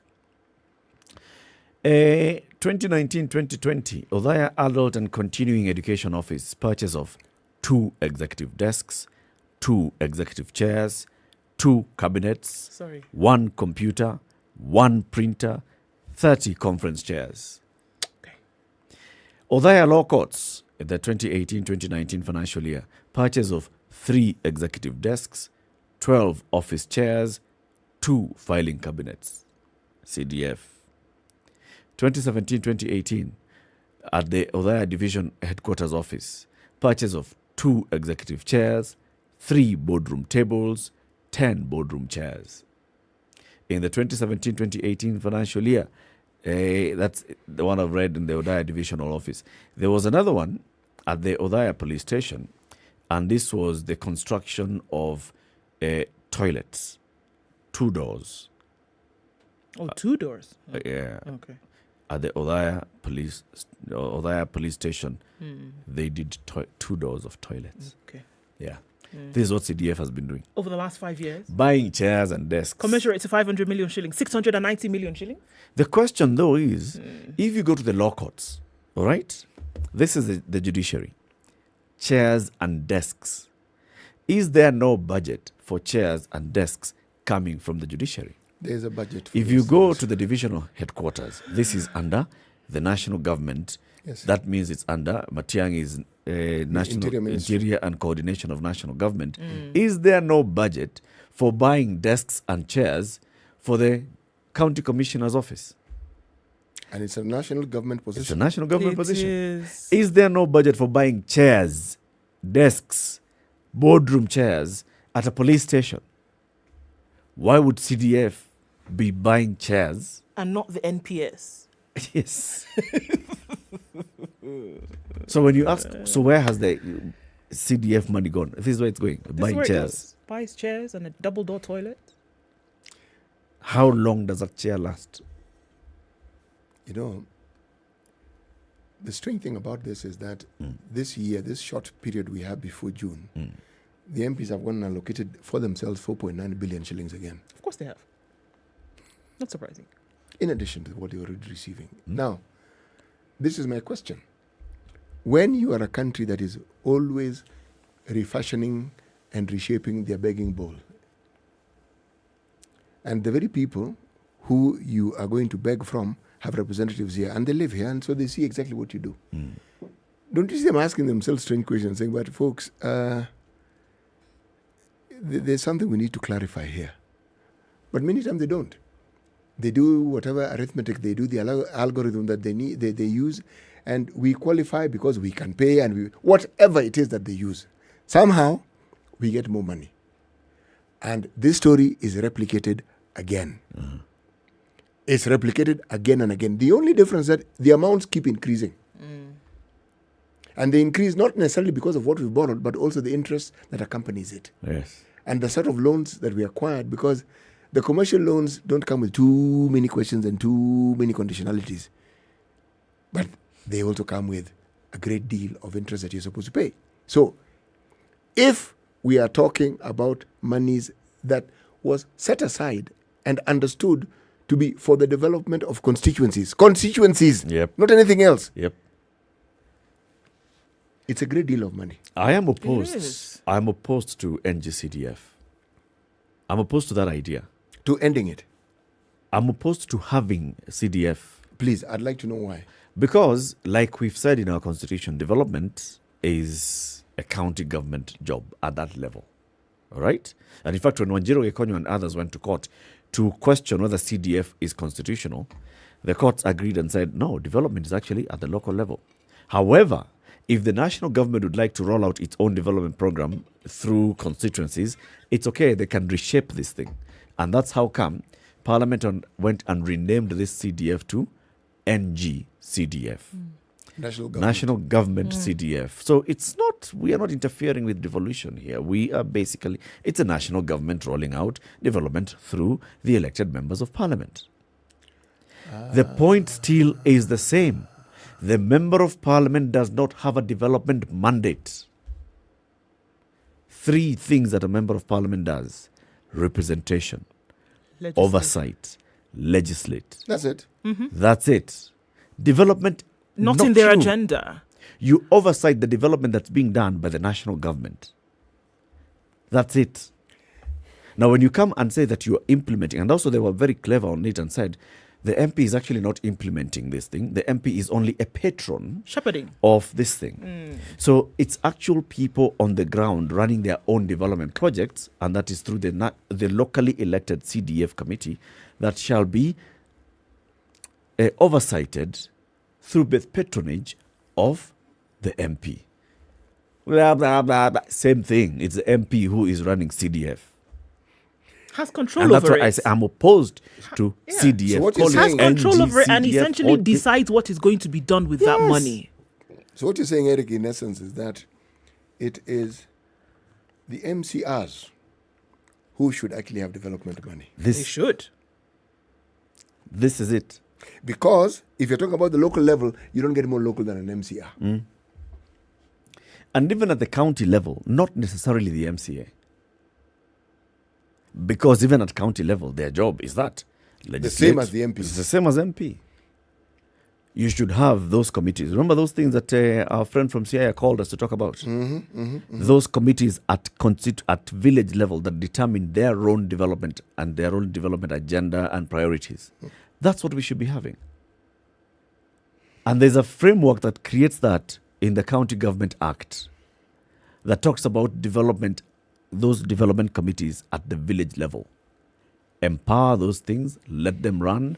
2019-2020, Othaya Adult and Continuing Education Office, purchase of 2 executive desks, 2 executive chairs, 2 cabinets, 1 computer, 1 printer, 30 conference chairs. Okay. Othaya Law Courts, in the 2018-2019 financial year, purchase of 3 executive desks, 12 office chairs, 2 filing cabinets. CDF. 2017-2018, at the Othaya Division Headquarters Office, purchase of 2 executive chairs, 3 boardroom tables, 10 boardroom chairs. In the 2017-2018 financial year, that's the one I've read in the Othaya Divisional Office. There was another one at the Othaya Police Station, and this was the construction of toilets, 2 doors. Oh, 2 doors? Yeah. Okay. At the Othaya Police Station, they did 2 doors of toilets. Okay. Yeah. This is what CDF has been doing. Over the last 5 years. Buying chairs and desks. Commensurate to 500 million shillings, 690 million shillings. The question, though, is if you go to the law courts, all right, this is the judiciary, chairs and desks. Is there no budget for chairs and desks coming from the judiciary? There's a budget for If you go to the divisional headquarters, this is under the national government. Yes. That means it's under Matiang is National Interior and Coordination of National Government. Is there no budget for buying desks and chairs for the county commissioner's office? And it's a national government position. It's a national government position. Is there no budget for buying chairs, desks, boardroom chairs at a police station? Why would CDF be buying chairs? And not the NPS. Yes. So when you ask, so where has the CDF money gone? This is where it's going, buying chairs. Buys chairs and a double door toilet. How long does that chair last? You know, the strange thing about this is that this year, this short period we have before June, the MPs have gone and allocated for themselves 4.9 billion shillings again. Of course they have. Not surprising. In addition to what they were already receiving. Now, this is my question. When you are a country that is always refashioning and reshaping their begging bowl, and the very people who you are going to beg from have representatives here, and they live here, and so they see exactly what you do. Don't you see them asking themselves strange questions, saying, but folks, there's something we need to clarify here. But many times they don't. They do whatever arithmetic they do, the algorithm that they use, and we qualify because we can pay, and whatever it is that they use. Somehow, we get more money. And this story is replicated again. It's replicated again and again. The only difference is that the amounts keep increasing. And they increase not necessarily because of what we've borrowed, but also the interest that accompanies it. Yes. And the sort of loans that we acquired, because the commercial loans don't come with too many questions and too many conditionalities. But they also come with a great deal of interest that you're supposed to pay. So, if we are talking about monies that was set aside and understood to be for the development of constituencies, not anything else. It's a great deal of money. I am opposed. I'm opposed to NGCDF. I'm opposed to that idea. To ending it? I'm opposed to having CDF. Please, I'd like to know why. Because, like we've said in our constitution, development is a county government job at that level. All right? And in fact, when Wanjiru Gekonyo and others went to court to question whether CDF is constitutional, the courts agreed and said, no, development is actually at the local level. However, if the national government would like to roll out its own development program through constituencies, it's okay, they can reshape this thing. And that's how come Parliament went and renamed this CDF to NGCDF. National Government CDF. So we are not interfering with devolution here. We are basically, it's a national government rolling out development through the elected members of Parliament. The point still is the same. The member of Parliament does not have a development mandate. 3 things that a member of Parliament does: representation, oversight, legislate. That's it. That's it. Development, not in their agenda. You oversight the development that's being done by the national government. That's it. Now, when you come and say that you're implementing, and also they were very clever on it and said, the MP is actually not implementing this thing. The MP is only a patron shepherding of this thing. So it's actual people on the ground running their own development projects, and that is through the locally elected CDF committee that shall be oversighted through the patronage of the MP. Blah, blah, blah, blah. Same thing. It's the MP who is running CDF. Has control and that's over why it. I say I'm opposed to CDF. So what you're saying, has control over it and NGCDF essentially decides what is going to be done with that money. So what you're saying, Eric, in essence, is that it is the MCRs who should actually have development money. They should. This is it. Because if you're talking about the local level, you don't get more local than an MCR. And even at the county level, not necessarily the MCA. Because even at county level, their job is that. The same as the MP. It's the same as MP. You should have those committees. Remember those things that our friend from CIA called us to talk about? Those committees at village level that determine their own development and their own development agenda and priorities. That's what we should be having. And there's a framework that creates that in the County Government Act that talks about development, those development committees at the village level. Empower those things, let them run.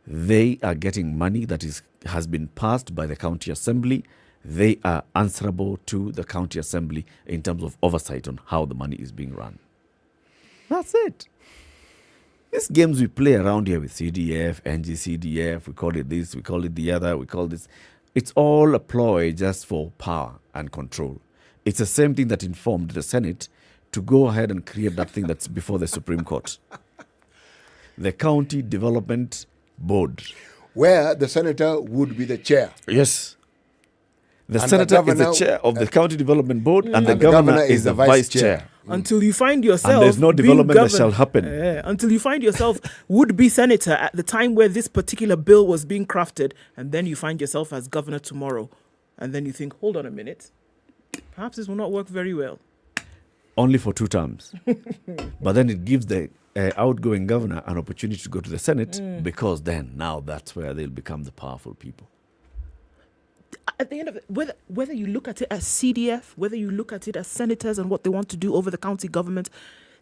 They are getting money that has been passed by the county assembly. They are answerable to the county assembly in terms of oversight on how the money is being run. That's it. These games we play around here with CDF, NGCDF, we call it this, we call it the other, we call this. It's all a ploy just for power and control. It's the same thing that informed the Senate to go ahead and create that thing that's before the Supreme Court. The County Development Board. Where the senator would be the chair. Yes. The senator is the chair of the County Development Board and the governor is the vice chair. Until you find yourself... And there's no development that shall happen. Until you find yourself would-be senator at the time where this particular bill was being crafted, and then you find yourself as governor tomorrow. And then you think, hold on a minute. Perhaps this will not work very well. Only for 2 terms. But then it gives the outgoing governor an opportunity to go to the Senate because then now that's where they'll become the powerful people. At the end of it, whether you look at it as CDF, whether you look at it as senators and what they want to do over the county government,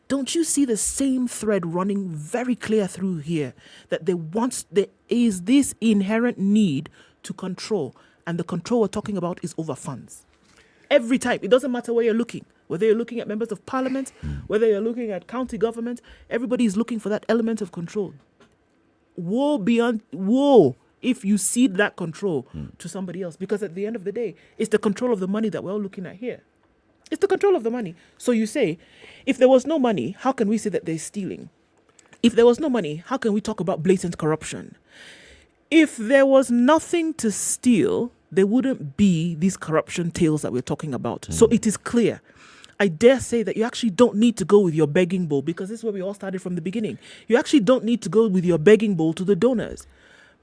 don't you see the same thread running very clear through here? That there is this inherent need to control, and the control we're talking about is over funds. Every time, it doesn't matter where you're looking, whether you're looking at members of parliament, whether you're looking at county government, everybody is looking for that element of control. Woe if you cede that control to somebody else, because at the end of the day, it's the control of the money that we're all looking at here. It's the control of the money. So you say, if there was no money, how can we say that they're stealing? If there was no money, how can we talk about blatant corruption? If there was nothing to steal, there wouldn't be these corruption tales that we're talking about. So it is clear. I dare say that you actually don't need to go with your begging bowl, because this is where we all started from the beginning. You actually don't need to go with your begging bowl to the donors.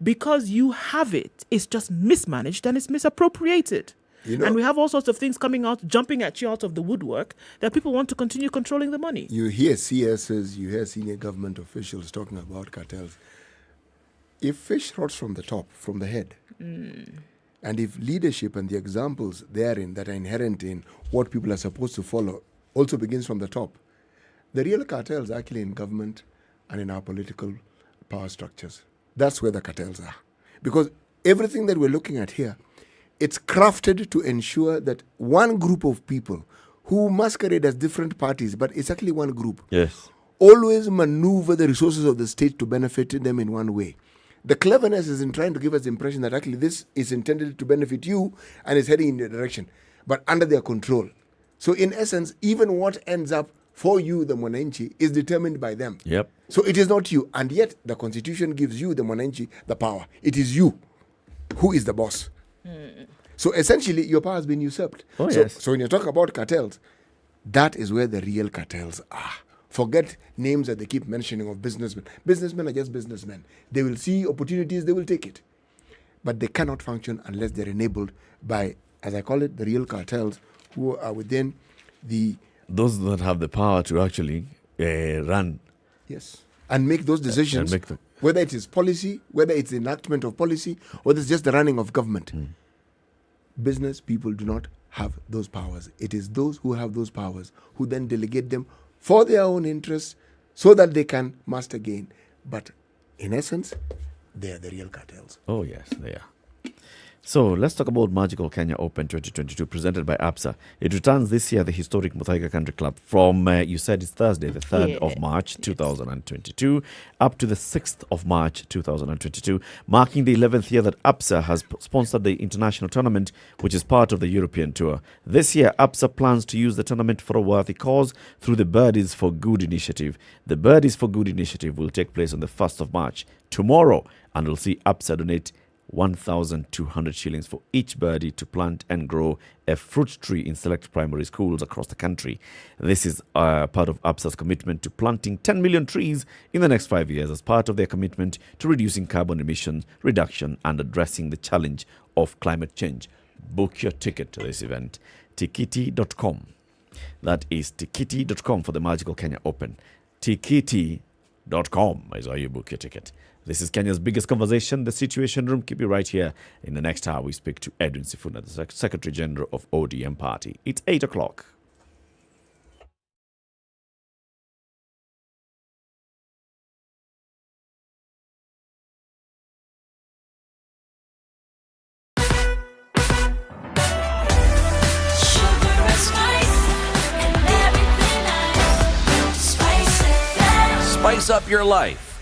Because you have it, it's just mismanaged and it's misappropriated. And we have all sorts of things coming out, jumping at you out of the woodwork, that people want to continue controlling the money. You hear CSs, you hear senior government officials talking about cartels. If fish rots from the top, from the head, and if leadership and the examples therein that are inherent in what people are supposed to follow also begins from the top, the real cartels are actually in government and in our political power structures. That's where the cartels are. Because everything that we're looking at here, it's crafted to ensure that one group of people who masquerade as different parties, but it's actually one group, always maneuver the resources of the state to benefit them in one way. The cleverness is in trying to give us the impression that actually this is intended to benefit you and is heading in your direction, but under their control. So in essence, even what ends up for you, the Mwananchi, is determined by them. Yep. So it is not you. And yet the Constitution gives you, the Mwananchi, the power. It is you who is the boss. So essentially, your power has been usurped. So when you talk about cartels, that is where the real cartels are. Forget names that they keep mentioning of businessmen. Businessmen are just businessmen. They will see opportunities, they will take it. But they cannot function unless they're enabled by, as I call it, the real cartels who are within the... Those that have the power to actually run. Yes. And make those decisions, whether it is policy, whether it's the enactment of policy, or it's just the running of government. Business people do not have those powers. It is those who have those powers who then delegate them for their own interests so that they can master gain. But in essence, they are the real cartels. Oh, yes, they are. So let's talk about Magical Kenya Open 2022 presented by APSA. It returns this year the historic Muthui Country Club from, you said it's Thursday, the 3rd of March 2022, up to the 6th of March 2022, marking the 11th year that APSA has sponsored the international tournament, which is part of the European tour. This year, APSA plans to use the tournament for a worthy cause through the Birdies for Good initiative. The Birdies for Good initiative will take place on the 1st of March, tomorrow, and will see APSA donate 1,200 shillings for each birdie to plant and grow a fruit tree in select primary schools across the country. This is part of APSA's commitment to planting 10 million trees in the next 5 years as part of their commitment to reducing carbon emissions reduction and addressing the challenge of climate change. Book your ticket to this event. Tikiti.com. That is tikiti.com for the Magical Kenya Open. Tikiti.com is how you book your ticket. This is Kenya's biggest conversation, the Situation Room. Keep you right here. In the next hour, we speak to Edwin Sifuna, the Secretary General of ODM Party. It's 8 o'clock. Spice up your life.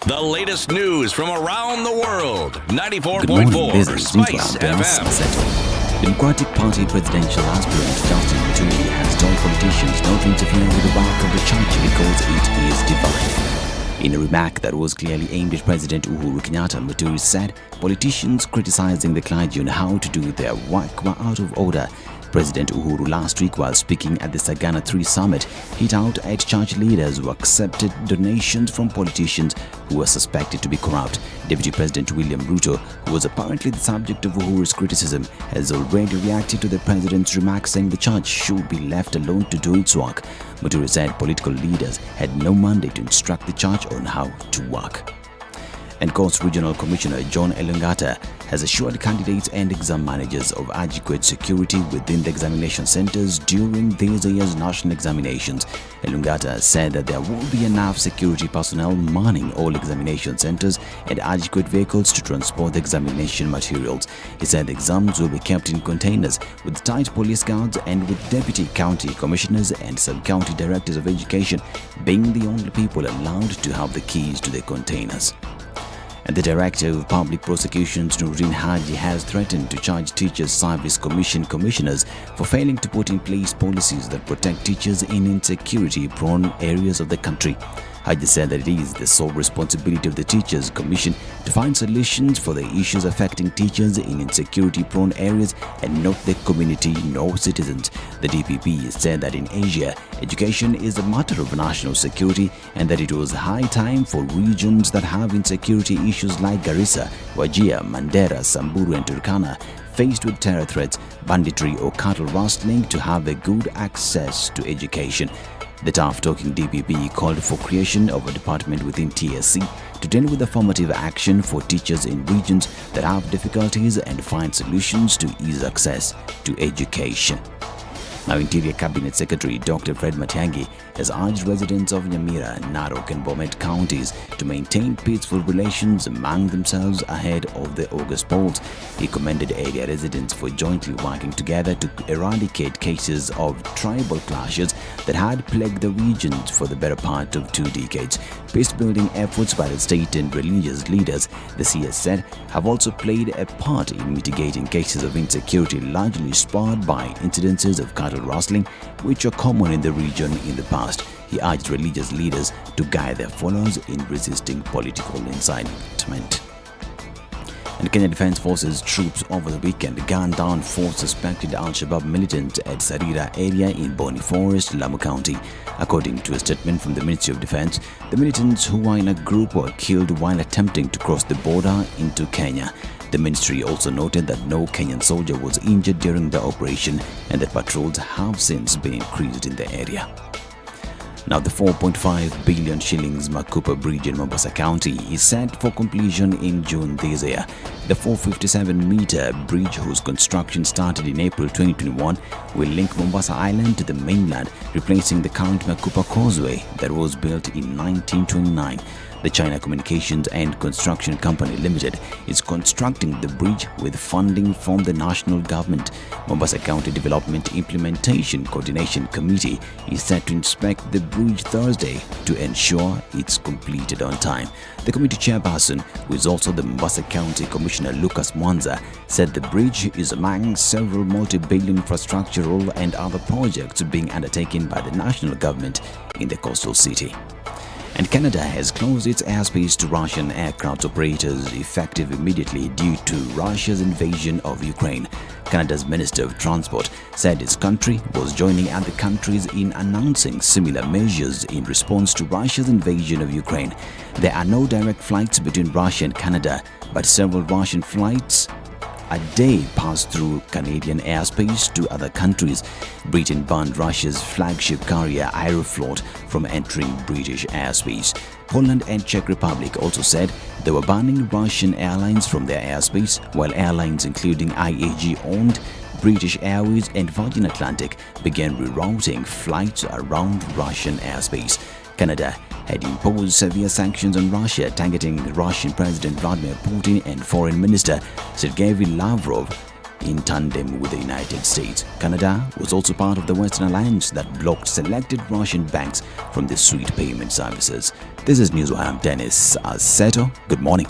The latest news from around the world. 94.4 Spice FM. Democratic Party presidential aspirant Justin Muthui has told politicians not to interfere with the work of the church because it is divine. In a remark that was clearly aimed at President Uhuru Kenyatta, Muthui said politicians criticizing the clergy on how to do their work were out of order. President Uhuru last week, while speaking at the Sagana 3 summit, hit out at church leaders who accepted donations from politicians who were suspected to be corrupt. Deputy President William Ruto, who was apparently the subject of Uhuru's criticism, has already reacted to the president's remarks, saying the church should be left alone to do its work. Muthui said political leaders had no mandate to instruct the church on how to work. And Coast Regional Commissioner John Elungata has assured candidates and exam managers of adequate security within the examination centers during this year's national examinations. Elungata said that there will be enough security personnel manning all examination centers and adequate vehicles to transport the examination materials. He said the exams will be kept in containers with tight police guards and with deputy county commissioners and sub-county directors of education being the only people allowed to have the keys to the containers. And the Director of Public Prosecutions, Nuruddin Haji, has threatened to charge Teachers Service Commission commissioners for failing to put in place policies that protect teachers in insecurity-prone areas of the country. Haji said that it is the sole responsibility of the Teachers Commission to find solutions for the issues affecting teachers in insecurity-prone areas and not the community nor citizens. The DPP said that in Asia, education is a matter of national security and that it was high time for regions that have insecurity issues like Garissa, Wajir, Mandera, Samburu and Turkana faced with terror threats, banditry or cattle rustling to have a good access to education. The tough-talking DPP called for creation of a department within TSC to deal with affirmative action for teachers in regions that have difficulties and find solutions to ease access to education. Now, Interior Cabinet Secretary Dr. Fred Matiang'i has urged residents of Nyamira, Narok and Bomet counties to maintain peaceful relations among themselves ahead of the August polls. He commended area residents for jointly working together to eradicate cases of tribal clashes that had plagued the regions for the better part of 2 decades. Peace-building efforts by the state and religious leaders, the CS said, have also played a part in mitigating cases of insecurity largely spurred by incidences of cattle rustling, which are common in the region in the past. He urged religious leaders to guide their followers in resisting political incitement. And Kenya Defence Forces troops over the weekend gunned down 4 suspected Al-Shabaab militants at Sarira area in Boni Forest, Lamu County. According to a statement from the Ministry of Defence, the militants who were in a group were killed while attempting to cross the border into Kenya. The ministry also noted that no Kenyan soldier was injured during the operation and that patrols have since been increased in the area. Now, the 4.5 billion shillings Makupa Bridge in Mombasa County is set for completion in June this year. The 457-meter bridge, whose construction started in April 2021, will link Mombasa Island to the mainland, replacing the current Makupa Causeway that was built in 1929. The China Communications and Construction Company Limited is constructing the bridge with funding from the national government. Mombasa County Development Implementation Coordination Committee is set to inspect the bridge Thursday to ensure it's completed on time. The committee chairperson, who is also the Mombasa County Commissioner Lucas Mwanza, said the bridge is among several multi-billion infrastructural and other projects being undertaken by the national government in the coastal city. And Canada has closed its airspace to Russian aircraft operators effective immediately due to Russia's invasion of Ukraine. Canada's Minister of Transport said its country was joining other countries in announcing similar measures in response to Russia's invasion of Ukraine. There are no direct flights between Russia and Canada, but several Russian flights a day pass through Canadian airspace to other countries. Britain banned Russia's flagship carrier Aeroflot from entering British airspace. Poland and Czech Republic also said they were banning Russian airlines from their airspace, while airlines including IAG-owned British Airways and Virgin Atlantic began rerouting flights around Russian airspace. Canada had imposed severe sanctions on Russia, targeting Russian President Vladimir Putin and Foreign Minister Sergei Lavrov in tandem with the United States. Canada was also part of the Western Alliance that blocked selected Russian banks from the SWIFT payment services. This is News. I'm Dennis Aseto. Good morning.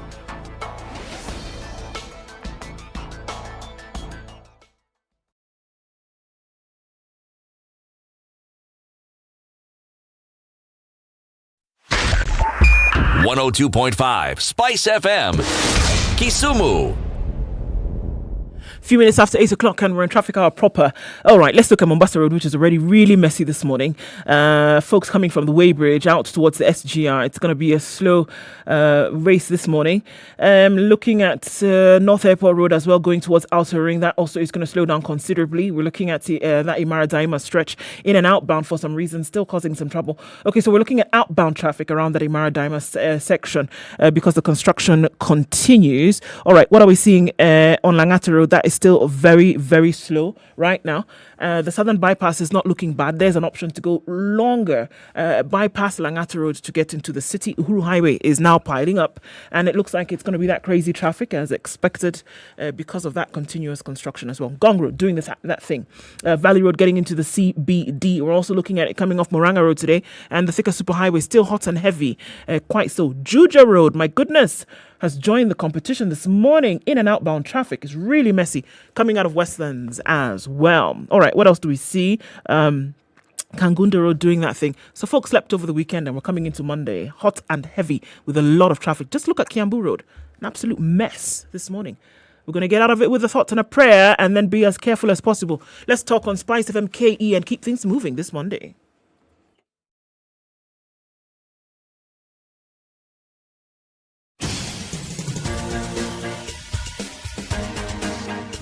.5 Spice FM, Kisumu. Few minutes after 8 o'clock and we're in traffic hour proper. All right, let's look at Mombasa Road, which is already really messy this morning. Folks coming from the Weybridge out towards the SGR, it's going to be a slow race this morning. Looking at North Airport Road as well, going towards Outer Ring, that also is going to slow down considerably. We're looking at that Imara Daima stretch in and outbound for some reason, still causing some trouble. Okay, so we're looking at outbound traffic around that Imara Daima section because the construction continues. All right, what are we seeing on Langata Road? That is still very, very slow right now. The southern bypass is not looking bad. There's an option to go longer, bypass Langata Road to get into the city. Uhuru Highway is now piling up, and it looks like it's going to be that crazy traffic as expected because of that continuous construction as well. Gong Road doing that thing. Valley Road getting into the CBD. We're also looking at it coming off Moranga Road today, and the Thika Superhighway still hot and heavy. Quite so. Juja Road, my goodness, has joined the competition this morning. In and outbound traffic is really messy coming out of Westlands as well. All right, what else do we see? Kangunda Road doing that thing. So folks slept over the weekend and we're coming into Monday hot and heavy with a lot of traffic. Just look at Kiambu Road. An absolute mess this morning. We're going to get out of it with a thought and a prayer and then be as careful as possible. Let's talk on SpiceFM KE and keep things moving this Monday.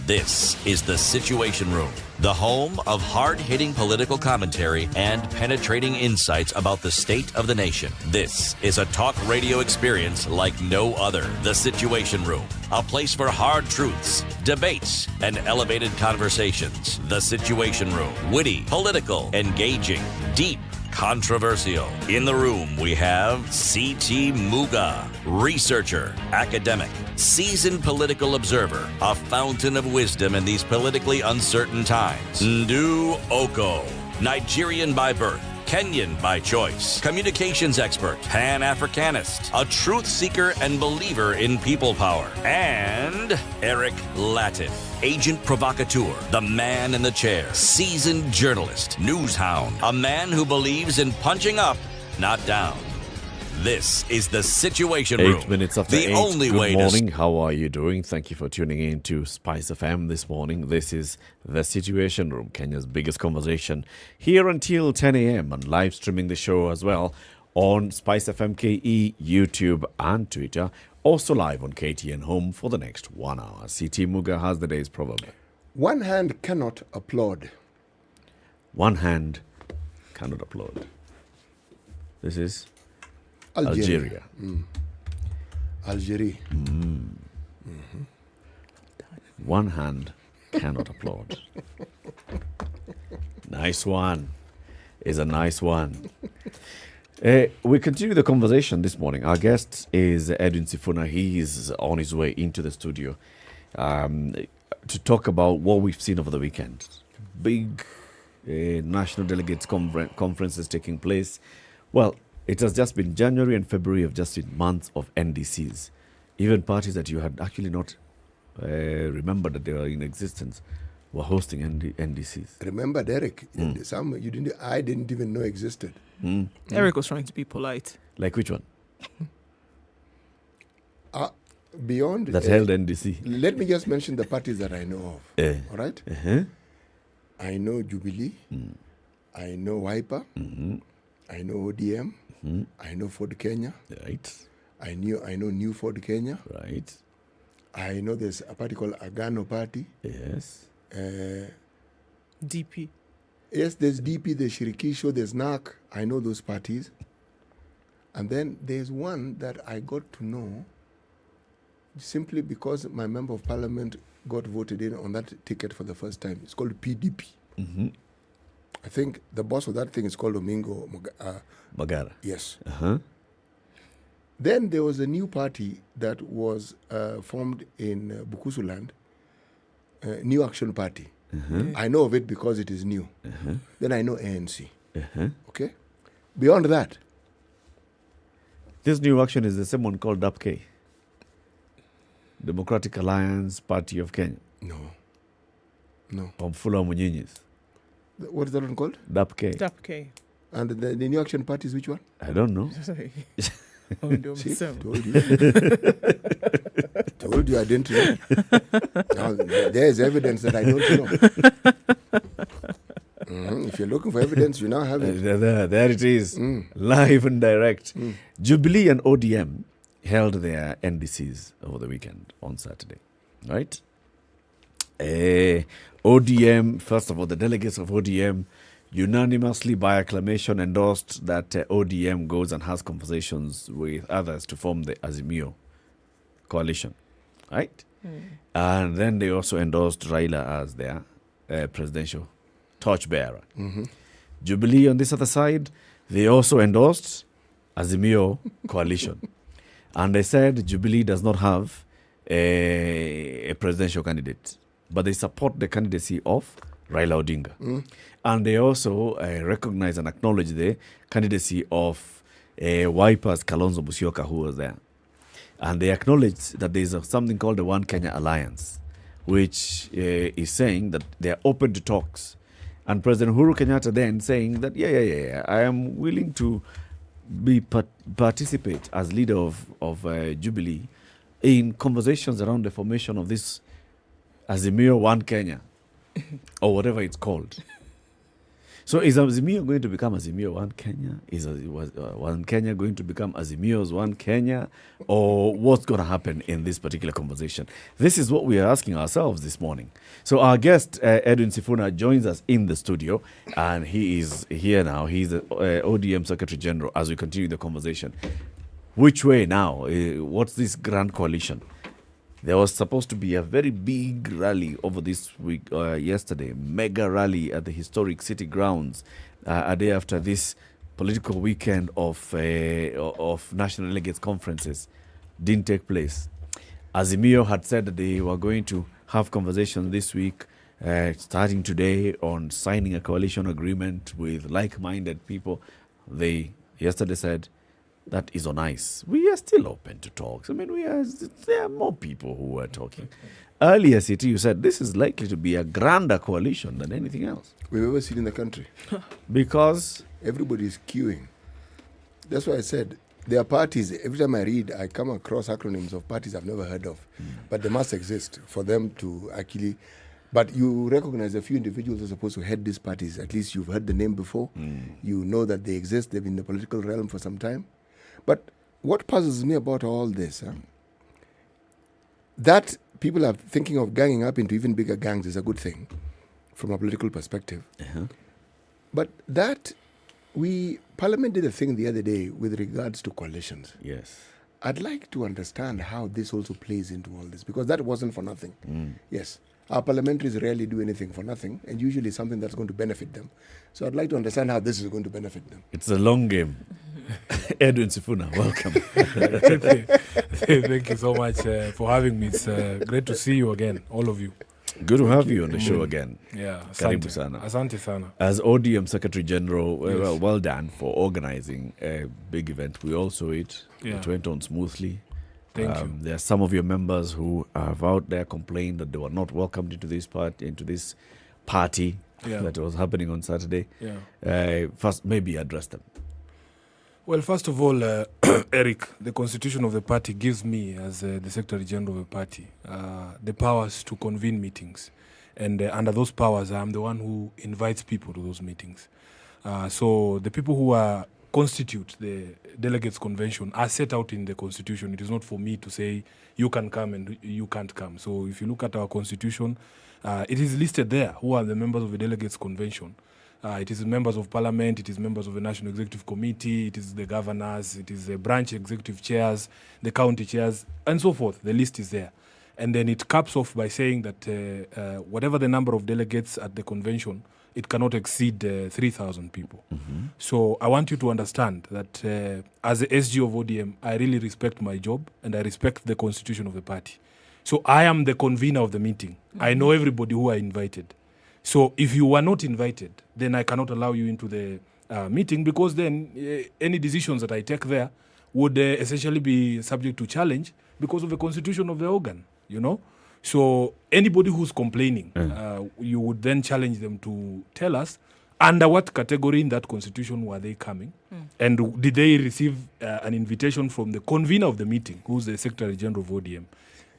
This is The Situation Room, the home of hard-hitting political commentary and penetrating insights about the state of the nation. This is a talk radio experience like no other. The Situation Room, a place for hard truths, debates, and elevated conversations. The Situation Room, witty, political, engaging, deep, controversial. In the room, we have C.T. Muga, researcher, academic, seasoned political observer, a fountain of wisdom in these politically uncertain times. Ndu Okoh, Nigerian by birth, Kenyan by choice, communications expert, Pan-Africanist, a truth seeker and believer in people power, and Eric Latiff, agent provocateur, the man in the chair, seasoned journalist, news hound, a man who believes in punching up, not down. This is The Situation Room. 8 minutes after the 8. Only Good way morning. How are you doing? Thank you for tuning in to Spice FM this morning. This is The Situation Room, Kenya's biggest conversation, here until 10 a.m. and live streaming the show as well on Spice FM KE, YouTube and Twitter. Also live on KTN Home for the next 1 hour. CT Muga has the day's proverb. One hand cannot applaud. One hand cannot applaud. This is Algeria. Algeria. Mm-hmm. One hand cannot applaud. Nice one. Is a nice one. We continue the conversation this morning. Our guest is Edwin Sifuna. He is on his way into the studio to talk about what we've seen over the weekend. Big national delegates conferences taking place. Well, it has just been January and February have just been months of NDCs. Even parties that you had actually not remembered that they were in existence were hosting NDCs. Remember, Derek, some I didn't even know existed. Eric was trying to be polite. Like which one? Beyond that held NDC. Let me just mention the parties that I know of. All right? I know Jubilee. I know Wiper. I know ODM. I know Ford Kenya. Right. I know New Ford Kenya. Right. I know there's a party called Agano Party. Yes. DP. Yes, there's DP, there's Shirikisho, there's NAC. I know those parties. And then there's one that I got to know simply because my member of parliament got voted in on that ticket for the first time. It's called PDP. I think the boss of that thing is called Domingo Magara. Yes. Then there was a new party that was formed in Bukusuland, New Action Party. I know of it because it is new. Then I know ANC. Okay? Beyond that. This New Action is the same one called DAPK. Democratic Alliance Party of Kenya. No. Omfula Munyinyis. What is that one called? DAPK. And the New Action Party is which one? I don't know. See, told you. Told you I didn't know. Now, there's evidence that I don't know. If you're looking for evidence, you now have it. There it is. Live and direct. Jubilee and ODM held their NDCs over the weekend on Saturday. Right? ODM, first of all, the delegates of ODM unanimously by acclamation endorsed that ODM goes and has conversations with others to form the Azimio coalition. Right? And then they also endorsed Raila as their presidential torchbearer. Jubilee on this other side, they also endorsed Azimio coalition. And they said Jubilee does not have a presidential candidate, but they support the candidacy of Raila Odinga. And they also recognize and acknowledge the candidacy of Wiper's Kalonzo Musyoka, who was there. And they acknowledge that there is something called the One Kenya Alliance, which is saying that they are open to talks. And President Uhuru Kenyatta then saying that, I am willing to participate as leader of Jubilee in conversations around the formation of this Azimio One Kenya, or whatever it's called. So is Azimio going to become Azimio One Kenya? Is One Kenya going to become Azimio's One Kenya? Or what's going to happen in this particular conversation? This is what we are asking ourselves this morning. So our guest, Edwin Sifuna, joins us in the studio, and he is here now. He's the ODM Secretary General as we continue the conversation. Which way now? What's this grand coalition? There was supposed to be a very big rally over this week, yesterday, mega rally at the historic city grounds, a day after this political weekend of national delegates conferences didn't take place. Azimio had said that they were going to have conversations this week, starting today, on signing a coalition agreement with like-minded people. They yesterday said, that is on ice. We are still open to talks. I mean, there are more people who are talking. Earlier, CT, you said this is likely to be a grander coalition than anything else. We've ever seen in the country. Because? Everybody is queuing. That's why I said there are parties. Every time I read, I come across acronyms of parties I've never heard of. But they must exist for them to actually... But you recognize a few individuals are supposed to head these parties. At least you've heard the name before. You know that they exist. They've been in the political realm for some time. But what puzzles me about all this, that people are thinking of ganging up into even bigger gangs is a good thing from a political perspective. But that Parliament did a thing the other day with regards to coalitions. Yes. I'd like to understand how this also plays into all this, because that wasn't for nothing. Yes. Our parliamentaries rarely do anything for nothing, and usually something that's going to benefit them. So I'd like to understand how this is going to benefit them. It's a long game. Edwin Sifuna, welcome. Thank you so much for having me. It's great to see you again, all of you. Good to have you on the show again. Yeah, Karibu sana. Asante sana. As ODM Secretary General, well done for organizing a big event. We all saw it. Yeah. It went on smoothly. Thank you. There are some of your members who have out there complained that they were not welcomed into this party that was happening on Saturday. First, maybe address them. Well, first of all, Eric, the constitution of the party gives me, as the Secretary General of the party, the powers to convene meetings. And under those powers, I'm the one who invites people to those meetings. So the people who constitute the Delegates Convention are set out in the Constitution. It is not for me to say you can come and you can't come. So if you look at our Constitution, it is listed there who are the members of the Delegates Convention. It is members of Parliament, it is members of the National Executive Committee, it is the governors, it is the branch executive chairs, the county chairs, and so forth. The list is there. And then it caps off by saying that whatever the number of delegates at the convention, it cannot exceed 3,000 people. So I want you to understand that as the SG of ODM, I really respect my job and I respect the constitution of the party. So I am the convener of the meeting. I know everybody who I invited. So if you were not invited, then I cannot allow you into the meeting, because then any decisions that I take there would essentially be subject to challenge because of the constitution of the organ, you know. So anybody who's complaining, you would then challenge them to tell us under what category in that constitution were they coming, and did they receive an invitation from the convener of the meeting, who's the Secretary General of ODM.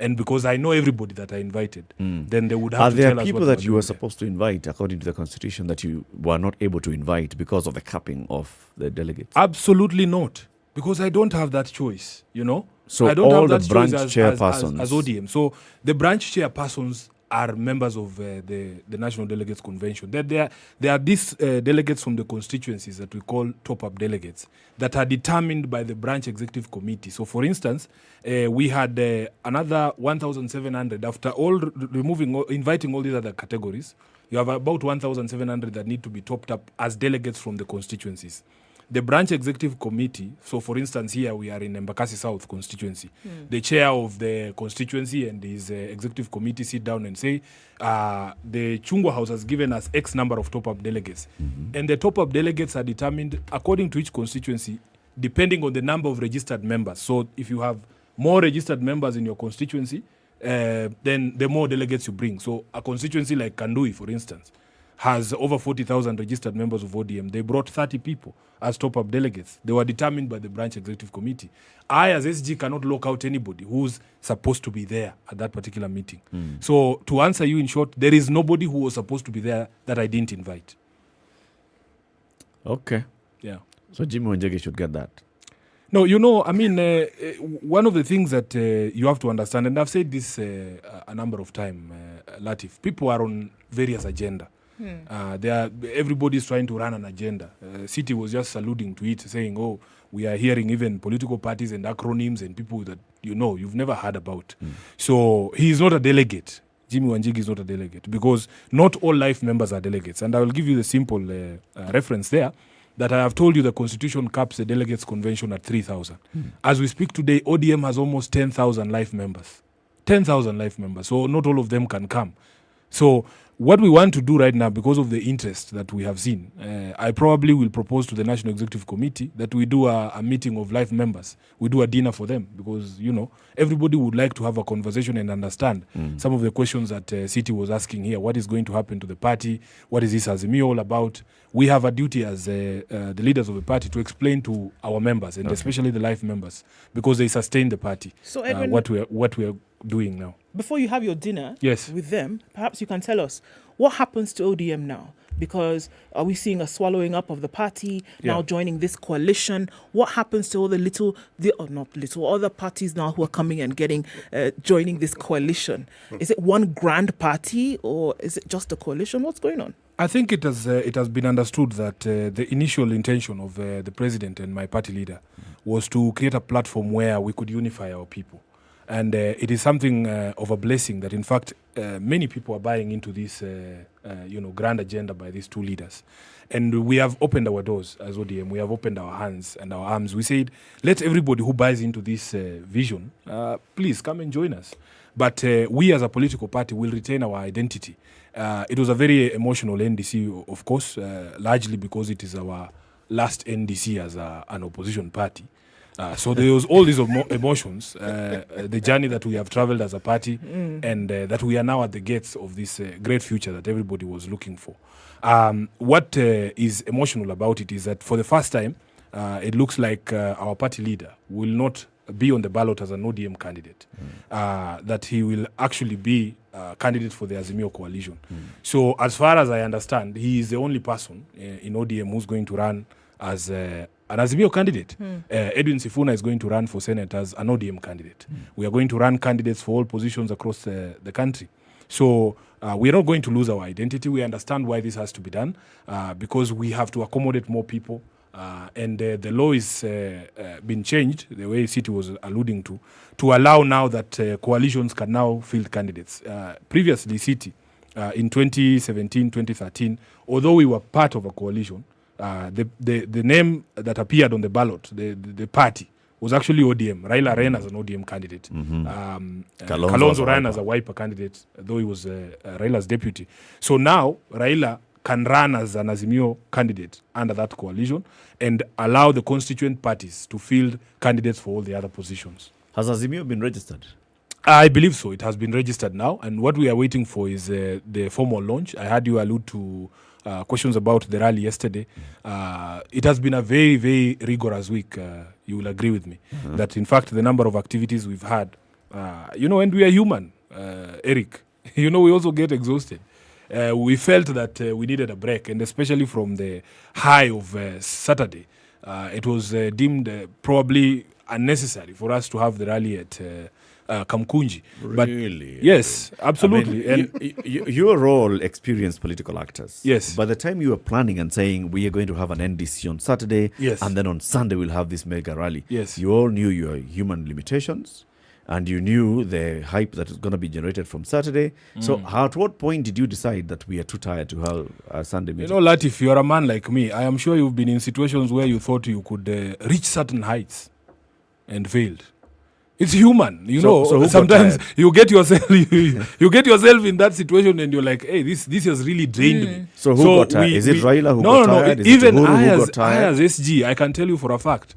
And because I know everybody that I invited, then they would have to tell us. Are there people that you were supposed to invite according to the constitution that you were not able to invite because of the capping of the delegates? Absolutely not, because I don't have that choice, you know. So I don't all have that the branch choice chairpersons as ODM. So the branch chairpersons are members of the National Delegates Convention. There are these delegates from the constituencies that we call top-up delegates that are determined by the branch executive committee. So, for instance, we had another 1,700 after all inviting all these other categories. You have about 1,700 that need to be topped up as delegates from the constituencies. The branch executive committee, so for instance here we are in Embakasi South constituency, the chair of the constituency and his executive committee sit down and say, the Chungwa House has given us X number of top-up delegates. And the top-up delegates are determined according to each constituency, depending on the number of registered members. So if you have more registered members in your constituency, then the more delegates you bring. So a constituency like Kandui, for instance, has over 40,000 registered members of ODM. They brought 30 people as top-up delegates. They were determined by the branch executive committee. I, as SG, cannot lock out anybody who's supposed to be there at that particular meeting. So to answer you in short, there is nobody who was supposed to be there that I didn't invite. Okay. Yeah. So Jimmy Wanjagi should get that. No, you know, I mean, one of the things that you have to understand, and I've said this a number of times, Latif, people are on various agenda. Everybody's trying to run an agenda. City was just alluding to it, saying, oh, we are hearing even political parties and acronyms and people that, you know, you've never heard about. So he is not a delegate. Jimmy Wanjigi is not a delegate, because not all life members are delegates. And I will give you the simple reference there, that I have told you the Constitution caps the Delegates Convention at 3,000. As we speak today, ODM has almost 10,000 life members. 10,000 life members. So not all of them can come. So what we want to do right now, because of the interest that we have seen, I probably will propose to the National Executive Committee that we do a meeting of life members. We do a dinner for them, because, you know, everybody would like to have a conversation and understand some of the questions that City was asking here. What is going to happen to the party? What is this Azimio all about? We have a duty as the leaders of the party to explain to our members, and especially the life members, because they sustain the party. So, Edwin, what we are doing now. Before you have your dinner Yes. with them, perhaps you can tell us what happens to ODM now. Because are we seeing a swallowing up of the party now joining this coalition? What happens to all the other parties now who are coming and getting joining this coalition? Is it one grand party, or is it just a coalition? What's going on? I think it has been understood that the initial intention of the president and my party leader was to create a platform where we could unify our people. And it is something of a blessing that, in fact, many people are buying into this, grand agenda by these two leaders. And we have opened our doors as ODM. We have opened our hands and our arms. We said, let everybody who buys into this vision, please come and join us. But we as a political party will retain our identity. It was a very emotional NDC, of course, largely because it is our last NDC as an opposition party. So there was all these emotions, the journey that we have traveled as a party, and that we are now at the gates of this great future that everybody was looking for. What is emotional about it is that for the first time, it looks like our party leader will not be on the ballot as an ODM candidate, that he will actually be candidate for the Azimio coalition. So as far as I understand, he is the only person in ODM who's going to run as an Azimio candidate. Edwin Sifuna is going to run for Senate as an ODM candidate. We are going to run candidates for all positions across the country. So we are not going to lose our identity. We understand why this has to be done, because we have to accommodate more people. And the law is been changed, the way City was alluding to allow now that coalitions can now field candidates. Previously, City, in 2017, 2013, although we were part of a coalition, the name that appeared on the ballot, the party, was actually ODM. Raila ran as an ODM candidate. Kalonzo ran as a Wiper candidate, though he was Raila's deputy. So now, Raila can run as an Azimio candidate under that coalition and allow the constituent parties to field candidates for all the other positions. Has Azimio been registered? I believe so. It has been registered now, and what we are waiting for is the formal launch. I heard you allude to questions about the rally yesterday. It has been a very, very rigorous week. You will agree with me that, in fact, the number of activities we've had, and we are human, Eric. We also get exhausted. We felt that we needed a break, and especially from the high of Saturday, it was deemed probably unnecessary for us to have the rally at Kamkunji. Really? But yes, absolutely. I mean, you are all experienced political actors. Yes. By the time you were planning and saying we are going to have an NDC on Saturday, yes, and then on Sunday we'll have this mega rally, yes, you all knew your human limitations, and you knew the hype that is going to be generated from Saturday. So at what point did you decide that we are too tired to have a Sunday meeting? Latif, you're a man like me. I am sure you've been in situations where you thought you could reach certain heights and failed. It's human, So sometimes you get yourself you get yourself in that situation and you're like, hey, this has really drained me. So who got tired? Is it Raila who got tired? No, Is even it Uhuru who got tired? I as SG, I can tell you for a fact,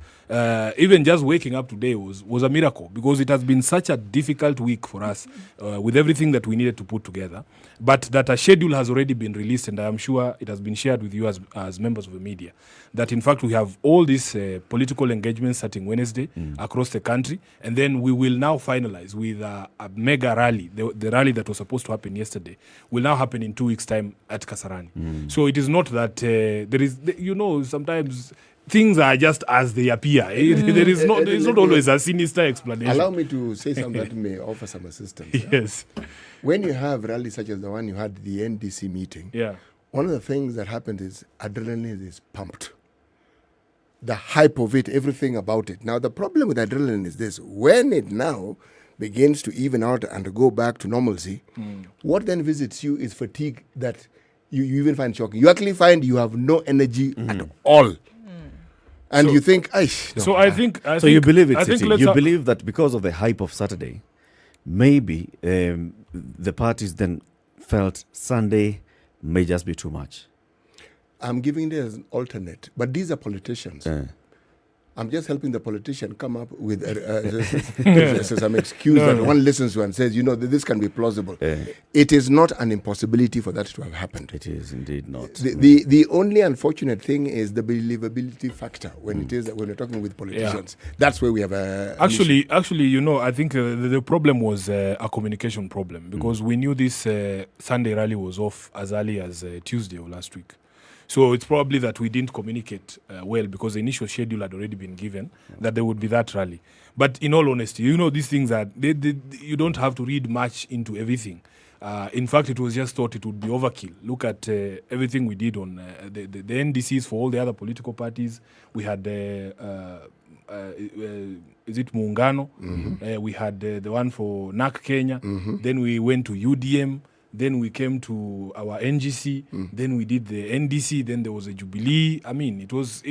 even just waking up today was a miracle, because it has been such a difficult week for us with everything that we needed to put together. But that a schedule has already been released, and I am sure it has been shared with you as members of the media, that in fact we have all these political engagements starting Wednesday across the country, and then we will now finalize with a mega rally. The rally that was supposed to happen yesterday will now happen in 2 weeks' time at Kasarani. So it is not that there is, sometimes things are just as they appear. There is not always a sinister explanation. Allow me to say something that may offer some assistance. Yes. When you have rallies such as the one you had at the NDC meeting, one of the things that happened is adrenaline is pumped. The hype of it, everything about it. Now, the problem with adrenaline is this. When it now begins to even out and go back to normalcy, what then visits you is fatigue that you even find shocking. You actually find you have no energy at all. And you think, So I think you believe it, City. You believe that because of the hype of Saturday, maybe the parties then felt Sunday may just be too much. I'm giving this as an alternate, but these are politicians. I'm just helping the politician come up with some excuse that one listens to and says, this can be plausible. It is not an impossibility for that to have happened. It is indeed not. The only unfortunate thing is the believability factor when it is that when we're talking with politicians. That's where we have a Actually, I think the problem was a communication problem, because we knew this Sunday rally was off as early as Tuesday of last week. So it's probably that we didn't communicate well, because the initial schedule had already been given that there would be that rally. But in all honesty, these things are, you don't have to read much into everything. In fact, it was just thought it would be overkill. Look at everything we did on the NDCs for all the other political parties. We had, is it Muungano? We had the one for NAC Kenya. Then we went to UDM. then we came to our NGC, then we did the NDC, then there was a Jubilee. I mean, it was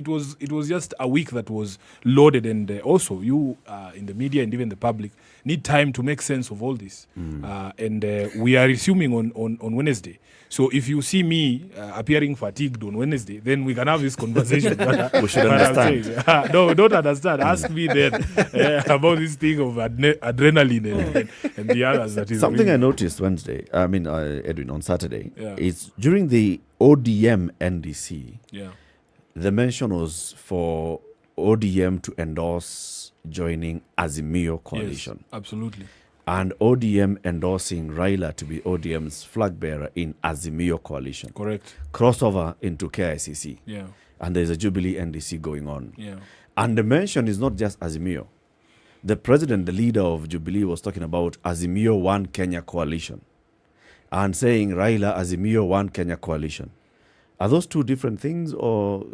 just a week that was loaded, and also you in the media and even the public need time to make sense of all this. And we are resuming on Wednesday. So if you see me appearing fatigued on Wednesday, then we can have this conversation. We should understand. No, don't understand. Ask me then about this thing of adrenaline and the others. That is something really I noticed Wednesday. I mean, Edwin, on Saturday. Yeah. Is during the ODM NDC. Yeah. The mention was for ODM to endorse joining Azimio coalition. Yes, absolutely. And ODM endorsing Raila to be ODM's flag bearer in Azimio coalition. Correct. Crossover into KICC. Yeah. And there's a Jubilee NDC going on. Yeah. And the mention is not just Azimio. The president, the leader of Jubilee, was talking about Azimio One Kenya coalition and saying Raila Azimio One Kenya coalition. Are those two different things, or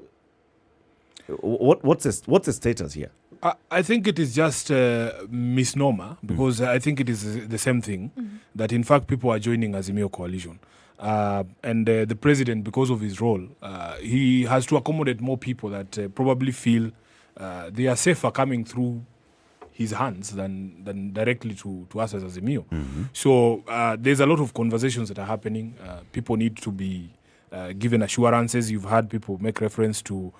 what's the status here? I think it is just misnomer, because I think it is the same thing, that in fact people are joining Azimio coalition. And the president, because of his role, he has to accommodate more people that probably feel they are safer coming through his hands than directly to us as Azimio. So there's a lot of conversations that are happening. People need to be given assurances. You've had people make reference to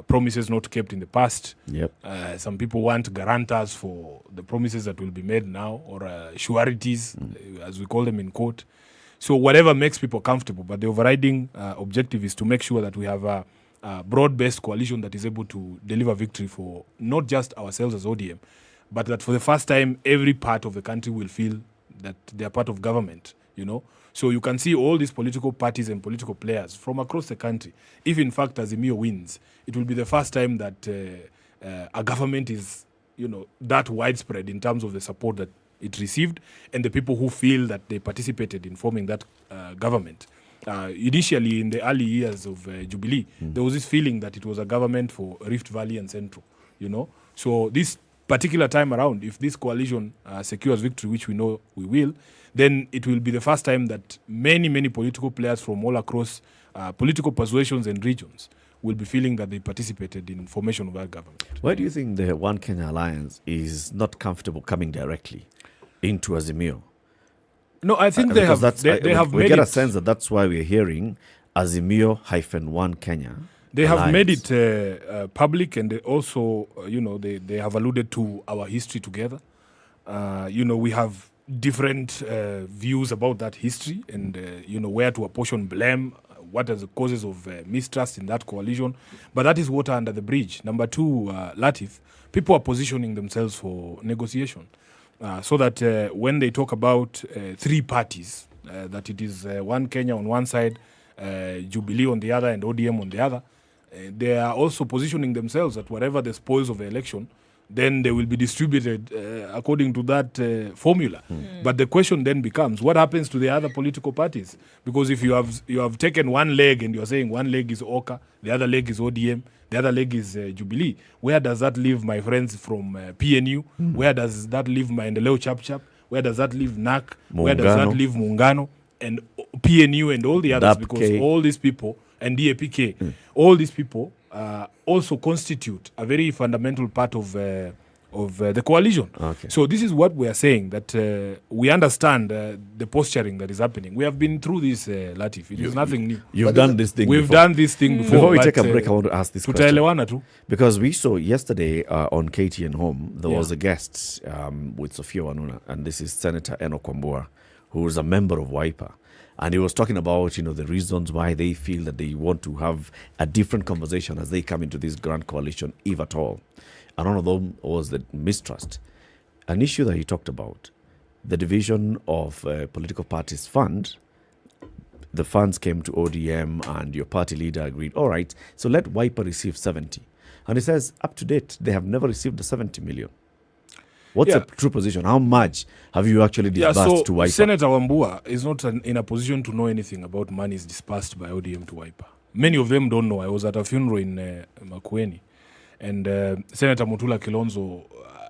promises not kept in the past. Yep. Some people want guarantors for the promises that will be made now, or sureties, as we call them in court. So whatever makes people comfortable, but the overriding objective is to make sure that we have a broad-based coalition that is able to deliver victory for not just ourselves as ODM, but that for the first time, every part of the country will feel that they are part of government, you know. So you can see all these political parties and political players from across the country. If in fact Azimio wins, it will be the first time that a government is, you know, that widespread in terms of the support that it received and the people who feel that they participated in forming that government. Initially, in the early years of Jubilee, there was this feeling that it was a government for Rift Valley and Central, you know. So this particular time around, if this coalition secures victory, which we know we will, then it will be the first time that many political players from all across political persuasions and regions will be feeling that they participated in formation of our government. Why do you think the One Kenya Alliance is not comfortable coming directly into Azimio? No, I think they have. We get a sense that that's why we're hearing Azimio-One Kenya. They Alliance. have made it public, and they also, they have alluded to our history together. We have different views about that history, and where to apportion blame, what are the causes of mistrust in that coalition. But that is water under the bridge. Number two, Latiff, people are positioning themselves for negotiation. So that when they talk about three parties, that it is One Kenya on one side, Jubilee on the other, and ODM on the other, they are also positioning themselves that whatever the spoils of the election, then they will be distributed according to that formula. But the question then becomes, what happens to the other political parties? Because if you have taken one leg and you're saying one leg is Oka, the other leg is ODM, the other leg is Jubilee, where does that leave my friends from PNU? Where does that leave my Ndeleo Chap? Where does that leave NAC? Where does that leave Mungano and PNU and all the others? DAPK. Because all these people, and DAPK, all these people also constitute a very fundamental part of the coalition. Okay. So this is what we are saying, that we understand the posturing that is happening. We have been through this, Latiff. It is nothing new. You've done this thing We've before. done this thing before. Before we take a break, I want to ask this question. Tutaelewana tu. Because we saw yesterday on KTN Home, there was a guest with Sophia Wanuna, and this is Senator Enoch Wambua, who is a member of WIPA. And he was talking about, the reasons why they feel that they want to have a different conversation as they come into this grand coalition, if at all. And one of them was the mistrust. An issue that he talked about, the division of political parties fund. The funds came to ODM and your party leader agreed, all right, so let WIPA receive 70. And he says, up to date, they have never received the 70 million. What's the true position? How much have you actually disbursed to WIPA? Senator Wambua is not in a position to know anything about monies disbursed by ODM to WIPA. Many of them don't know. I was at a funeral in Makueni, and Senator Mutula Kilonzo,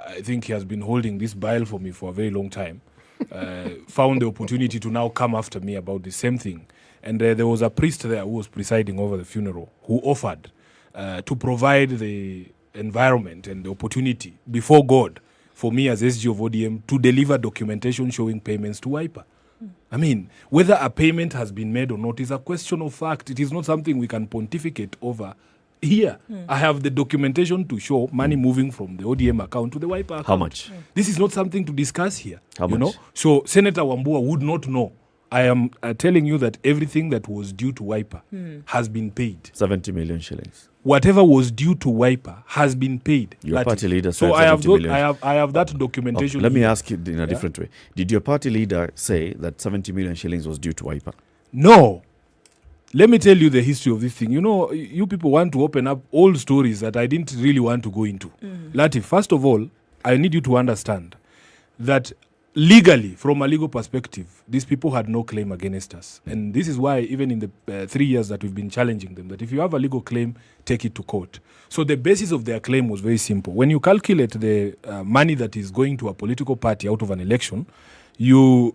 I think he has been holding this bile for me for a very long time. found the opportunity to now come after me about the same thing. And there was a priest there who was presiding over the funeral who offered to provide the environment and the opportunity before God for me as SG of ODM to deliver documentation showing payments to Wiper. I mean, whether a payment has been made or not is a question of fact. It is not something we can pontificate over here. I have the documentation to show money moving from the ODM account to the Wiper account. How much? This is not something to discuss here. How much? Know? So Senator Wambua would not know. I am telling you that everything that was due to Wiper has been paid. 70 million shillings. Whatever was due to Wiper has been paid. Your party leader said so I have 70 million. I have that documentation. Let me ask you in a different way. Did your party leader say that 70 million shillings was due to Wiper? No. Let me tell you the history of this thing. You know, you people want to open up old stories that I didn't really want to go into. Lati, first of all, I need you to understand that legally, from a legal perspective, these people had no claim against us. And this is why, even in the 3 years that we've been challenging them, that if you have a legal claim, take it to court. So the basis of their claim was very simple. When you calculate the money that is going to a political party out of an election, you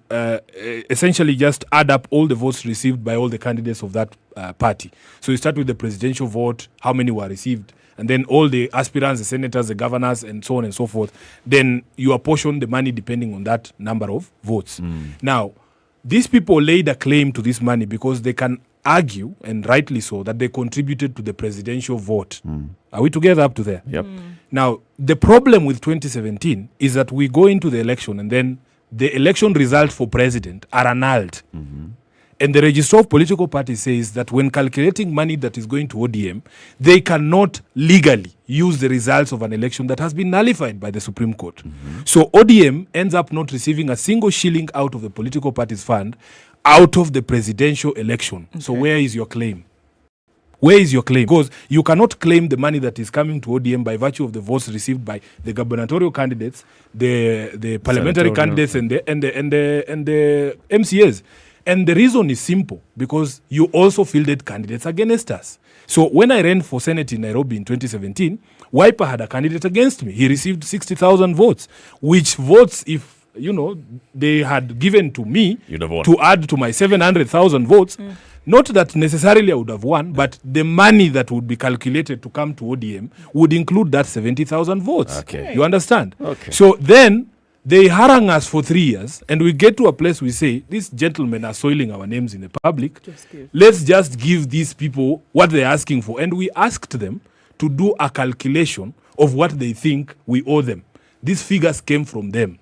essentially just add up all the votes received by all the candidates of that party. So you start with the presidential vote, how many were received, and then all the aspirants, the senators, the governors, and so on and so forth. Then you apportion the money depending on that number of votes. Now, these people laid a claim to this money because they can argue, and rightly so, that they contributed to the presidential vote. Are we together up to there? Yep. Now, the problem with 2017 is that we go into the election and then the election results for president are annulled. And the Register of Political Parties says that when calculating money that is going to ODM, they cannot legally use the results of an election that has been nullified by the Supreme Court. So ODM ends up not receiving a single shilling out of the political party's fund out of the presidential election. So where is your claim? Where is your claim? Because you cannot claim the money that is coming to ODM by virtue of the votes received by the gubernatorial candidates, the parliamentary candidates, and the MCAs. And the reason is simple, because you also fielded candidates against us. So when I ran for Senate in Nairobi in 2017, Wiper had a candidate against me. He received 60,000 votes, which votes, if they had given to me to add to my 700,000 votes, not that necessarily I would have won, but the money that would be calculated to come to ODM would include that 70,000 votes. Okay. You understand? Okay. So then they harangue us for 3 years, and we get to a place we say, these gentlemen are soiling our names in the public. Let's just give these people what they're asking for. And we asked them to do a calculation of what they think we owe them. These figures came from them.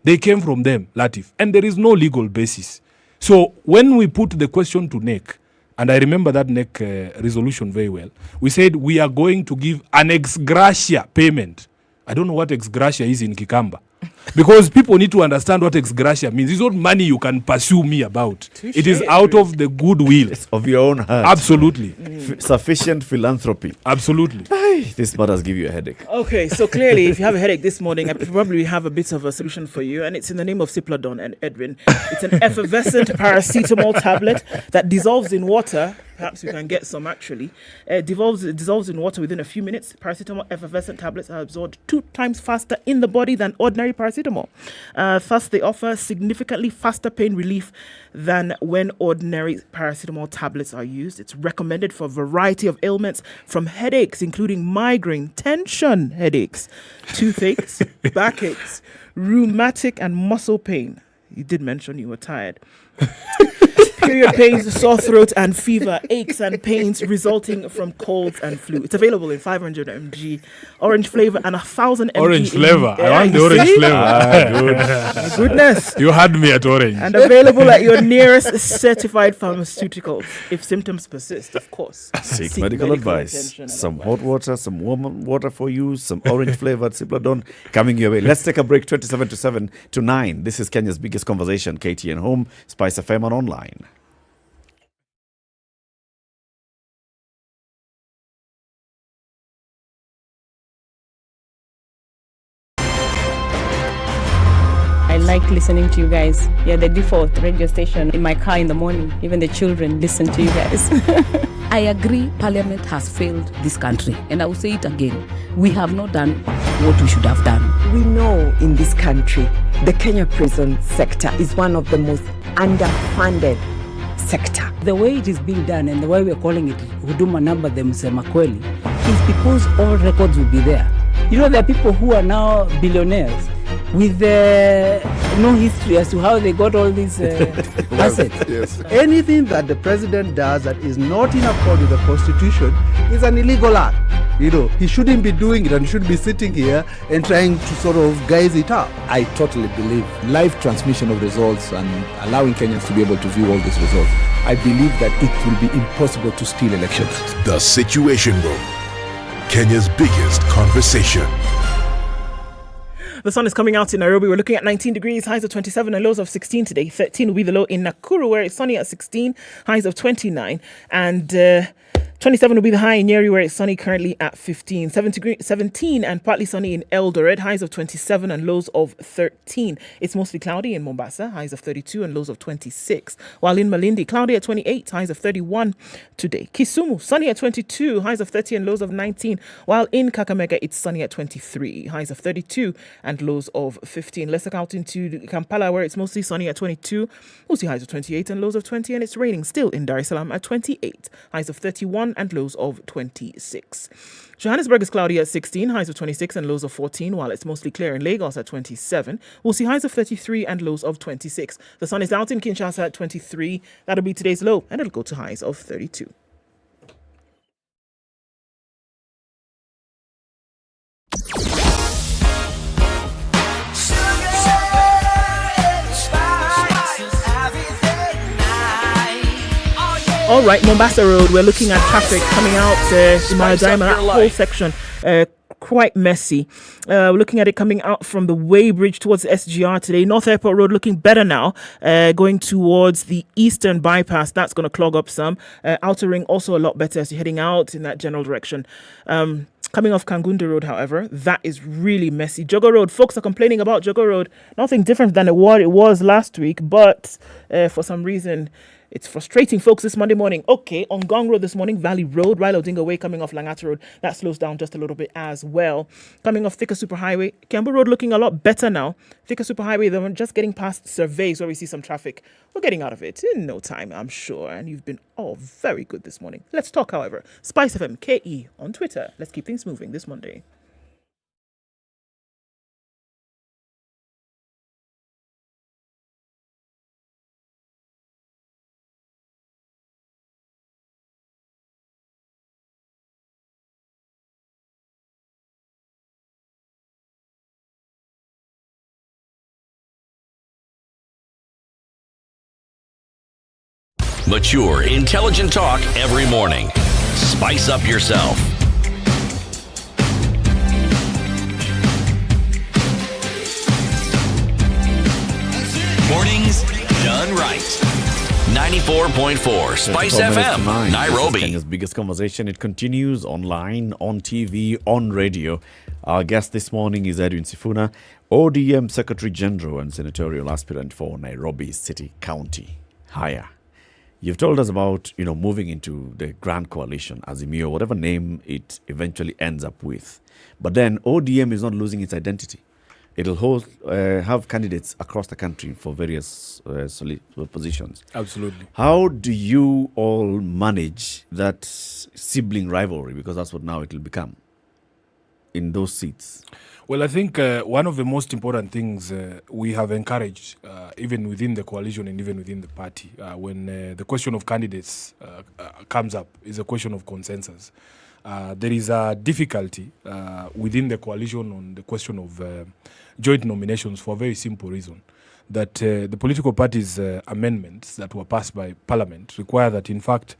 They came from them, Latif. And there is no legal basis. So when we put the question to NEC, and I remember that NEC resolution very well, we said we are going to give an ex gratia payment. I don't know what ex gratia is in Kikamba. Because people need to understand what ex gratia means. It's not money you can pursue me about. It is out of the goodwill. It's of your own heart. Absolutely. Sufficient philanthropy. Absolutely. This matters give you a headache. Okay, so clearly, if you have a headache this morning, I probably have a bit of a solution for you, and it's in the name of Cipladon and Edwin. It's an effervescent paracetamol tablet that dissolves in water. Perhaps you can get some actually. Dissolves in water within a few minutes. Paracetamol effervescent tablets are absorbed 2 times faster in the body than ordinary paracetamol. Thus, they offer significantly faster pain relief than when ordinary paracetamol tablets are used. It's recommended for a variety of ailments, from headaches, including migraine, tension headaches, toothaches, backaches, rheumatic and muscle pain. You did mention you were tired. Period pains, sore throat and fever, aches and pains resulting from colds and flu. It's available in 500 mg orange flavor and 1,000 mg. Orange flavor. I want the orange flavor. Good. My goodness. You had me at orange. And available at your nearest certified pharmaceutical. If symptoms persist, of course. Seek medical advice. Some hot water, some warm water for you, some orange flavored Cipladon coming your way. Let's take a break. 27 to 7 to 9. This is Kenya's biggest conversation. KTN Home, SpiceFM and online. I like listening to you guys. You're the default radio station in my car in the morning. Even the children listen to you guys. I agree Parliament has failed this country, and I will say it again. We have not done what we should have done. We know in this country, the Kenya prison sector is one of the most underfunded sector. The way it is being done and the way we're calling it Huduma Namba the Msema Kweli is because all records will be there. You know, there are people who are now billionaires with no history as to how they got all these assets. Yes. Anything that the president does that is not in accord with the constitution is an illegal act. You know, he shouldn't be doing it and should be sitting here and trying to sort of guise it up. I totally believe live transmission of results and allowing Kenyans to be able to view all these results. I believe that it will be impossible to steal elections. The Situation Room, Kenya's biggest conversation. The sun is coming out in Nairobi. We're looking at 19 degrees, highs of 27 and lows of 16 today. 13 will be the low in Nakuru, where it's sunny at 16, highs of 29. And 27 will be the high in Nyeri, where it's sunny currently at 15. 17 and partly sunny in Eldoret, highs of 27 and lows of 13. It's mostly cloudy in Mombasa, highs of 32 and lows of 26. While in Malindi, cloudy at 28, highs of 31 today. Kisumu, sunny at 22, highs of 30 and lows of 19. While in Kakamega, it's sunny at 23, highs of 32 and lows of 15. Let's look out into Kampala, where it's mostly sunny at 22. We'll see highs of 28 and lows of 20. And it's raining still in Dar es Salaam at 28, highs of 31 and lows of 26. Johannesburg is cloudy at 16, highs of 26 and lows of 14, while it's mostly clear in Lagos at 27. We'll see highs of 33 and lows of 26. The sun is out in Kinshasa at 23. That'll be today's low, and it'll go to highs of 32. All right, Mombasa Road, we're looking at traffic coming out in Maradima, that whole section, quite messy. We're looking at it coming out from the Way Bridge towards the SGR today. North Airport Road looking better now, going towards the Eastern Bypass. That's going to clog up some. Outer Ring also a lot better as you're heading out in that general direction. Coming off Kangundu Road, however, that is really messy. Jogo Road, folks are complaining about Jogo Road. Nothing different than what it was last week, but for some reason, it's frustrating, folks, this Monday morning. Okay, on Gong Road this morning, Valley Road, Raila Odinga Way coming off Langata Road. That slows down just a little bit as well. Coming off Thika Superhighway, Kiambu Road looking a lot better now. Thika Superhighway, they're just getting past Surveys where we see some traffic. We're getting out of it in no time, I'm sure. And you've been all very good this morning. Let's talk, however. SpiceFM KE on Twitter. Let's keep things moving this Monday. Mature, intelligent talk every morning. Spice up yourself. Mornings done right. 94.4 Spice FM, Nairobi. Kenya's biggest conversation. It continues online, on TV, on radio. Our guest this morning is Edwin Sifuna, ODM Secretary General and Senatorial Aspirant for Nairobi City County. Hiya. You've told us about, moving into the Grand Coalition, Azimio, whatever name it eventually ends up with. But then ODM is not losing its identity. It'll have candidates across the country for various positions. Absolutely. How do you all manage that sibling rivalry? Because that's what now it will become in those seats. Well, I think one of the most important things we have encouraged, even within the coalition and even within the party, when the question of candidates comes up, is a question of consensus. There is a difficulty within the coalition on the question of joint nominations for a very simple reason, that the political parties' amendments that were passed by Parliament require that, in fact,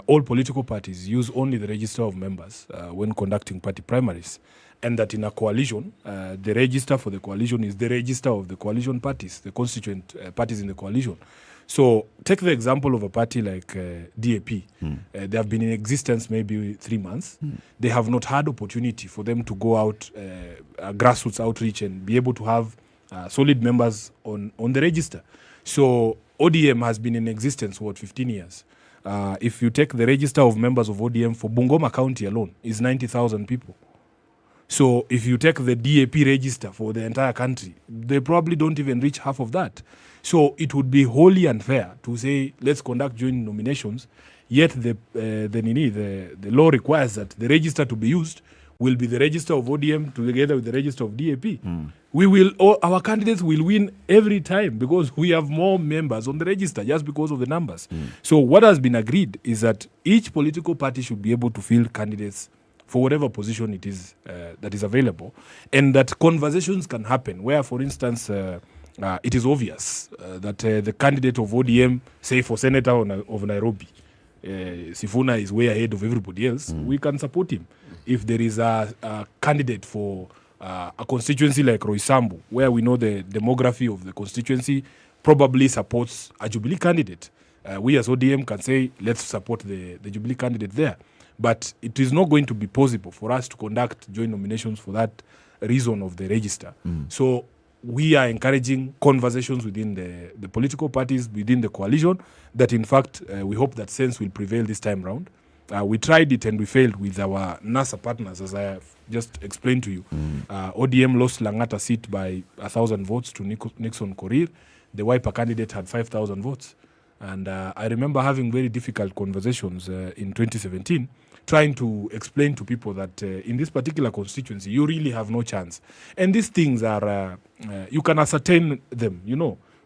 all political parties use only the register of members when conducting party primaries. And that in a coalition, the register for the coalition is the register of the coalition parties, the constituent parties in the coalition. So take the example of a party like DAP. They have been in existence maybe 3 months. They have not had opportunity for them to go out, grassroots outreach and be able to have solid members on the register. So ODM has been in existence for 15 years. If you take the register of members of ODM for Bungoma County alone, is 90,000 people. So if you take the DAP register for the entire country, they probably don't even reach half of that. So it would be wholly unfair to say, let's conduct joint nominations, yet the law requires that the register to be used will be the register of ODM together with the register of DAP. Our candidates will win every time because we have more members on the register just because of the numbers. So what has been agreed is that each political party should be able to field candidates for whatever position it is that is available, and that conversations can happen where, for instance, it is obvious that the candidate of ODM, say for senator of Nairobi, Sifuna is way ahead of everybody else, we can support him. If there is a candidate for a constituency like Roysambu, where we know the demography of the constituency probably supports a Jubilee candidate, we as ODM can say, let's support the Jubilee candidate there. But it is not going to be possible for us to conduct joint nominations for that reason of the register. So we are encouraging conversations within the political parties, within the coalition, that in fact we hope that sense will prevail this time round. We tried it and we failed with our NASA partners, as I have just explained to you. ODM lost Langata seat by 1,000 votes to Nixon Korir. The Wiper candidate had 5,000 votes. And I remember having very difficult conversations in 2017, trying to explain to people that in this particular constituency, you really have no chance. And these things are, you can ascertain them,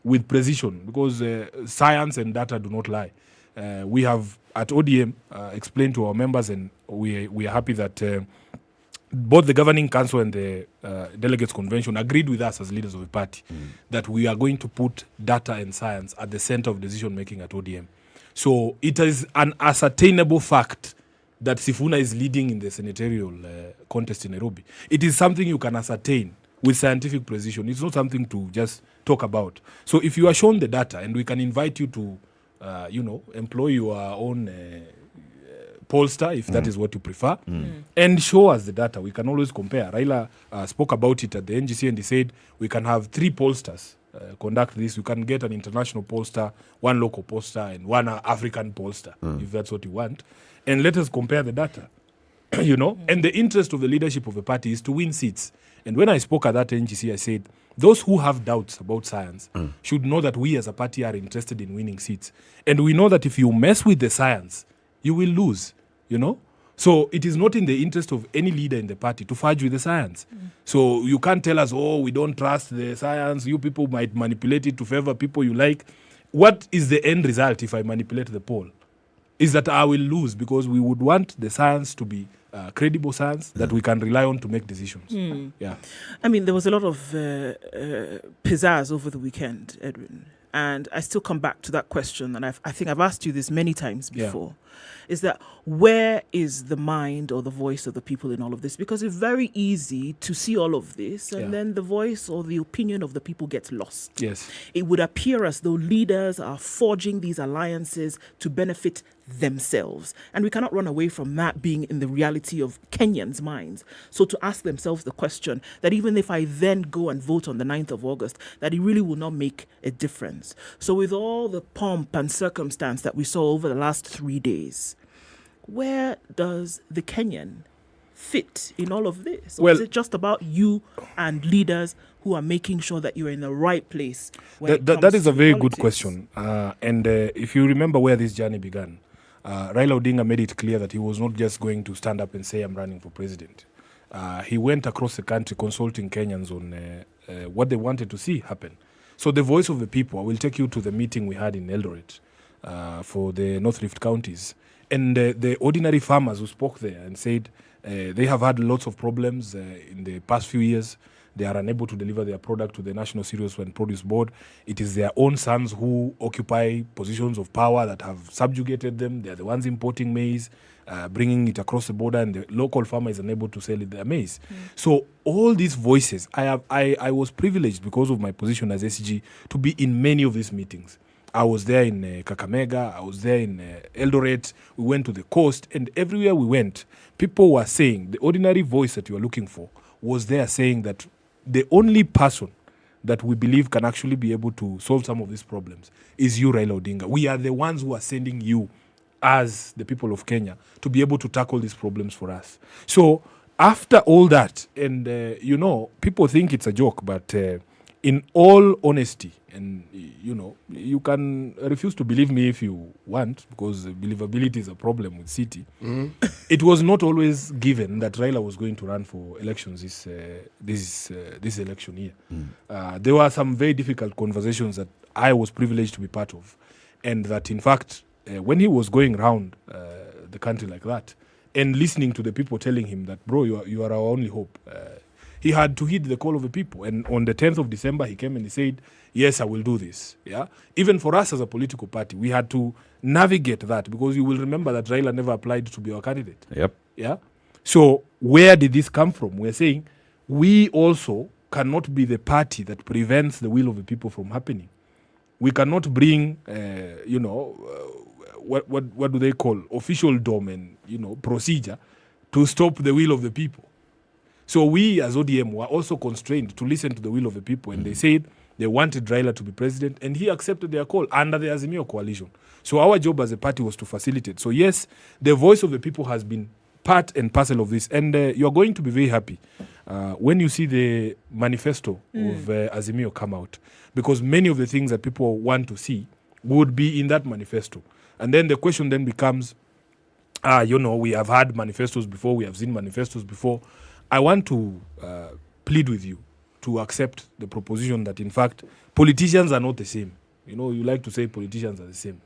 with precision, because science and data do not lie. We have, at ODM, explained to our members, and we are happy that both the Governing Council and the Delegates Convention agreed with us as leaders of the party that we are going to put data and science at the center of decision-making at ODM. So it is an ascertainable fact that Sifuna is leading in the senatorial contest in Nairobi. It is something you can ascertain with scientific precision. It's not something to just talk about. So if you are shown the data, and we can invite you to, employ your own pollster, if that is what you prefer, and show us the data. We can always compare. Raila spoke about it at the NGC, and he said we can have 3 pollsters conduct this. We can get an international pollster, 1 local pollster, and 1 African pollster, if that's what you want. And let us compare the data, And the interest of the leadership of the party is to win seats. And when I spoke at that NGC, I said, those who have doubts about science should know that we as a party are interested in winning seats. And we know that if you mess with the science, you will lose, So it is not in the interest of any leader in the party to fudge with the science. So you can't tell us, we don't trust the science. You people might manipulate it to favor people you like. What is the end result if I manipulate the poll? Is that I will lose, because we would want the science to be credible science that we can rely on to make decisions. Yeah. I mean, there was a lot of pizzazz over the weekend, Edwin. And I still come back to that question, and I think I've asked you this many times before, is that where is the mind or the voice of the people in all of this? Because it's very easy to see all of this, and then the voice or the opinion of the people gets lost. Yes. It would appear as though leaders are forging these alliances to benefit themselves. And we cannot run away from that being in the reality of Kenyans' minds. So to ask themselves the question that even if I then go and vote on the 9th of August, that it really will not make a difference. So with all the pomp and circumstance that we saw over the last 3 days, where does the Kenyan fit in all of this? Or is it just about you and leaders who are making sure that you're in the right place? That is a very good question. And if you remember where this journey began, Raila Odinga made it clear that he was not just going to stand up and say, I'm running for president. He went across the country consulting Kenyans on what they wanted to see happen. So the voice of the people, I will take you to the meeting we had in Eldoret for the North Rift counties. And the ordinary farmers who spoke there and said they have had lots of problems in the past few years. They are unable to deliver their product to the National Cereals and Produce Board. It is their own sons who occupy positions of power that have subjugated them. They are the ones importing maize, bringing it across the border, and the local farmer is unable to sell their maize. So all these voices, I was privileged because of my position as SG to be in many of these meetings. I was there in Kakamega, I was there in Eldoret, we went to the coast, and everywhere we went, people were saying, the ordinary voice that you are looking for was there saying that the only person that we believe can actually be able to solve some of these problems is you, Raila Odinga. We are the ones who are sending you as the people of Kenya to be able to tackle these problems for us. So after all that, and people think it's a joke, but in all honesty, and you can refuse to believe me if you want, because believability is a problem with City. It was not always given that Raila was going to run for elections this election year. There were some very difficult conversations that I was privileged to be part of, and that in fact, when he was going around the country like that, and listening to the people telling him that, bro, you are our only hope, he had to heed the call of the people. And on the 10th of December, he came and he said, yes, I will do this. Yeah. Even for us as a political party, we had to navigate that, because you will remember that Raila never applied to be our candidate. Yep. Yeah. So where did this come from? We're saying we also cannot be the party that prevents the will of the people from happening. We cannot bring, what do they call officialdom and procedure to stop the will of the people. So we as ODM were also constrained to listen to the will of the people, and they said they wanted Raila to be president, and he accepted their call under the Azimio coalition. So our job as a party was to facilitate. So yes, the voice of the people has been part and parcel of this, and you're going to be very happy when you see the manifesto of Azimio come out, because many of the things that people want to see would be in that manifesto. And then the question then becomes, we have had manifestos before, we have seen manifestos before. I want to plead with you to accept the proposition that, in fact, politicians are not the same. You like to say politicians are the same.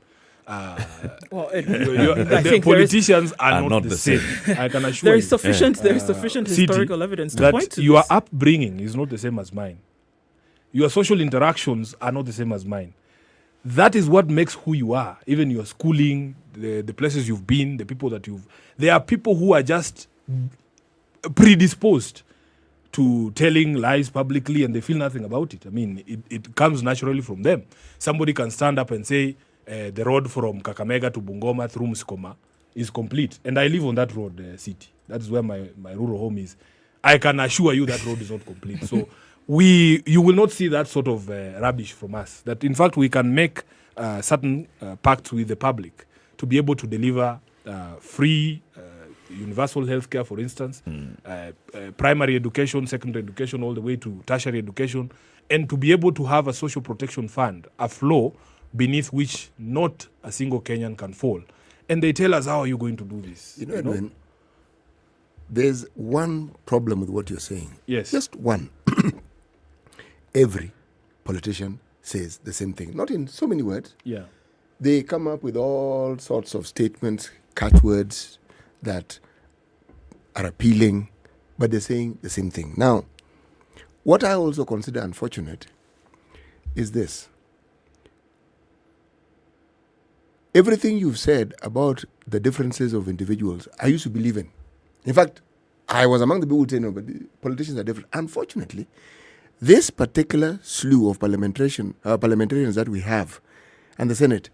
The politicians are not the same. I can assure you. There is sufficient historical evidence to point to your this. upbringing is not the same as mine. Your social interactions are not the same as mine. That is what makes who you are. Even your schooling, the places you've been, the people that there are people who are just predisposed to telling lies publicly, and they feel nothing about it. I mean, it comes naturally from them. Somebody can stand up and say, the road from Kakamega to Bungoma through Musikoma is complete. And I live on that road, City. That is where my rural home is. I can assure you that road is not complete. So you will not see that sort of rubbish from us. That in fact we can make certain pacts with the public to be able to deliver free universal healthcare, for instance, primary education, secondary education, all the way to tertiary education, and to be able to have a social protection fund, a floor beneath which not a single Kenyan can fall. And they tell us, how are you going to do this? Edwin, there's one problem with what you're saying. Yes. Just one. Every politician says the same thing. Not in so many words. Yeah. They come up with all sorts of statements, catchwords that are appealing, but they're saying the same thing. Now, what I also consider unfortunate is this. Everything you've said about the differences of individuals, I used to believe in. In fact, I was among the people who say, no, but the politicians are different. Unfortunately, this particular slew of parliamentarians that we have and the Senate,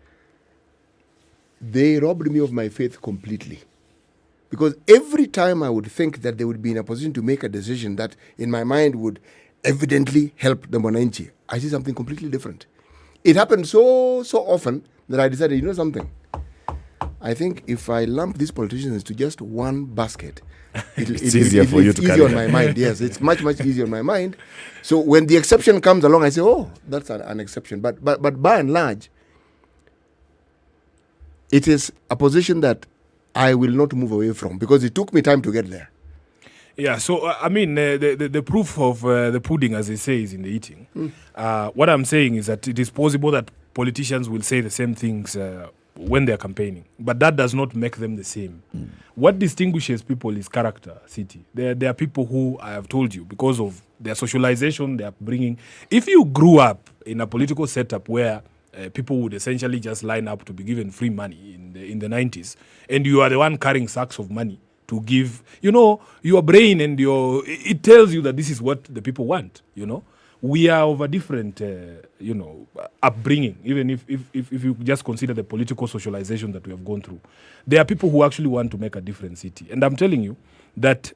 they robbed me of my faith completely. Because every time I would think that they would be in a position to make a decision that in my mind would evidently help the Mwananchi, I see something completely different. It happened so often that I decided, something? I think if I lump these politicians into just one basket, it's easier for you to carry on my mind. Yes, it's much easier on my mind. So when the exception comes along, I say, oh, that's an exception. But by and large, it is a position that I will not move away from, because it took me time to get there. Yeah, so the proof of the pudding, as they say, is in the eating. What I'm saying is that it is possible that politicians will say the same things when they're campaigning, but that does not make them the same. What distinguishes people is character, City. There are people who, I have told you, because of their socialization, their upbringing. If you grew up in a political setup where people would essentially just line up to be given free money in the 90s, and you are the one carrying sacks of money to give, your brain and it tells you that this is what the people want, We are of a different, upbringing, even if you just consider the political socialization that we have gone through. There are people who actually want to make a difference, City. And I'm telling you that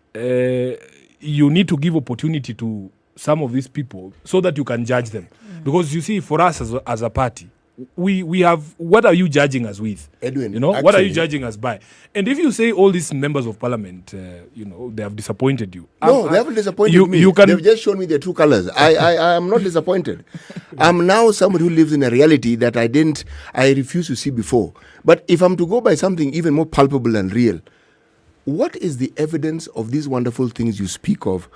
you need to give opportunity to some of these people so that you can judge them. Because you see, for us as a party, we have, what are you judging us with? Edwin, you know, what are you judging us by? And if you say all these members of parliament, you know, they have disappointed you. No, they haven't disappointed me. They've just shown me their true colors. I am not disappointed. I'm now somebody who lives in a reality that I refused to see before. But if I'm to go by something even more palpable and real, what is the evidence of these wonderful things you speak of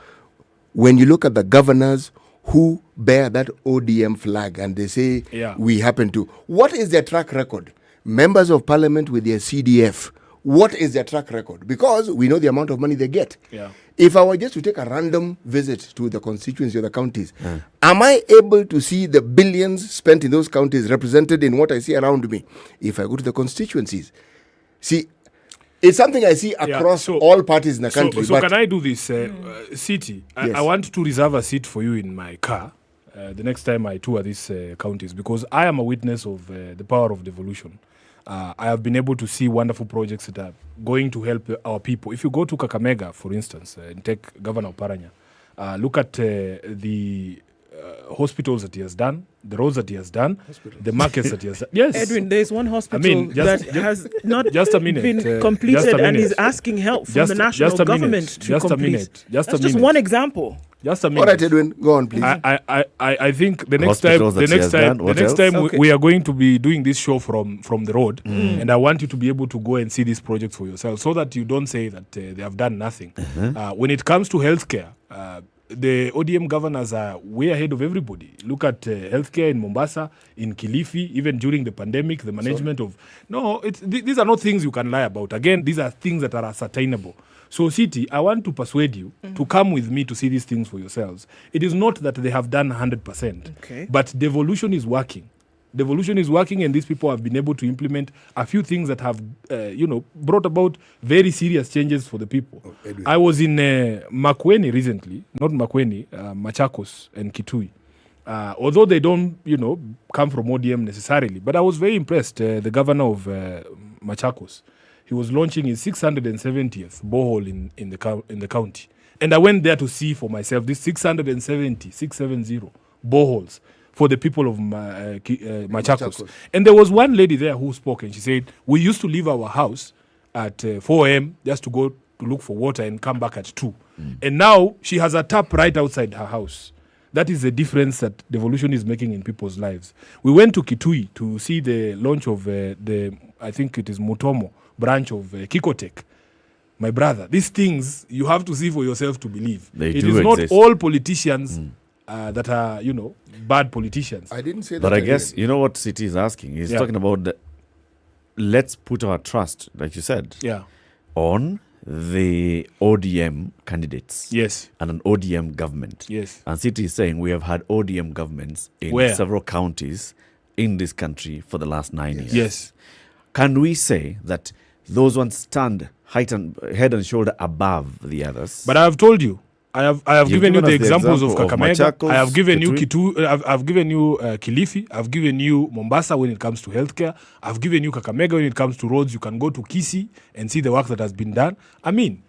when you look at the governors who bear that ODM flag and they say, we happen to? What is their track record? Members of parliament with their CDF, what is their track record? Because we know the amount of money they get. If I were just to take a random visit to the constituency or the counties, am I able to see the billions spent in those counties represented in what I see around me? If I go to the constituencies, see, it's something I see across all parties in the country. So can I do this? City, Yes. I want to reserve a seat for you in my car the next time I tour these counties, because I am a witness of the power of devolution. I have been able to see wonderful projects that are going to help our people. If you go to Kakamega, for instance, and take Governor Oparanya, look at the hospitals that he has done, the roads that he has done, the markets that he has done. Yes. Edwin, there's one hospital that has not been completed and is asking help from the national government to complete. That's just one example. Just a minute. All right, Edwin, go on, please. I think the next time we are going to be doing this show from the road, and I want you to be able to go and see these projects for yourself, so that you don't say that they have done nothing. When it comes to healthcare, the ODM governors are way ahead of everybody. Look at healthcare in Mombasa, in Kilifi, even during the pandemic, the management of... No, these are not things you can lie about. Again, these are things that are ascertainable. So, City, I want to persuade you to come with me to see these things for yourselves. It is not that they have done 100%, but devolution is working. Devolution is working, and these people have been able to implement a few things that have, brought about very serious changes for the people. I was in Makueni recently, not Makueni, Machakos and Kitui. Although they don't, come from ODM necessarily, but I was very impressed. The governor of Machakos, he was launching his 670th borehole in the county, and I went there to see for myself these 670 boreholes for the people of Machakos. And there was one lady there who spoke, and she said, we used to leave our house at 4 a.m. just to go to look for water and come back at 2. And now she has a tap right outside her house. That is the difference that devolution is making in people's lives. We went to Kitui to see the launch of I think it is Mutomo branch of Kikotech. My brother, these things you have to see for yourself to believe. It is not all politicians that are, bad politicians. I didn't say that. But I guess, you know what City is asking? He's talking about let's put our trust, like you said, on the ODM candidates. Yes. And an ODM government. Yes. And City is saying we have had ODM governments in several counties in this country for the last 9 years. Yes. Can we say that those ones stand head and shoulder above the others? But I have told you, I have given you the examples of Kakamega. I have given you I've given you Kilifi. I've given you Mombasa when it comes to healthcare. I've given you Kakamega when it comes to roads. You can go to Kisii and see the work that has been done. I mean,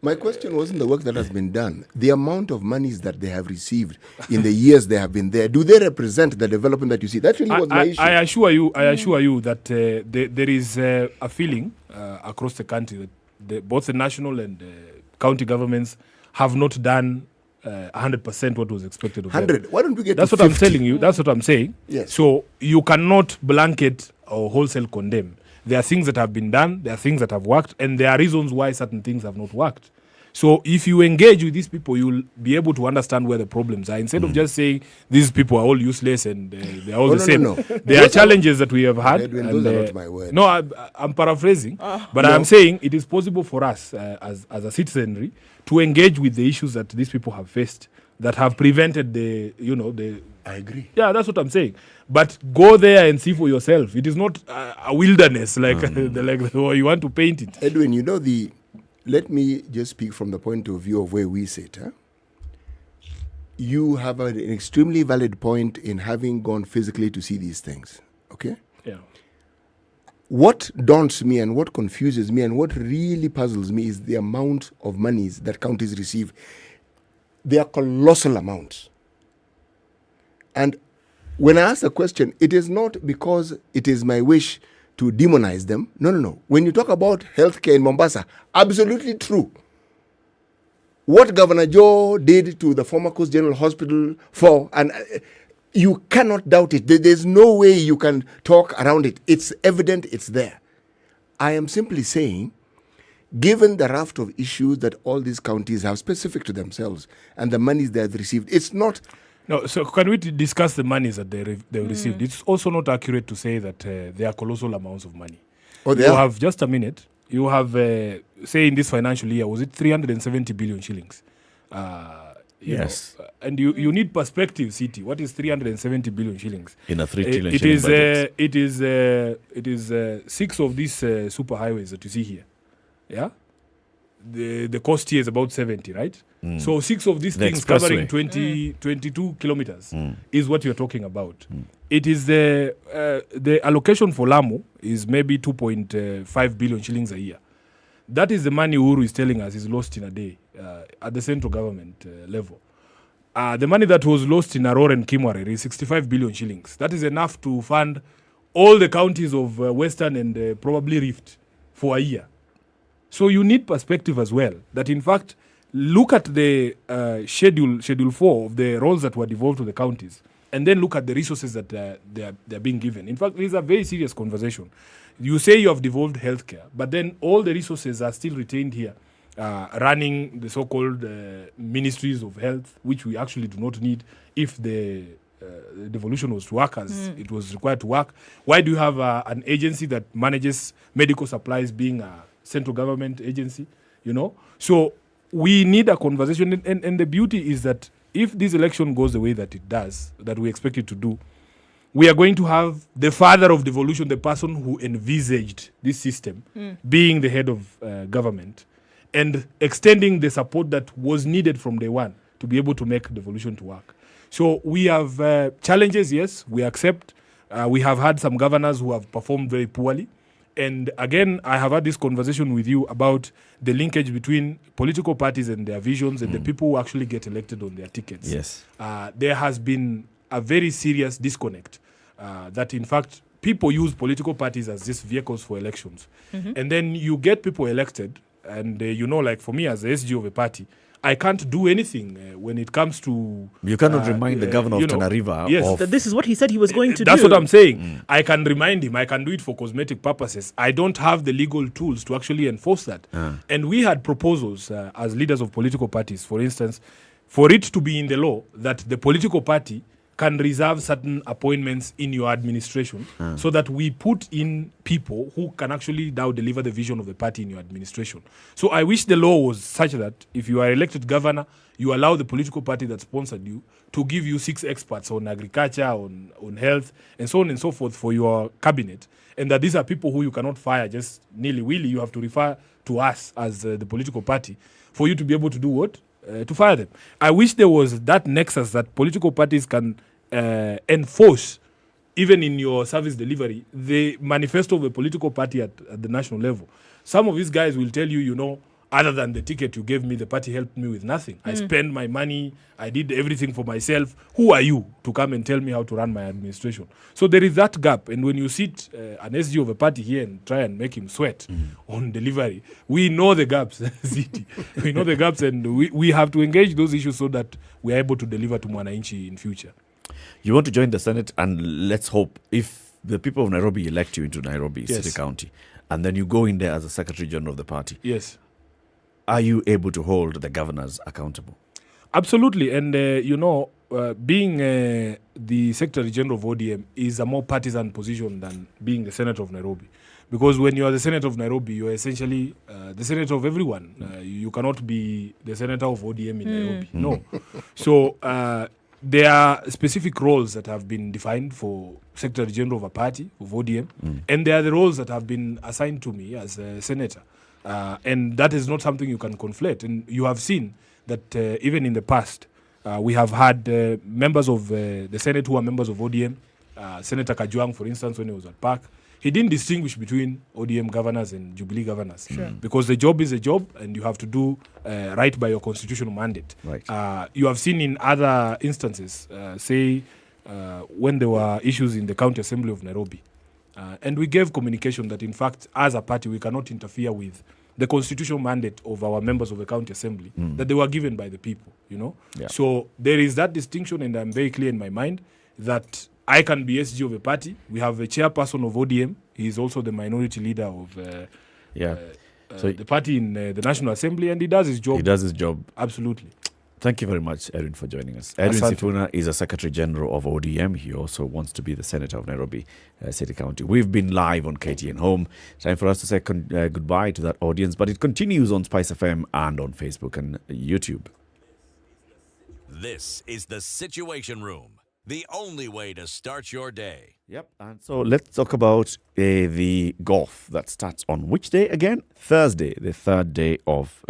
my question wasn't the work that has been done. The amount of monies that they have received in the years they have been there, do they represent the development that you see? That really was my issue. I assure you that there is a feeling across the country that both the national and county governments have not done 100% what was expected of them. 100. Why don't we get That's to what 50? I'm telling you. That's what I'm saying. Yes. So you cannot blanket or wholesale condemn. There are things that have been done. There are things that have worked, and there are reasons why certain things have not worked. So if you engage with these people, you'll be able to understand where the problems are. Instead of just saying these people are all useless and they're all the same. No. There are challenges that we have had. Edwin, those are not my words. No, I'm paraphrasing. But I'm saying it is possible for us as a citizenry to engage with the issues that these people have faced that have prevented the. I agree. Yeah, that's what I'm saying. But go there and see for yourself. It is not a wilderness like or you want to paint it. Edwin, let me just speak from the point of view of where we sit. You have an extremely valid point in having gone physically to see these things. Okay? Yeah. What daunts me and what confuses me and what really puzzles me is the amount of monies that counties receive. They are colossal amounts. And when I ask a question, it is not because it is my wish to demonize them. No. When you talk about healthcare in Mombasa, absolutely true. What Governor Joe did to the former Coast General Hospital and you cannot doubt it. There's no way you can talk around it. It's evident, it's there. I am simply saying, given the raft of issues that all these counties have specific to themselves and the monies they have received, it's not... No, so can we discuss the monies that they've received? It's also not accurate to say that they are colossal amounts of money. Oh, they you are? have, just a minute, you have, say in this financial year, was it 370 billion shillings? Yes. And you need perspective, City. What is 370 billion shillings? In a 3 trillion shilling budget. It is 6 of these super highways that you see here. Yeah? The cost here is about 70, right? So 6 of these things covering 22 kilometers is what you're talking about. It is the allocation for Lamu is maybe 2.5 billion shillings a year. That is the money Uhuru is telling us is lost in a day at the central government level. The money that was lost in Aror and Kimware is 65 billion shillings. That is enough to fund all the counties of Western and probably Rift for a year. So you need perspective as well. That in fact, look at the schedule 4 of the roles that were devolved to the counties, and then look at the resources that they're being given. In fact, it is a very serious conversation. You say you have devolved healthcare, but then all the resources are still retained here, running the so-called ministries of health, which we actually do not need if the devolution was to work as it was required to work. Why do you have an agency that manages medical supplies being a central government agency? So we need a conversation, and the beauty is that if this election goes the way that it does, that we expect it to do, we are going to have the father of devolution, the person who envisaged this system, being the head of government and extending the support that was needed from day one to be able to make devolution to work. So we have challenges, yes, we accept. We have had some governors who have performed very poorly. And again, I have had this conversation with you about the linkage between political parties and their visions and the people who actually get elected on their tickets. Yes. There has been a very serious disconnect that, in fact, people use political parties as just vehicles for elections. And then you get people elected, and like for me as the SG of a party, I can't do anything when it comes to... You cannot remind the governor of Tanariva. Yes. This is what he said he was going to do. That's what I'm saying. I can remind him. I can do it for cosmetic purposes. I don't have the legal tools to actually enforce that. And we had proposals as leaders of political parties, for instance, for it to be in the law that the political party can reserve certain appointments in your administration so that we put in people who can actually now deliver the vision of the party in your administration. So I wish the law was such that if you are elected governor, you allow the political party that sponsored you to give you 6 experts on agriculture, on health, and so on and so forth for your cabinet. And that these are people who you cannot fire just nilly-willy. You have to refer to us as the political party for you to be able to do what? To fire them. I wish there was that nexus that political parties can enforce, even in your service delivery, the manifesto of a political party at the national level. Some of these guys will tell you, other than the ticket you gave me, the party helped me with nothing. I spent my money, I did everything for myself. Who are you to come and tell me how to run my administration? So there is that gap. And when you sit an SG of a party here and try and make him sweat on delivery, we know the gaps. We know the gaps, and we have to engage those issues so that we are able to deliver to Mwananchi in future. You want to join the Senate, and let's hope if the people of Nairobi elect you into Nairobi City County, and then you go in there as a Secretary General of the party. Yes. Are you able to hold the governors accountable? Absolutely. And, being the Secretary General of ODM is a more partisan position than being the Senator of Nairobi. Because when you are the Senator of Nairobi, you are essentially the Senator of everyone. You cannot be the Senator of ODM in Nairobi. No. So there are specific roles that have been defined for Secretary General of a party, of ODM, and there are the roles that have been assigned to me as a Senator. And that is not something you can conflate. And you have seen that even in the past, we have had members of the Senate who are members of ODM. Senator Kajwang, for instance, when he was at PAC, he didn't distinguish between ODM governors and Jubilee governors. Because the job is a job, and you have to do right by your constitutional mandate. Right. You have seen in other instances, say when there were issues in the County Assembly of Nairobi. And we gave communication that, in fact, as a party, we cannot interfere with the constitutional mandate of our members of the County Assembly that they were given by the people, you know. Yeah. So there is that distinction, and I'm very clear in my mind that I can be SG of a party. We have a chairperson of ODM. He is also the minority leader of the party in the National Assembly, and he does his job. He does his job. Absolutely. Thank you very much, Erin, for joining us. Edwin Sifuna is a Secretary General of ODM. He also wants to be the Senator of Nairobi City County. We've been live on KTN Home. Time for us to say goodbye to that audience, but it continues on SpiceFM and on Facebook and YouTube. This is the Situation Room, the only way to start your day. Yep, and so let's talk about the golf that starts on which day again? Thursday, the 3rd day of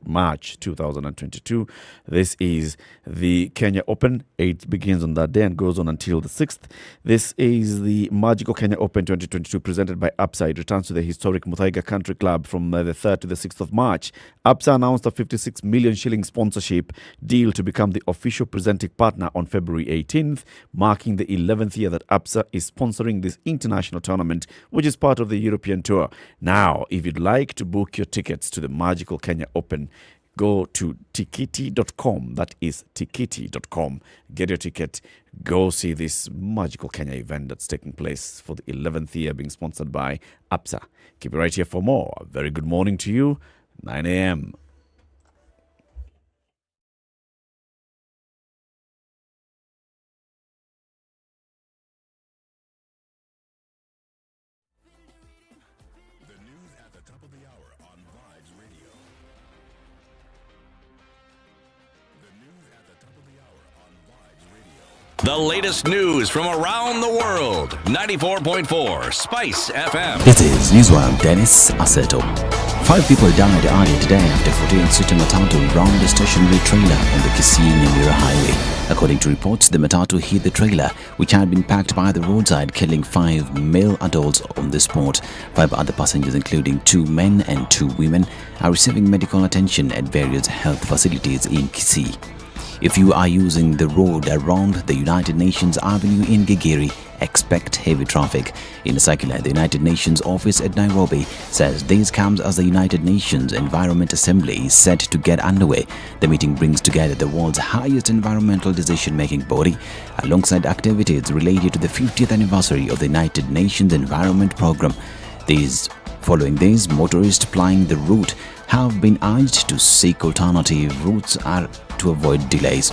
March 2022. This is the Kenya Open. It begins on that day and goes on until the 6th. This is the Magical Kenya Open 2022 presented by APSA. It returns to the historic Muthui Country Club from the 3rd to the 6th of March. APSA announced a 56 million shilling sponsorship deal to become the official presenting partner on February 18th, marking the 11th year that APSA is sponsoring this international tournament, which is part of the European Tour. Now, if you'd like to book your tickets to the Magical Kenya Open, go to tikiti.com. That is tikiti.com. Get your ticket. Go see this Magical Kenya event that's taking place for the 11th year, being sponsored by APSA. Keep it right here for more. A very good morning to you. 9 a.m. The latest news from around the world. 94.4 Spice FM. This is Newswire. Dennis Aseto. 5 people died earlier today after 14-seater Matatu rammed a stationary trailer on the Kisumu-Nyeri highway. According to reports, the Matatu hit the trailer, which had been packed by the roadside, killing 5 male adults on the spot. 5 other passengers, including 2 men and 2 women, are receiving medical attention at various health facilities in Kisii. If you are using the road around the United Nations Avenue in Gigiri, expect heavy traffic. In a circular, the United Nations office at Nairobi says this comes as the United Nations Environment Assembly is set to get underway. The meeting brings together the world's highest environmental decision-making body, alongside activities related to the 50th anniversary of the United Nations Environment Programme. Following this, motorists plying the route have been urged to seek alternative routes to avoid delays.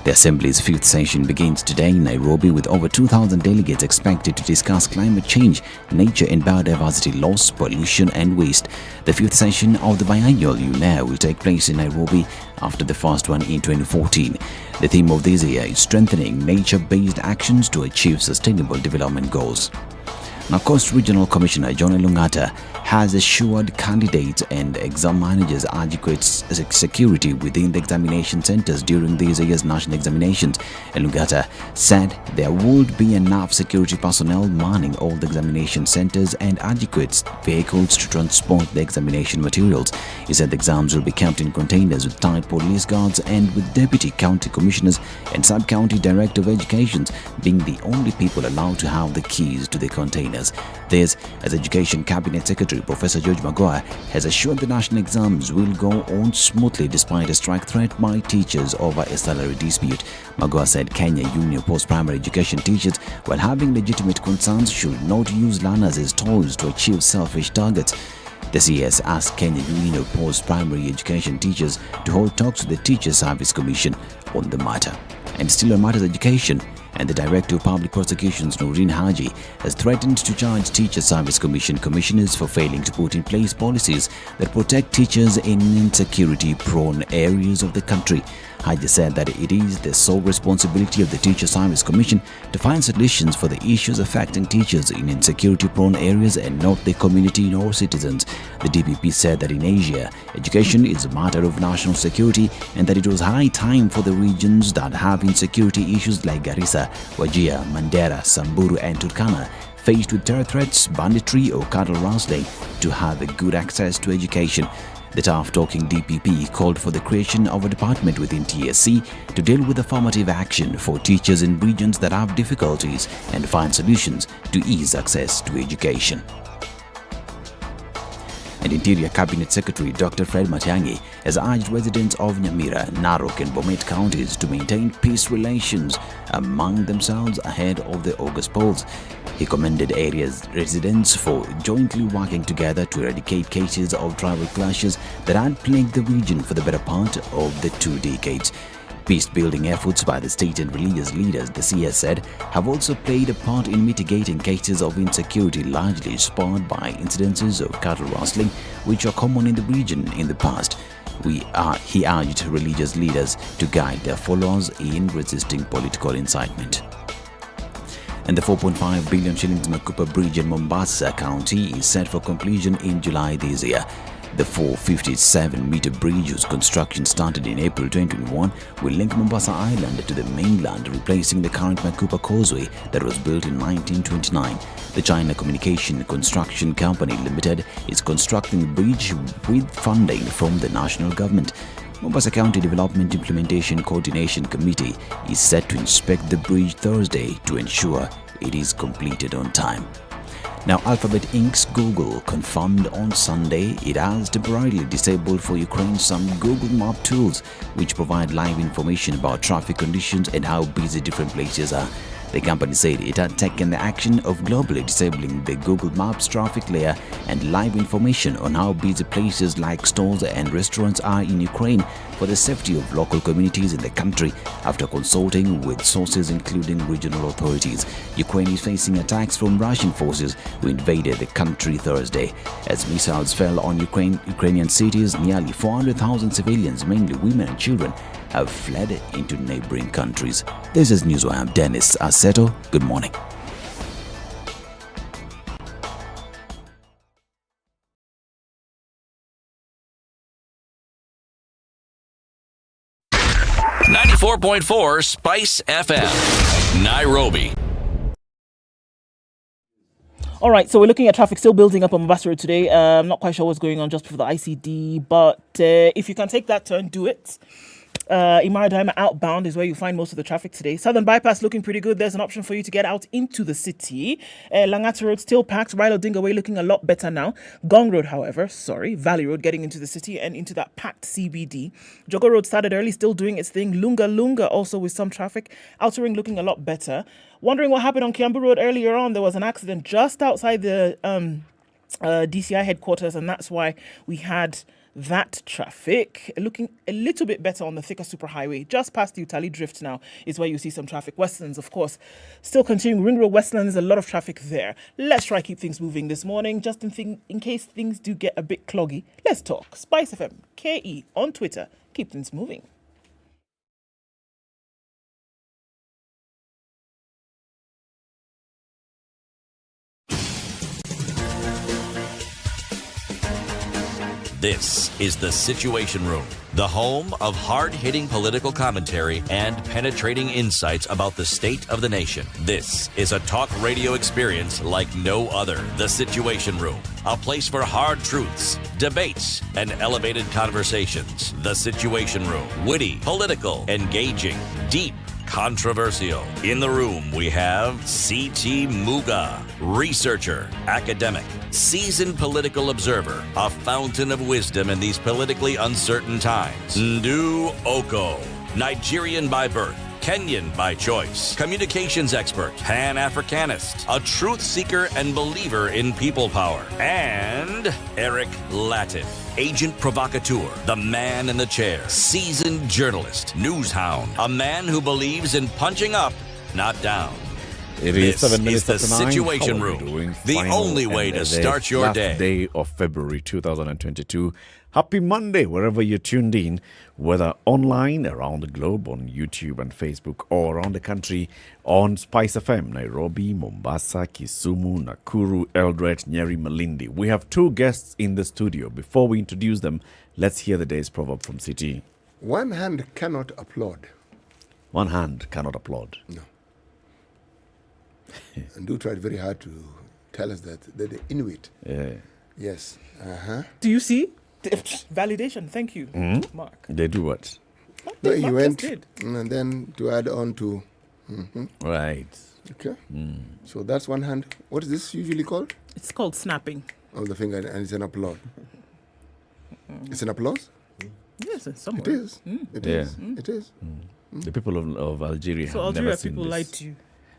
The Assembly's 5th session begins today in Nairobi, with over 2,000 delegates expected to discuss climate change, nature and biodiversity loss, pollution and waste. The 5th session of the biennial UNEA will take place in Nairobi after the first one in 2014. The theme of this year is strengthening nature-based actions to achieve sustainable development goals. Now, Coast Regional Commissioner John Elungata has assured candidates and exam managers adequate security within the examination centers during this year's national examinations. Elungata said there would be enough security personnel manning all the examination centers and adequate vehicles to transport the examination materials. He said the exams will be kept in containers with tight police guards and with Deputy County Commissioners and Sub-County Director of Education being the only people allowed to have the keys to the containers. This, as Education Cabinet Secretary Professor George Magoha has assured the national exams will go on smoothly despite a strike threat by teachers over a salary dispute. Magoha said Kenya Union Post-Primary Education teachers, while having legitimate concerns, should not use learners as toys to achieve selfish targets. The CS asked Kenya Union of Post-Primary Education teachers to hold talks with the Teacher Service Commission on the matter. And still on matters education, and the Director of Public Prosecutions, Noreen Haji, has threatened to charge Teacher Service Commission commissioners for failing to put in place policies that protect teachers in insecurity-prone areas of the country. Haji said that it is the sole responsibility of the Teacher Service Commission to find solutions for the issues affecting teachers in insecurity-prone areas and not the community nor citizens. The DPP said that in Asia, education is a matter of national security and that it was high time for the regions that have insecurity issues like Garissa, Wajir, Mandera, Samburu and Turkana, faced with terror threats, banditry or cattle rustling, to have a good access to education. The tough-talking DPP called for the creation of a department within TSC to deal with affirmative action for teachers in regions that have difficulties and find solutions to ease access to education. And Interior Cabinet Secretary Dr. Fred Matiang'i has urged residents of Nyamira, Narok and Bomet counties to maintain peace relations among themselves ahead of the August polls. He commended area's residents for jointly working together to eradicate cases of tribal clashes that had plagued the region for the better part of the 2 decades. Peace-building efforts by the state and religious leaders, the CS said, have also played a part in mitigating cases of insecurity largely spurred by incidences of cattle rustling, which are common in the region in the past. He urged religious leaders to guide their followers in resisting political incitement. And the 4.5 billion shillings Makupa Bridge in Mombasa County is set for completion in July this year. The 457-meter bridge, whose construction started in April 2021, will link Mombasa Island to the mainland, replacing the current Makupa Causeway that was built in 1929. The China Communication Construction Company Limited is constructing the bridge with funding from the national government. Mombasa County Development Implementation Coordination Committee is set to inspect the bridge Thursday to ensure it is completed on time. Now, Alphabet Inc.'s Google confirmed on Sunday it has temporarily disabled for Ukraine some Google Map tools which provide live information about traffic conditions and how busy different places are. The company said it had taken the action of globally disabling the Google Maps traffic layer and live information on how busy places like stores and restaurants are in Ukraine for the safety of local communities in the country after consulting with sources including regional authorities. Ukraine is facing attacks from Russian forces who invaded the country Thursday. As missiles fell on Ukrainian cities, nearly 400,000 civilians, mainly women and children, have fled into neighboring countries. This is Newswire. Dennis Aseto. Good morning. .4 Spice FM, Nairobi. All right, so we're looking at traffic still building up on Mombasa Road today. I'm not quite sure what's going on just before the ICD, but if you can take that turn, do it. Imaradima outbound is where you find most of the traffic today. Southern Bypass looking pretty good. There's an option for you to get out into the city. Langata Road still packed. Rilo Dinga Way looking a lot better now. Gong Road, however, Valley Road getting into the city and into that packed CBD. Jogo Road started early, still doing its thing. Lunga also with some traffic. Outer Ring looking a lot better. Wondering what happened on Kiambu Road earlier on. There was an accident just outside the DCI headquarters, and that's why we had that traffic looking a little bit better on the thicker superhighway. Just past the Utali Drift now is where you see some traffic. Westlands, of course, still continuing. Ring Road, Westlands, a lot of traffic there. Let's try keep things moving this morning, just in case things do get a bit cloggy. Let's talk. SpiceFM, KE on Twitter. Keep things moving. This is The Situation Room, the home of hard-hitting political commentary and penetrating insights about the state of the nation. This is a talk radio experience like no other. The Situation Room, a place for hard truths, debates, and elevated conversations. The Situation Room, witty, political, engaging, deep, controversial. In the room, we have C.T. Muga, researcher, academic, seasoned political observer, a fountain of wisdom in these politically uncertain times. Ndu Okoh, Nigerian by birth, Kenyan by choice, communications expert, Pan-Africanist, a truth seeker and believer in people power, and Eric Latiff, agent provocateur, the man in the chair, seasoned journalist, news hound, a man who believes in punching up, not down. It is 7 minutes the after 9. Situation Room, the only way to start your last day. Day of February 2022. Happy Monday, wherever you're tuned in, whether online, around the globe, on YouTube and Facebook, or around the country on SpiceFM, Nairobi, Mombasa, Kisumu, Nakuru, Eldoret, Nyeri, Malindi. We have two guests in the studio. Before we introduce them, let's hear the day's proverb from City. One hand cannot applaud. One hand cannot applaud. No. And do tried very hard to tell us that the Inuit. Yeah. Yes. Do you see? Validation. Thank you, Mark. They do what? No, he Mark went, just did. and then to add on to. Right. Okay. So that's one hand. What is this usually called? It's called snapping. Of the finger, and it's an applaud. It's an applause? Yes, it's somewhere. It is. It is. It is. The people of Algeria So have Algeria never seen people this. lied to you.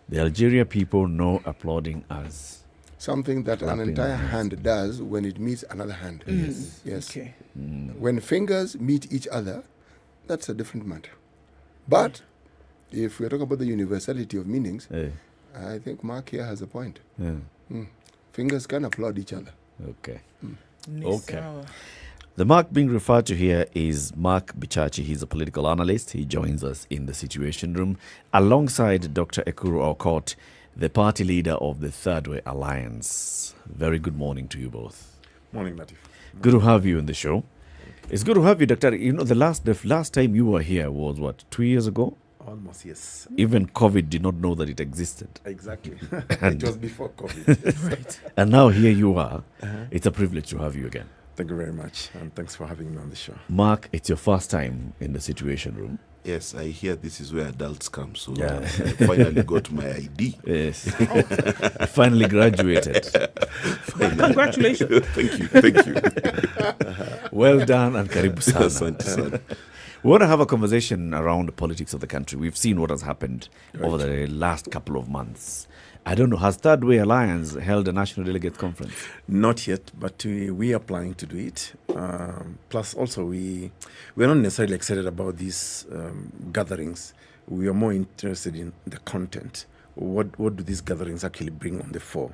The Algeria people know applauding as Something that an clapping entire hands. hand does when it meets another hand. Yes. Okay. When fingers meet each other, that's a different matter. But if we're talking about the universality of meanings, I think Mark here has a point. Fingers can applaud each other. Okay. Okay. The Mark being referred to here is Mark Bichachi. He's a political analyst. He joins us in the Situation Room alongside Dr. Ekuru Aukot, the party leader of the Third Way Alliance. Very good morning to you both. Morning, Latiff. Good to have you on the show. It's good to have you, Doctor. You know, the last time you were here was, what, 2 years ago? Almost, yes. Even COVID did not know that it existed. Exactly. And It was before COVID. Right. And now here you are. It's a privilege to have you again. Thank you very much, and thanks for having me on the show. Mark, it's your first time in the Situation Room. Yes, I hear this is where adults come, so Yeah. I finally got my ID. Yes. You finally graduated. Congratulations. Thank you. Well done and karibu sana. Asante sana. We want to have a conversation around the politics of the country. We've seen what has happened over the last couple of months. I don't know, has Third Way Alliance held a national delegate conference? Not yet, but we are planning to do it. Plus, also, we're not necessarily excited about these gatherings. We are more interested in the content. What do these gatherings actually bring on the fore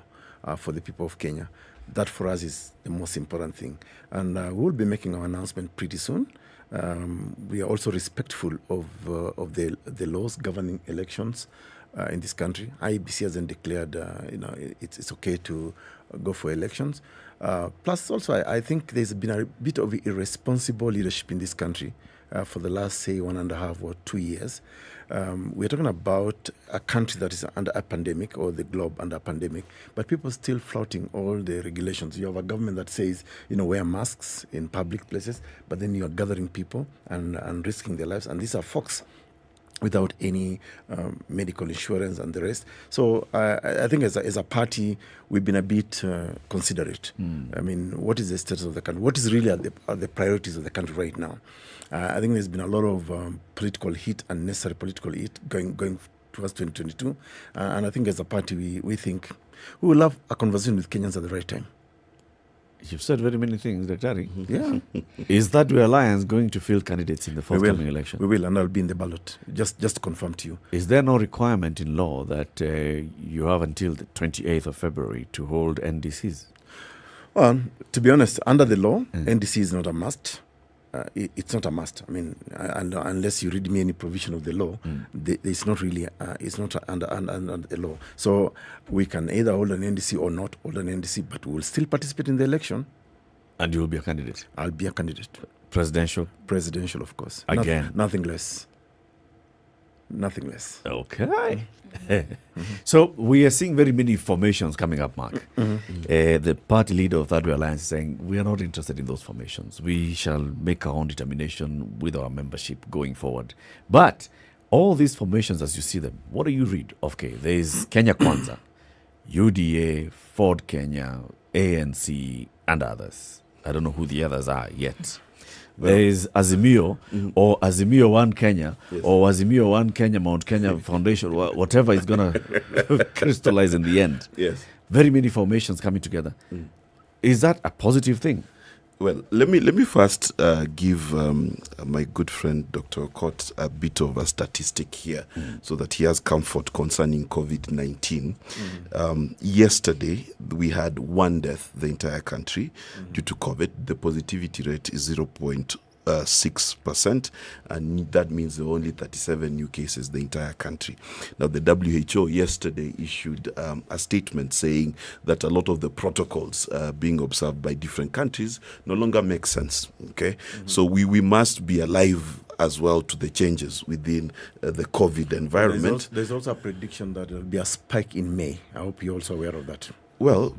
for the people of Kenya? That, for us, is the most important thing. And we'll be making our announcement pretty soon. We are also respectful of the laws governing elections in this country. IEBC hasn't declared, it's okay to go for elections. Plus, also, I think there's been a bit of irresponsible leadership in this country for the last, say, 1.5 or 2 years. We're talking about a country that is under a pandemic, or the globe under a pandemic, but people still flouting all the regulations. You have a government that says, wear masks in public places, but then you are gathering people and risking their lives. And these are folks without any medical insurance and the rest. So I think as a party, we've been a bit considerate. I mean, what is the status of the country? What is really are the priorities of the country right now? I think there's been a lot of political heat, unnecessary political heat going towards 2022. And I think as a party, we think we will have a conversation with Kenyans at the right time. You've said very many things, Dr. Yeah. Is Third Way Alliance going to field candidates in the forthcoming election? We will, and I'll be in the ballot, just to confirm to you. Is there no requirement in law that you have until the 28th of February to hold NDCs? Well, to be honest, under the law, NDC is not a must. It's not a must. I mean, unless you read me any provision of the law, it's not really. It's not under the law. So we can either hold an NDC or not hold an NDC, but we will still participate in the election. And you will be a candidate. I'll be a candidate. Presidential. Presidential, of course. Again. Nothing less. Nothing less. Okay. So we are seeing very many formations coming up, Mark. The party leader of Third Way Alliance is saying we are not interested in those formations. We shall make our own determination with our membership going forward. But all these formations, as you see them, what do you read? Okay, there is Kenya Kwanza, UDA, Ford Kenya, ANC, and others. I don't know who the others are yet. There is Azimio, or Azimio One Kenya, or Azimio One Kenya, Mount Kenya Foundation, whatever is going to crystallize in the end. Yes. Very many formations coming together. Is that a positive thing? Well, let me first give my good friend Dr. Okoh a bit of a statistic here so that he has comfort concerning COVID-19. Yesterday, we had one death, the entire country, due to COVID. The positivity rate is 0.6%, and that means there were only 37 new cases the entire country. Now, the WHO yesterday issued a statement saying that a lot of the protocols being observed by different countries no longer make sense. Okay, so we must be alive as well to the changes within the COVID environment. There's also a prediction that there will be a spike in May. I hope you're also aware of that. Well,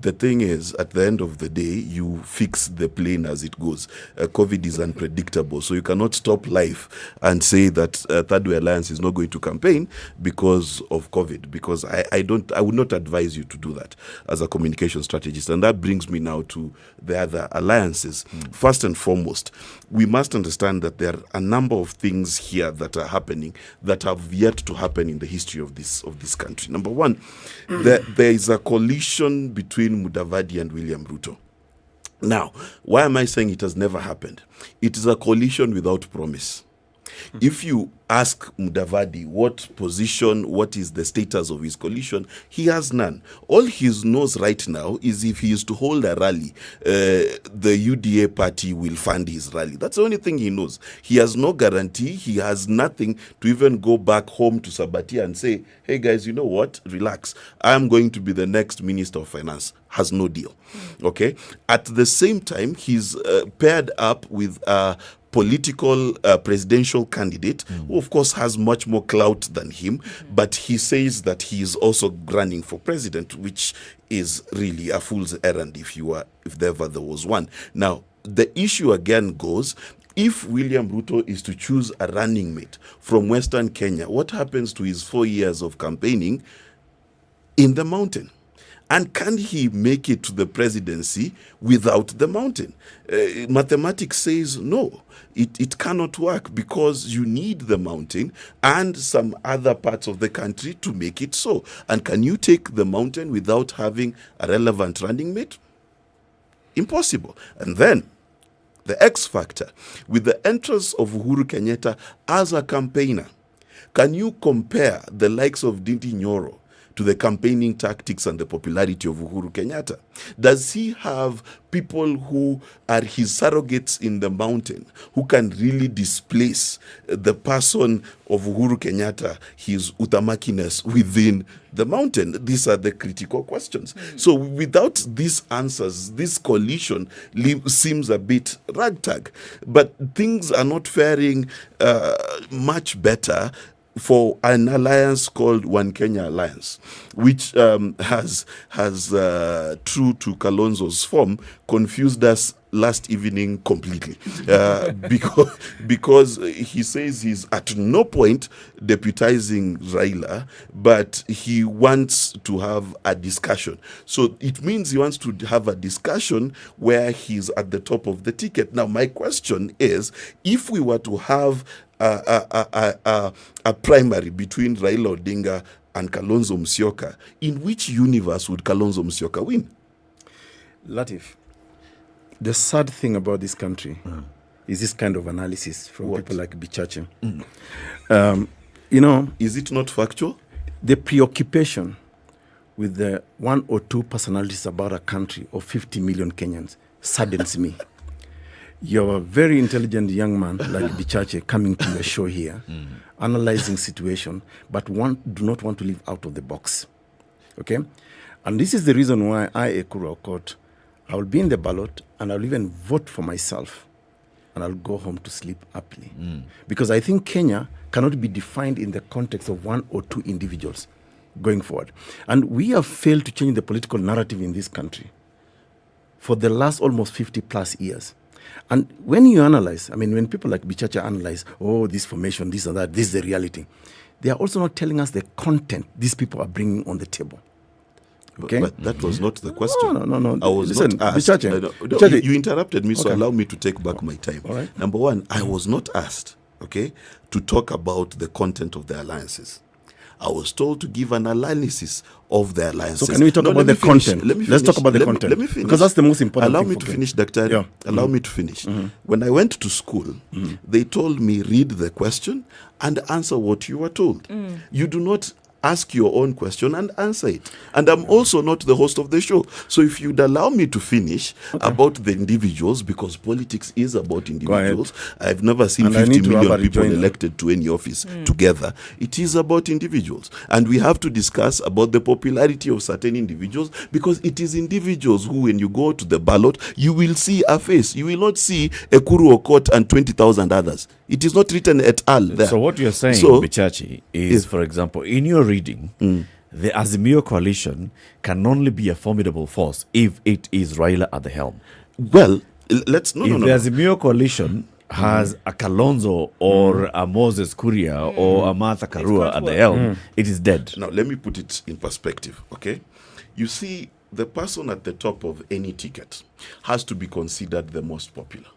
the thing is, at the end of the day, you fix the plane as it goes. COVID is unpredictable, so you cannot stop life and say that Third Way Alliance is not going to campaign because of COVID. Because I would not advise you to do that as a communication strategist. And that brings me now to the other alliances. First and foremost, we must understand that there are a number of things here that are happening that have yet to happen in the history of this country. Number one, there is a coalition between Mudavadi and William Ruto. Now, why am I saying it has never happened? It is a coalition without promise. If you ask Mudavadi what is the status of his coalition, he has none. All he knows right now is if he is to hold a rally, the UDA party will fund his rally. That's the only thing he knows. He has no guarantee. He has nothing to even go back home to Sabatia and say, hey guys, you know what? Relax. I'm going to be the next Minister of Finance. Has no deal. Okay? At the same time, he's paired up with a political presidential candidate who of course has much more clout than him, but he says that he is also running for president, which is really a fool's errand if ever there was one. Now, the issue again goes, if William Ruto is to choose a running mate from Western Kenya, what happens to his 4 years of campaigning in the mountain? And can he make it to the presidency without the mountain? Mathematics says no. It cannot work because you need the mountain and some other parts of the country to make it so. And can you take the mountain without having a relevant running mate? Impossible. And then the X factor, with the entrance of Uhuru Kenyatta as a campaigner, can you compare the likes of Ndindi Nyoro to the campaigning tactics and the popularity of Uhuru Kenyatta? Does he have people who are his surrogates in the mountain who can really displace the person of Uhuru Kenyatta, his utamakiness within the mountain? These are the critical questions. So without these answers, this coalition seems a bit ragtag. But things are not faring much better for an alliance called One Kenya Alliance, which has true to Kalonzo's form, confused us last evening completely, because he says he's at no point deputizing Raila, but he wants to have a discussion. So it means he wants to have a discussion where he's at the top of the ticket. Now, my question is, if we were to have a primary between Raila Odinga and Kalonzo Musyoka, in which universe would Kalonzo Musyoka win? Latif, the sad thing about this country is this kind of analysis from people like Bichache. Is it not factual? The preoccupation with the one or two personalities about a country of 50 million Kenyans saddens me. You're a very intelligent young man like Bichache coming to your show here, analyzing situation, but do not want to live out of the box. Okay? And this is the reason why I, Ekuru Aukot, I will be in the ballot and I'll even vote for myself and I'll go home to sleep happily. Because I think Kenya cannot be defined in the context of one or two individuals going forward. And we have failed to change the political narrative in this country for the last almost 50 plus years. And when you analyze, when people like Bichache analyze, this formation, this and that, this is the reality, they are also not telling us the content these people are bringing on the table. Okay? But that was not the question. No. I was not asked. Bichache. You interrupted me, so Okay. allow me to take back my time. All right. Number one, I was not asked, to talk about the content of the alliances. I was told to give an analysis of the alliances. So can we talk about the content? Let's talk about the content. Let me finish. Because that's the most important Allow thing me for to Kenya. finish, Dr. Yeah. Allow me to finish. When I went to school, they told me, read the question and answer what you were told. You do not ask your own question and answer it. And I'm also not the host of the show. So if you'd allow me to finish about the individuals, because politics is about individuals. I've never seen And I 50 need to have million a people rejoinder. elected to any office together. It is about individuals. And we have to discuss about the popularity of certain individuals, because it is individuals who, when you go to the ballot, you will see a face. You will not see Ekuru Aukot and 20,000 others. It is not written et al. There. So what you're saying, So- Bichache, is, for example, in your reading, the Azimio coalition can only be a formidable force if it is Raila at the helm. Well, let's... If the Azimio coalition has a Kalonzo or a Moses Kuria or a Martha Karua at the helm, it is dead. Now, let me put it in perspective, okay? You see, the person at the top of any ticket has to be considered the most popular.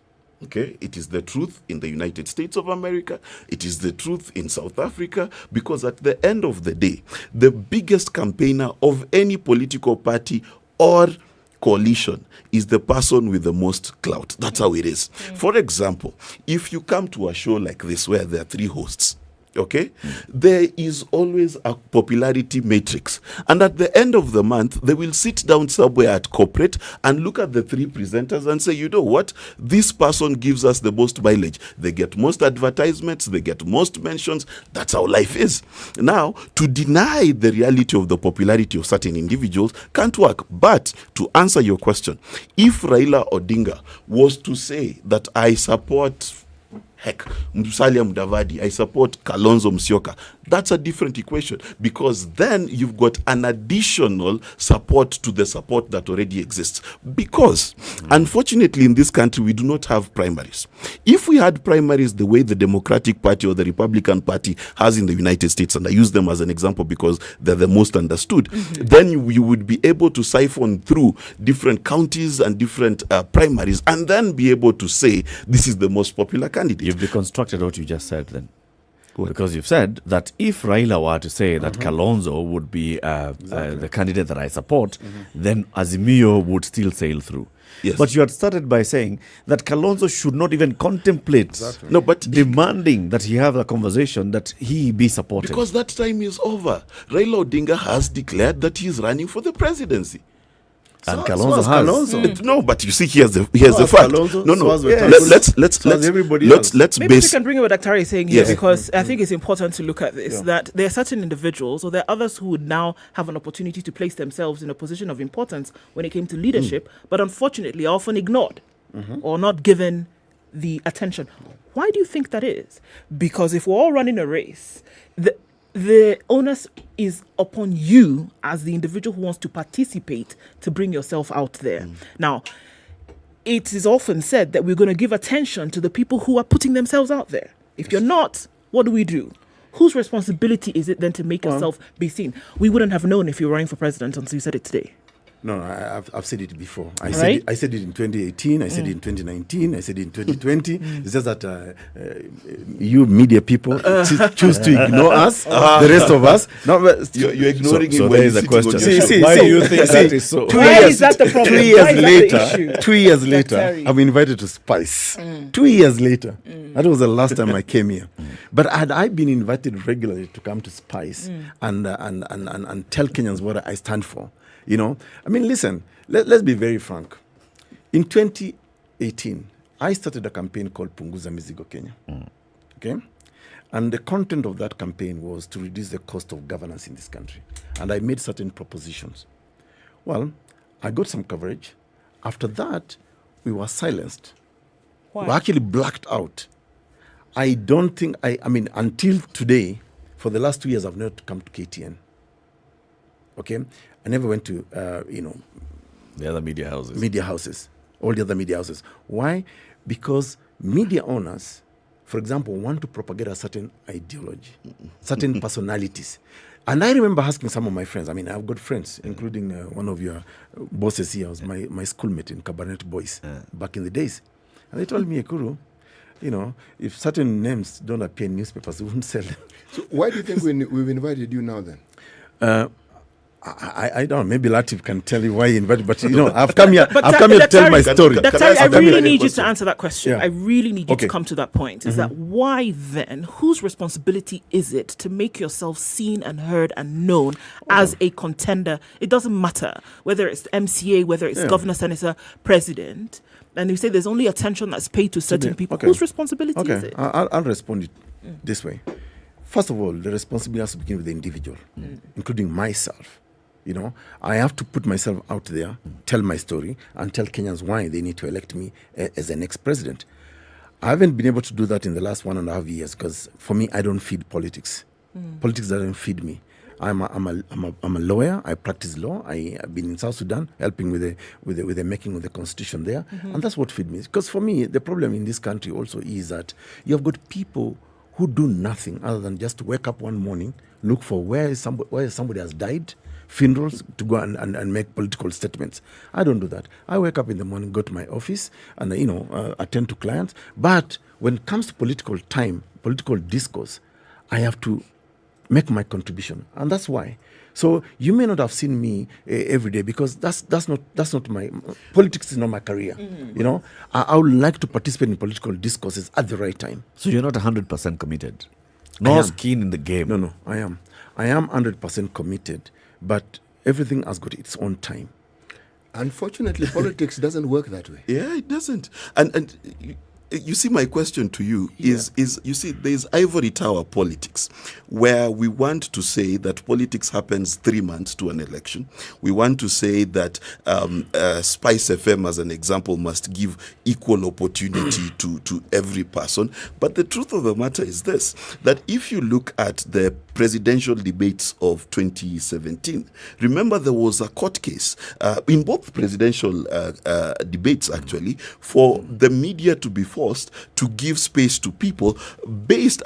Okay, it is the truth in the United States of America. It is the truth in South Africa, because at the end of the day, the biggest campaigner of any political party or coalition is the person with the most clout. That's how it is. For example, if you come to a show like this where there are 3 hosts, okay, there is always a popularity matrix. And at the end of the month, they will sit down somewhere at corporate and look at the 3 presenters and say, you know what? This person gives us the most mileage. They get most advertisements. They get most mentions. That's how life is. Now, to deny the reality of the popularity of certain individuals can't work. But to answer your question, if Raila Odinga was to say that I support Musalia Mudavadi, I support Kalonzo Musyoka, that's a different equation, because then you've got an additional support to the support that already exists. Because, unfortunately, in this country, we do not have primaries. If we had primaries the way the Democratic Party or the Republican Party has in the United States, and I use them as an example because they're the most understood, then you would be able to siphon through different counties and different primaries, and then be able to say, this is the most popular candidate. You've deconstructed what you just said then. Because you've said that if Raila were to say that Kalonzo would be the candidate that I support, then Azimio would still sail through. Yes. But you had started by saying that Kalonzo should not even contemplate demanding that he have a conversation that he be supported. Because that time is over. Raila Odinga has declared that he is running for the presidency. And Kalonzo has. No, but you see, here's the fact. Let's maybe we can bring in what Dr. is saying here, because I think it's important to look at this, that there are certain individuals, or there are others who would now have an opportunity to place themselves in a position of importance when it came to leadership, but unfortunately are often ignored or not given the attention. Why do you think that is? Because if we're all running a race, the onus is upon you as the individual who wants to participate to bring yourself out there. Now, it is often said that we're going to give attention to the people who are putting themselves out there. If you're not, what do? Whose responsibility is it then to make yourself be seen? We wouldn't have known if you were running for president until you said it today. No, I've said it before. I said it in 2018. I said it in 2019. I said it in 2020. It's just that you media people choose to ignore us, the rest of us. No, you're ignoring him. So there is a question. Why do you think that is so? Why is that the problem? 2 years later, I'm invited to Spice. 2 years later. That was the last time I came here. But had I been invited regularly to come to Spice and tell Kenyans what I stand for, you know, I mean, listen, let's be very frank. In 2018, I started a campaign called Punguza Mizigo Kenya. Okay? And the content of that campaign was to reduce the cost of governance in this country. And I made certain propositions. Well, I got some coverage. After that, we were silenced. Why? We were actually blacked out. I don't think, I mean, until today, for the last 2 years, I've not come to KTN. Okay? I never went to, the other media houses. All the other media houses. Why? Because media owners, for example, want to propagate a certain ideology, certain personalities. And I remember asking some of my friends, I mean, I've got friends, including one of your bosses here, was my schoolmate in Cabernet Boys back in the days. And they told me, Ekuru, you know, if certain names don't appear in newspapers, we won't sell them. So why do you think we've invited you now then? I don't know. Maybe Latiff can tell you why he invited, but you know, I've come here to tell my story. I really need you to answer that question. I really need you to come to that point. Is that why then, whose responsibility is it to make yourself seen and heard and known as a contender? It doesn't matter whether it's MCA, whether it's governor, senator, president. And you say there's only attention that's paid to certain people. Whose responsibility is it? I'll respond this way. First of all, the responsibility has to begin with the individual, including myself. You know, I have to put myself out there, tell my story, and tell Kenyans why they need to elect me as the next president. I haven't been able to do that in the last 1.5 years because, for me, I don't feed politics. Politics doesn't feed me. I'm a lawyer. I practice law. I've been in South Sudan helping with the making of the constitution there, and that's what feeds me. Because for me, the problem in this country also is that you have got people who do nothing other than just wake up one morning, look for where somebody has died, funerals, to go and make political statements. I don't do that. I wake up in the morning, go to my office, and attend to clients. But when it comes to political discourse, I have to make my contribution, and that's why. So you may not have seen me every day because that's not my politics is not my career. I would like to participate in political discourses at the right time. So you're not 100% committed, not keen in the game. No, I am 100% committed, but everything has got its own time. Unfortunately, politics doesn't work that way. Yeah, it doesn't. And you see, my question to you is you see, there's ivory tower politics, where we want to say that politics happens 3 months to an election. We want to say that SpiceFM, as an example, must give equal opportunity to every person. But the truth of the matter is this, that if you look at the presidential debates of 2017, remember there was a court case in both presidential debates, actually, for the media to be forced to give space to people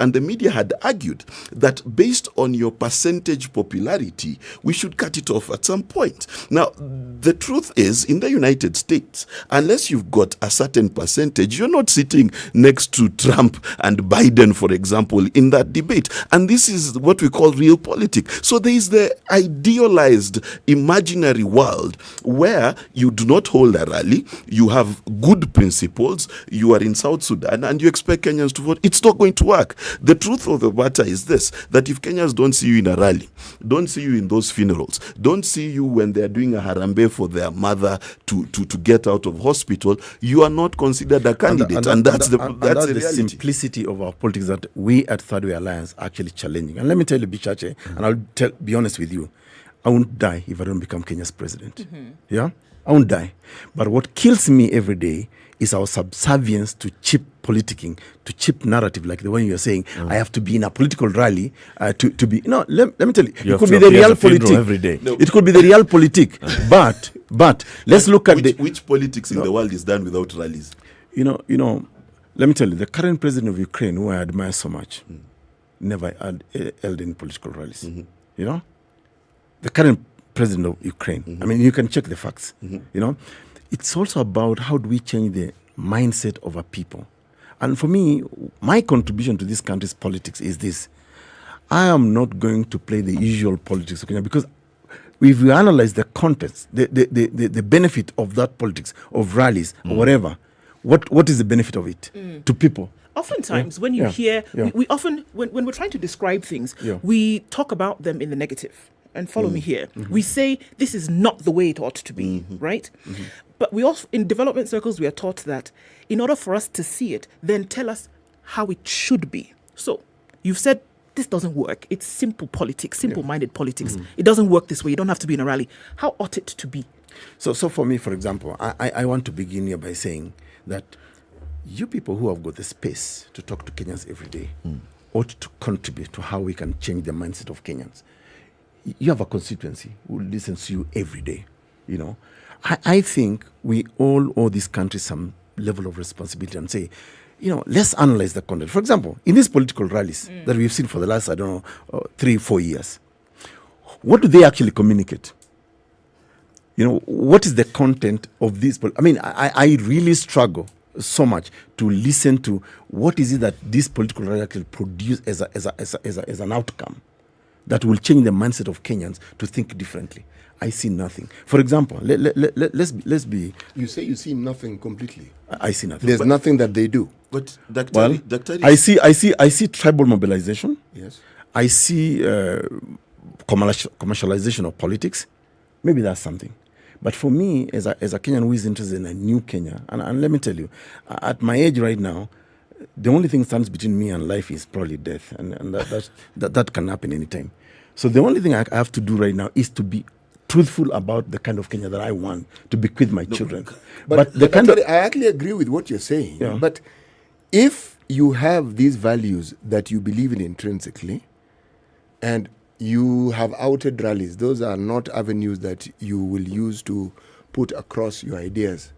and the media had argued that based on your percentage popularity, we should cut it off at some point. Now, the truth is, in the United States, unless you've got a certain percentage, you're not sitting next to Trump and Biden, for example, in that debate. And this is what we call real politics. So there is the idealized imaginary world where you do not hold a rally, you have good principles, you are in South Sudan, and you expect Kenyans to vote. It's not going to work. The truth of the matter is this, that if Kenyans don't see you in a rally, don't see you in those funerals, don't see you when they're doing a harambe for their mother to get out of hospital, you are not considered a candidate. And that's the simplicity of our politics that we at Third Way Alliance are actually challenging. And let me tell you, Bichache, and I'll be honest with you, I won't die if I don't become Kenya's president. Yeah? I won't die. But what kills me every day is our subservience to cheap politicking, to cheap narrative, like the one you're saying, I have to be in a political rally to be... No, let me tell you, it could be the real politic. Every day. No. It could be the real politic. But let's look at which politics in the world is done without rallies? You know, let me tell you, the current president of Ukraine, who I admire so much, never held any political rallies. You know? The current president of Ukraine. I mean, you can check the facts. You know? It's also about how do we change the mindset of our people. And for me, my contribution to this country's politics is this. I am not going to play the usual politics of Kenya, because if we analyze the context, the benefit of that politics, of rallies or whatever, what is the benefit of it to people? Oftentimes, when you hear, we often, when we're trying to describe things, we talk about them in the negative. And follow me here. We say this is not the way it ought to be, right? But we also, in development circles, we are taught that in order for us to see it, then tell us how it should be. So you've said this doesn't work. It's simple politics, simple-minded politics. It doesn't work this way. You don't have to be in a rally. How ought it to be? So for me, for example, I want to begin here by saying that you people who have got the space to talk to Kenyans every day ought to contribute to how we can change the mindset of Kenyans. You have a constituency who listens to you every day. You know, I think we all owe this country some level of responsibility and say, you know, let's analyze the content. For example, in these political rallies that we've seen for the last, 3-4 years, what do they actually communicate? You know, what is the content of this? I mean, I really struggle so much to listen to what is it that this political rally actually produce as an outcome that will change the mindset of Kenyans to think differently. I see nothing. For example, let's be... You say you see nothing completely. I see nothing. There's nothing that they do. But I see tribal mobilization. Yes. I see commercialization of politics. Maybe that's something. But for me, as a Kenyan who is interested in a new Kenya, and let me tell you, at my age right now, the only thing that stands between me and life is probably death, and that can happen anytime. So the only thing I have to do right now is to be truthful about the kind of Kenya that I want to bequeath my children. But I actually agree with what you're saying. Yeah. But if you have these values that you believe in intrinsically, and You have outed rallies. Those are not avenues that you will use to put across your ideas.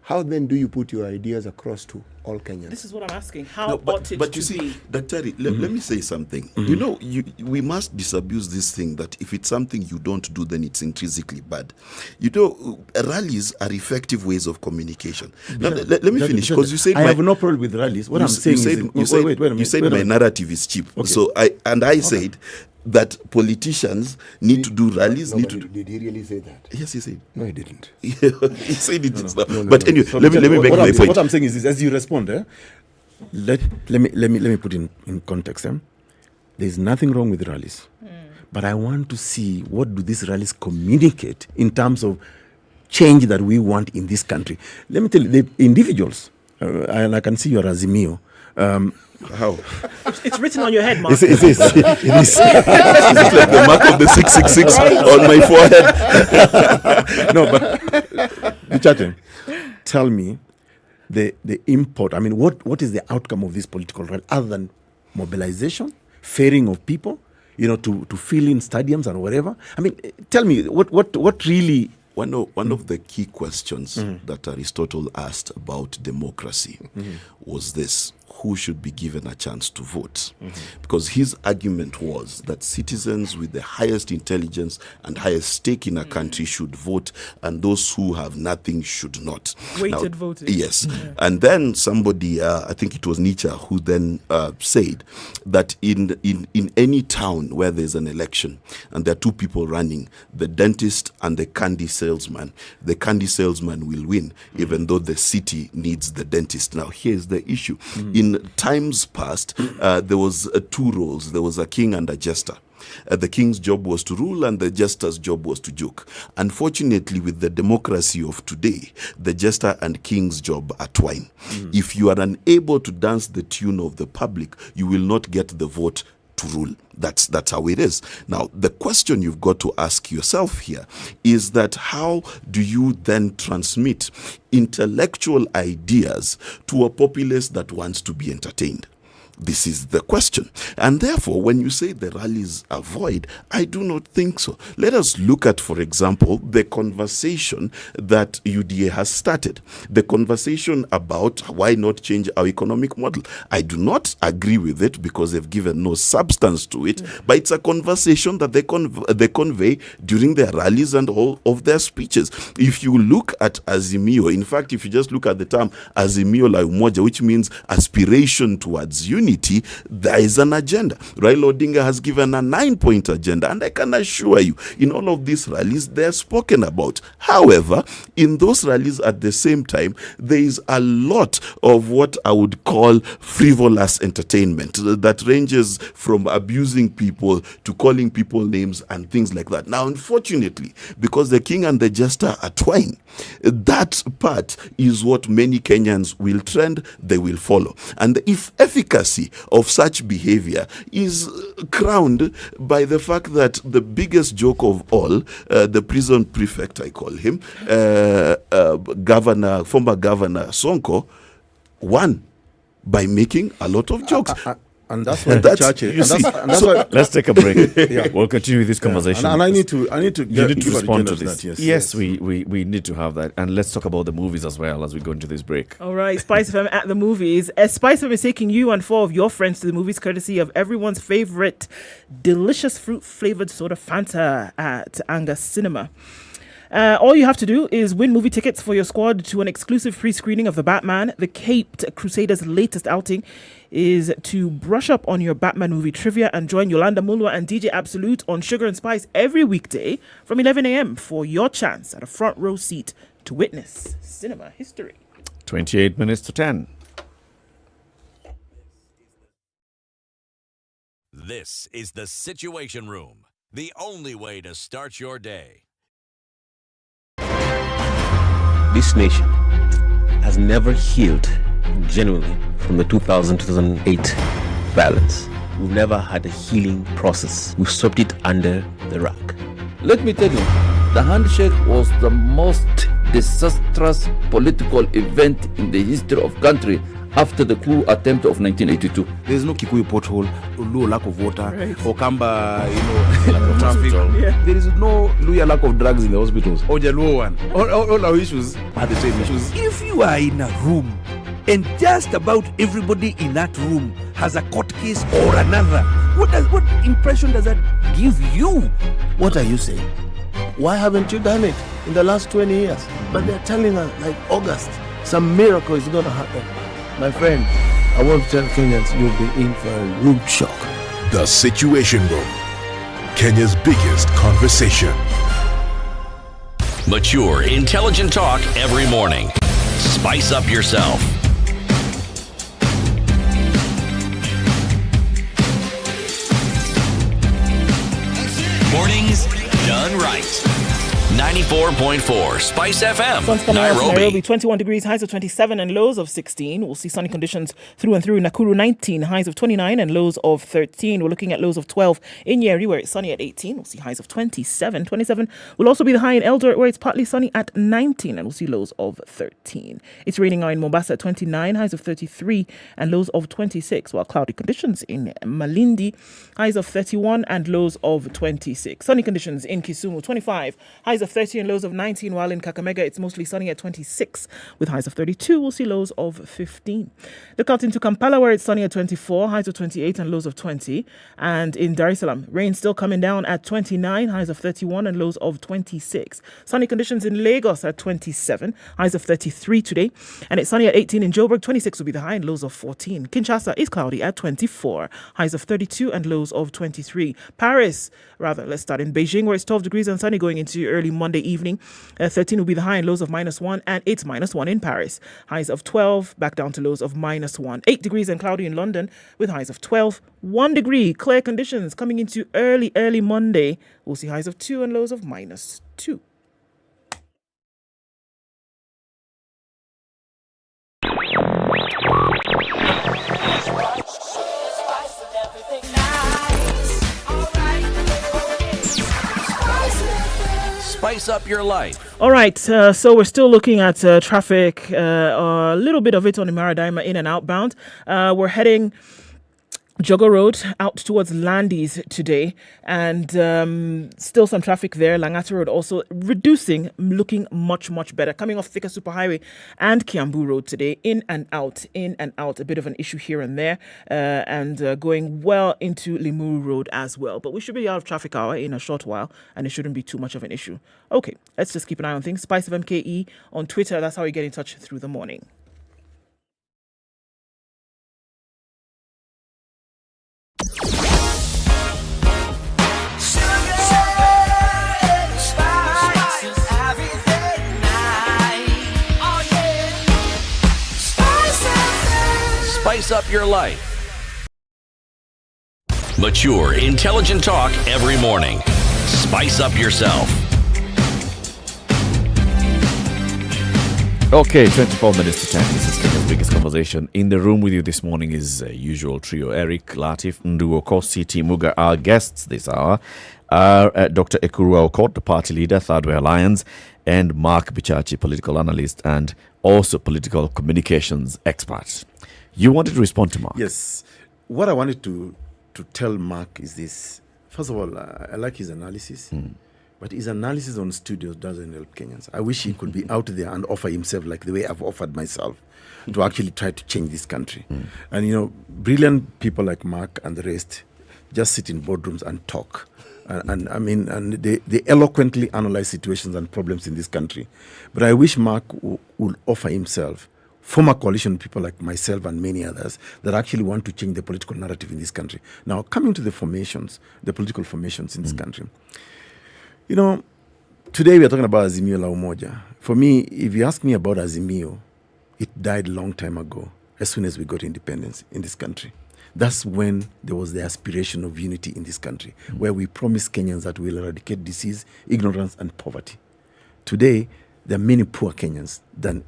How then do you put your ideas across to all Kenyans? This is what I'm asking. How ought it but to you see, be? Daktari, let me say something. You know, we must disabuse this thing that if it's something you don't do, then it's intrinsically bad. You know, rallies are effective ways of communication. Now, let me finish, because you said I have no problem with rallies. What I'm saying is, wait a minute. You said my narrative is cheap. Okay. So I said that politicians need to do rallies. Did he really say that? Yes, he said. No, he didn't. He said it is not. But anyway, let me make my point. What I'm saying is this: as you respond, let me put in context. There's nothing wrong with rallies, but I want to see what do these rallies communicate in terms of change that we want in this country. Let me tell you, the individuals, and I can see your Azimio. How? It's written on your head, Mark. It is. It is. Is it like the mark of the 666 on my forehead? No, but Chaten, tell me the import. I mean, what is the outcome of this political rally other than mobilization, ferrying of people, to fill in stadiums and whatever? I mean, tell me what really. One of the key questions that Aristotle asked about democracy was this: who should be given a chance to vote? Because his argument was that citizens with the highest intelligence and highest stake in a country should vote, and those who have nothing should not. Weighted voting. Yes. Yeah. And then somebody, I think it was Nietzsche, who then said that in any town where there's an election and there are two people running, the dentist and the candy salesman, the candy salesman will win, even though the city needs the dentist. Now, here's the issue. In times past, there was two roles. There was a king and a jester. The king's job was to rule and the jester's job was to joke. Unfortunately, with the democracy of today, the jester and king's job are twine. If you are unable to dance the tune of the public, you will not get the vote to rule. That's how it is. Now, the question you've got to ask yourself here is that how do you then transmit intellectual ideas to a populace that wants to be entertained? This is the question. And therefore, when you say the rallies are void, I do not think so. Let us look at, for example, the conversation that UDA has started. The conversation about why not change our economic model. I do not agree with it because they've given no substance to it, but it's a conversation that they convey during their rallies and all of their speeches. If you look at Azimio, in fact, if you just look at the term Azimio la Umoja, which means aspiration towards unity, there is an agenda. Raila Odinga has given a 9-point agenda, and I can assure you, in all of these rallies, they're spoken about. However, in those rallies at the same time, there is a lot of what I would call frivolous entertainment that ranges from abusing people to calling people names and things like that. Now, unfortunately, because the king and the jester are twine, that part is what many Kenyans will trend, they will follow. And the efficacy of such behavior is crowned by the fact that the biggest joke of all, the prison prefect, I call him, former governor Sonko, won by making a lot of jokes. And that's why let's take a break. Yeah. We'll continue this conversation. And I need to you need to respond to this. That, yes, we need to have that. And let's talk about the movies as well as we go into this break. All right, SpiceFM at the movies. SpiceFM is taking you and 4 of your friends to the movies courtesy of everyone's favorite delicious fruit-flavored soda Fanta at Anga Cinema. All you have to do is win movie tickets for your squad to an exclusive free screening of The Batman. The Caped Crusaders' latest outing is to brush up on your Batman movie trivia and join Yolanda Mulwa and DJ Absolute on Sugar and Spice every weekday from 11 a.m. for your chance at a front row seat to witness cinema history. 28 minutes to 10. This is the Situation Room, the only way to start your day. This nation has never healed genuinely from the 2000-2008 violence. We've never had a healing process. We've swept it under the rug. Let me tell you, the handshake was the most disastrous political event in the history of country after the coup attempt of 1982. There's no Kikuyu pothole, Luo lack of water, Right. Okamba, lack of traffic. Yeah. There is no Luya lack of drugs in the hospitals. Ojaluo one. All our issues are the same issues. If you are in a room and just about everybody in that room has a court case or another, what impression does that give you? What are you saying? Why haven't you done it in the last 20 years? But they're telling us, like August, some miracle is going to happen. My friend, I want to tell Kenyans you'll be in for a rude shock. The Situation Room, Kenya's biggest conversation. Mature, intelligent talk every morning. Spice up yourself. Mornings done right. 94.4 Spice FM, Sun's coming out Nairobi. to Nairobi, 21 degrees, highs of 27 and lows of 16. We'll see sunny conditions through and through. Nakuru, 19, highs of 29 and lows of 13. We're looking at lows of 12 in Nyeri, where it's sunny at 18. We'll see highs of 27. 27 will also be the high in Eldoret, where it's partly sunny at 19, and we'll see lows of 13. It's raining now in Mombasa at 29, highs of 33 and lows of 26, while cloudy conditions in Malindi, highs of 31 and lows of 26. Sunny conditions in Kisumu, 25, highs of 30 and lows of 19, while in Kakamega it's mostly sunny at 26 with highs of 32. We'll see lows of 15. Look out into Kampala, where it's sunny at 24, highs of 28 and lows of 20. And in Dar es Salaam, rain still coming down at 29, highs of 31 and lows of 26. Sunny conditions in Lagos at 27, highs of 33 today. And it's sunny at 18 in Joburg, 26 will be the high and lows of 14. Kinshasa is cloudy at 24, highs of 32 and lows of 23. Let's start in Beijing, where it's 12 degrees and sunny going into early Monday evening. 13 will be the high and lows of -1, and it's -1 in Paris. Highs of 12, back down to lows of -1. 8 degrees and cloudy in London with highs of 12. 1 degree, clear conditions coming into early Monday. We'll see highs of 2 and lows of -2. Spice up your life. All right, so we're still looking at traffic, a little bit of it on the Maradima in and outbound. We're heading Jogo Road out towards Landis today, and still some traffic there. Langata Road also reducing, looking much better. Coming off Thika Superhighway and Kiambu Road today, in and out. A bit of an issue here and there, and going well into Limuru Road as well. But we should be out of traffic hour in a short while, and it shouldn't be too much of an issue. Okay, let's just keep an eye on things. SpiceFM KE on Twitter. That's how you get in touch through the morning. Spice up your life. Mature, intelligent talk every morning. Spice up yourself. Okay, 24 minutes to 10. This is Kenya's biggest conversation. In the room with you this morning is usual trio. Eric Latiff, Ndu Okoh, CT Muga. Our guests this hour are Dr. Ekuru Aukot, the party leader, Third Way Alliance, and Mark Bichachi, political analyst and also political communications expert. You wanted to respond to Mark? Yes. What I wanted to tell Mark is this. First of all, I like his analysis, but his analysis on studios doesn't help Kenyans. I wish he could be out there and offer himself like the way I've offered myself to actually try to change this country. And, brilliant people like Mark and the rest just sit in boardrooms and talk. And they eloquently analyze situations and problems in this country. But I wish Mark would offer himself, former coalition people like myself and many others that actually want to change the political narrative in this country. Now, coming to the political formations in this country. Today we are talking about Azimio la Umoja. For me, if you ask me about Azimio, it died a long time ago, as soon as we got independence in this country. That's when there was the aspiration of unity in this country, where we promised Kenyans that we'll eradicate disease, ignorance, and poverty. Today, there are many poor Kenyans than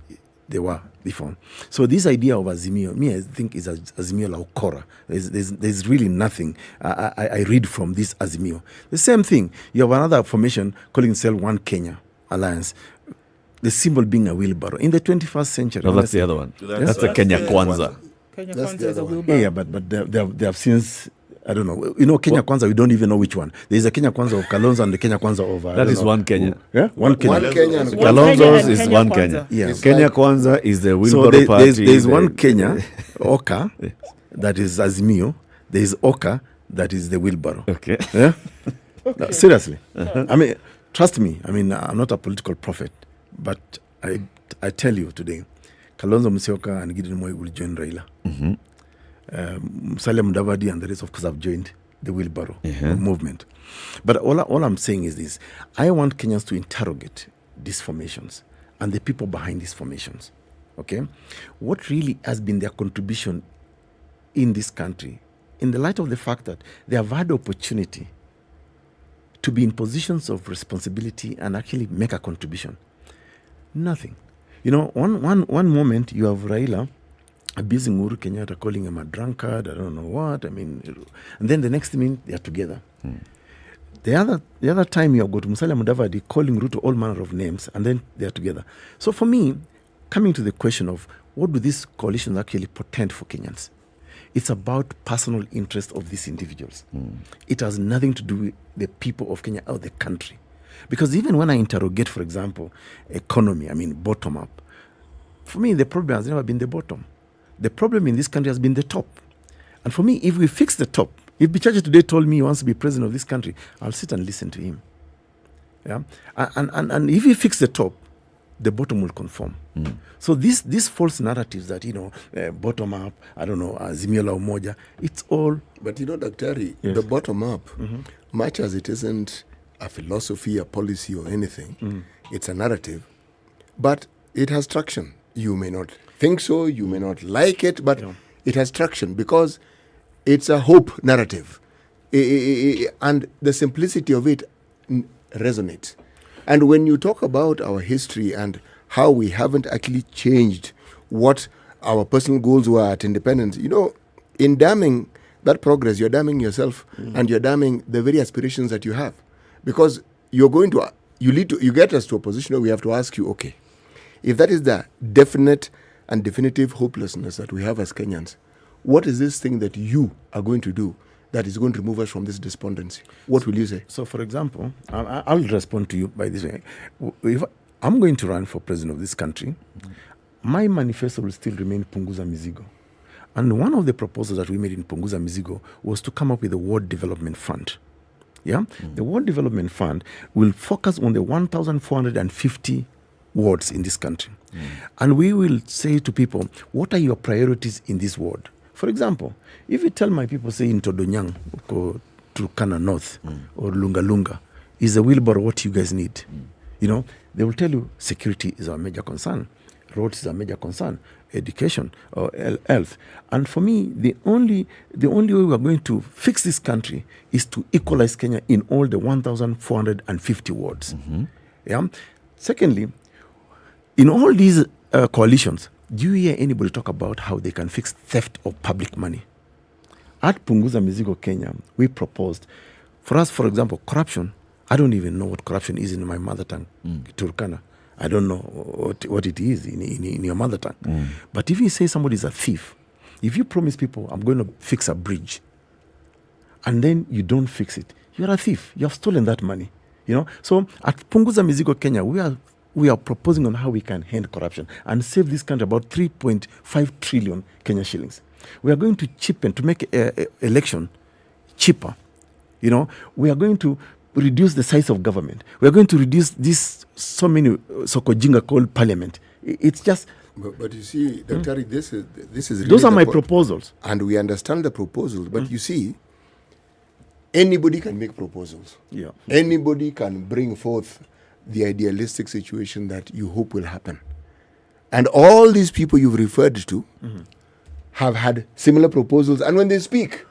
they were before. So this idea of Azimio, I think is Azimio la Ukora. There's really nothing I read from this Azimio. The same thing, you have another formation calling itself One Kenya Alliance. the symbol being a wheelbarrow. In the 21st century. No, that's the other one. That's the Kenya Kwanza. Kenya That's Kwanza the is a other one. wheelbarrow. Yeah, but they have since, I don't know. You know, Kenya Kwanza, we don't even know which one. There is a Kenya Kwanza of Kalonzo and the Kenya Kwanza of... That is one Kenya. Yeah? One Kenya. One Kenya and Kalonzo's is one Kenya. Yeah. It's Kenya like- Kwanza is the So wheelbarrow party. there's one Kenya, Oka, that is Azimio. There is Oka, that is the wheelbarrow. Okay. Yeah? No, seriously. I mean, trust me. I mean, I'm not a political prophet, but I tell you today, Kalonzo Musyoka and Gideon Moi will join Raila. Musalia Mudavadi and the rest of us have joined the wheelbarrow movement. But all I'm saying is this. I want Kenyans to interrogate these formations and the people behind these formations. Okay? What really has been their contribution in this country, in the light of the fact that they have had the opportunity to be in positions of responsibility and actually make a contribution? Nothing. You know, one moment you have Raila abusing Uhuru Kenyatta, calling him a drunkard, I don't know what. I mean, and then the next minute they are together. The other time you have got Musalia Mudavadi calling Ruto all manner of names, and then they are together. So for me, coming to the question of what do these coalitions actually portend for Kenyans, it's about personal interest of these individuals. It has nothing to do with the people of Kenya or the country. Because even when I interrogate, for example, economy, I mean bottom up, for me the problem has never been the bottom. The problem in this country has been the top. And for me, if we fix the top, if Bichache today told me he wants to be president of this country, I'll sit and listen to him. Yeah, and if he fix the top, the bottom will conform. So these false narratives that, you know, bottom up, I don't know, Azimio la Umoja, it's all... But you know, Daktari, Yes. the bottom up, much as it isn't a philosophy, a policy or anything, it's a narrative, but it has traction. You may not think so, you may not like it, but it has traction because it's a hope narrative. And the simplicity of it resonates. And when you talk about our history and how we haven't actually changed what our personal goals were at independence, you know, in damning that progress, you're damning yourself and you're damning the very aspirations that you have. Because you're going to, you get us to a position where we have to ask you, okay, if that is the definite and definitive hopelessness that we have as Kenyans, what is this thing that you are going to do that is going to remove us from this despondency? What will you say? So, for example, I'll respond to you by this way. If I'm going to run for president of this country, my manifesto will still remain Punguza Mizigo. And one of the proposals that we made in Punguza Mizigo was to come up with a ward development fund. Yeah? The ward development fund will focus on the 1,450 wards in this country. And we will say to people, what are your priorities in this ward? For example, if you tell my people, say in Todonyang, or Turkana North, or Lunga Lunga, is a wheelbarrow what you guys need? You know, they will tell you security is our major concern, roads is our major concern, education or health. And for me, the only way we are going to fix this country is to equalize Kenya in all the 1,450 wards. Yeah. Secondly, in all these coalitions, do you hear anybody talk about how they can fix theft of public money? At Punguza Mizigo Kenya, we proposed, for us, for example, corruption. I don't even know what corruption is in my mother tongue, Turkana. I don't know what it is in your mother tongue. But if you say somebody is a thief, if you promise people, I'm going to fix a bridge, and then you don't fix it, you're a thief. You have stolen that money. You know. So at Punguza Mizigo Kenya, we are proposing on how we can end corruption and save this country about 3.5 trillion Kenya shillings. We are going to cheapen, to make election cheaper. You know, we are going to reduce the size of government. We are going to reduce this so many sokojinga called parliament. It's just... But you see, Dr. This is really those are my proposals. And we understand the proposals, but you see, anybody can make proposals. Yeah. Anybody can bring forth the idealistic situation that you hope will happen. And all these people you've referred to have had similar proposals. And when they speak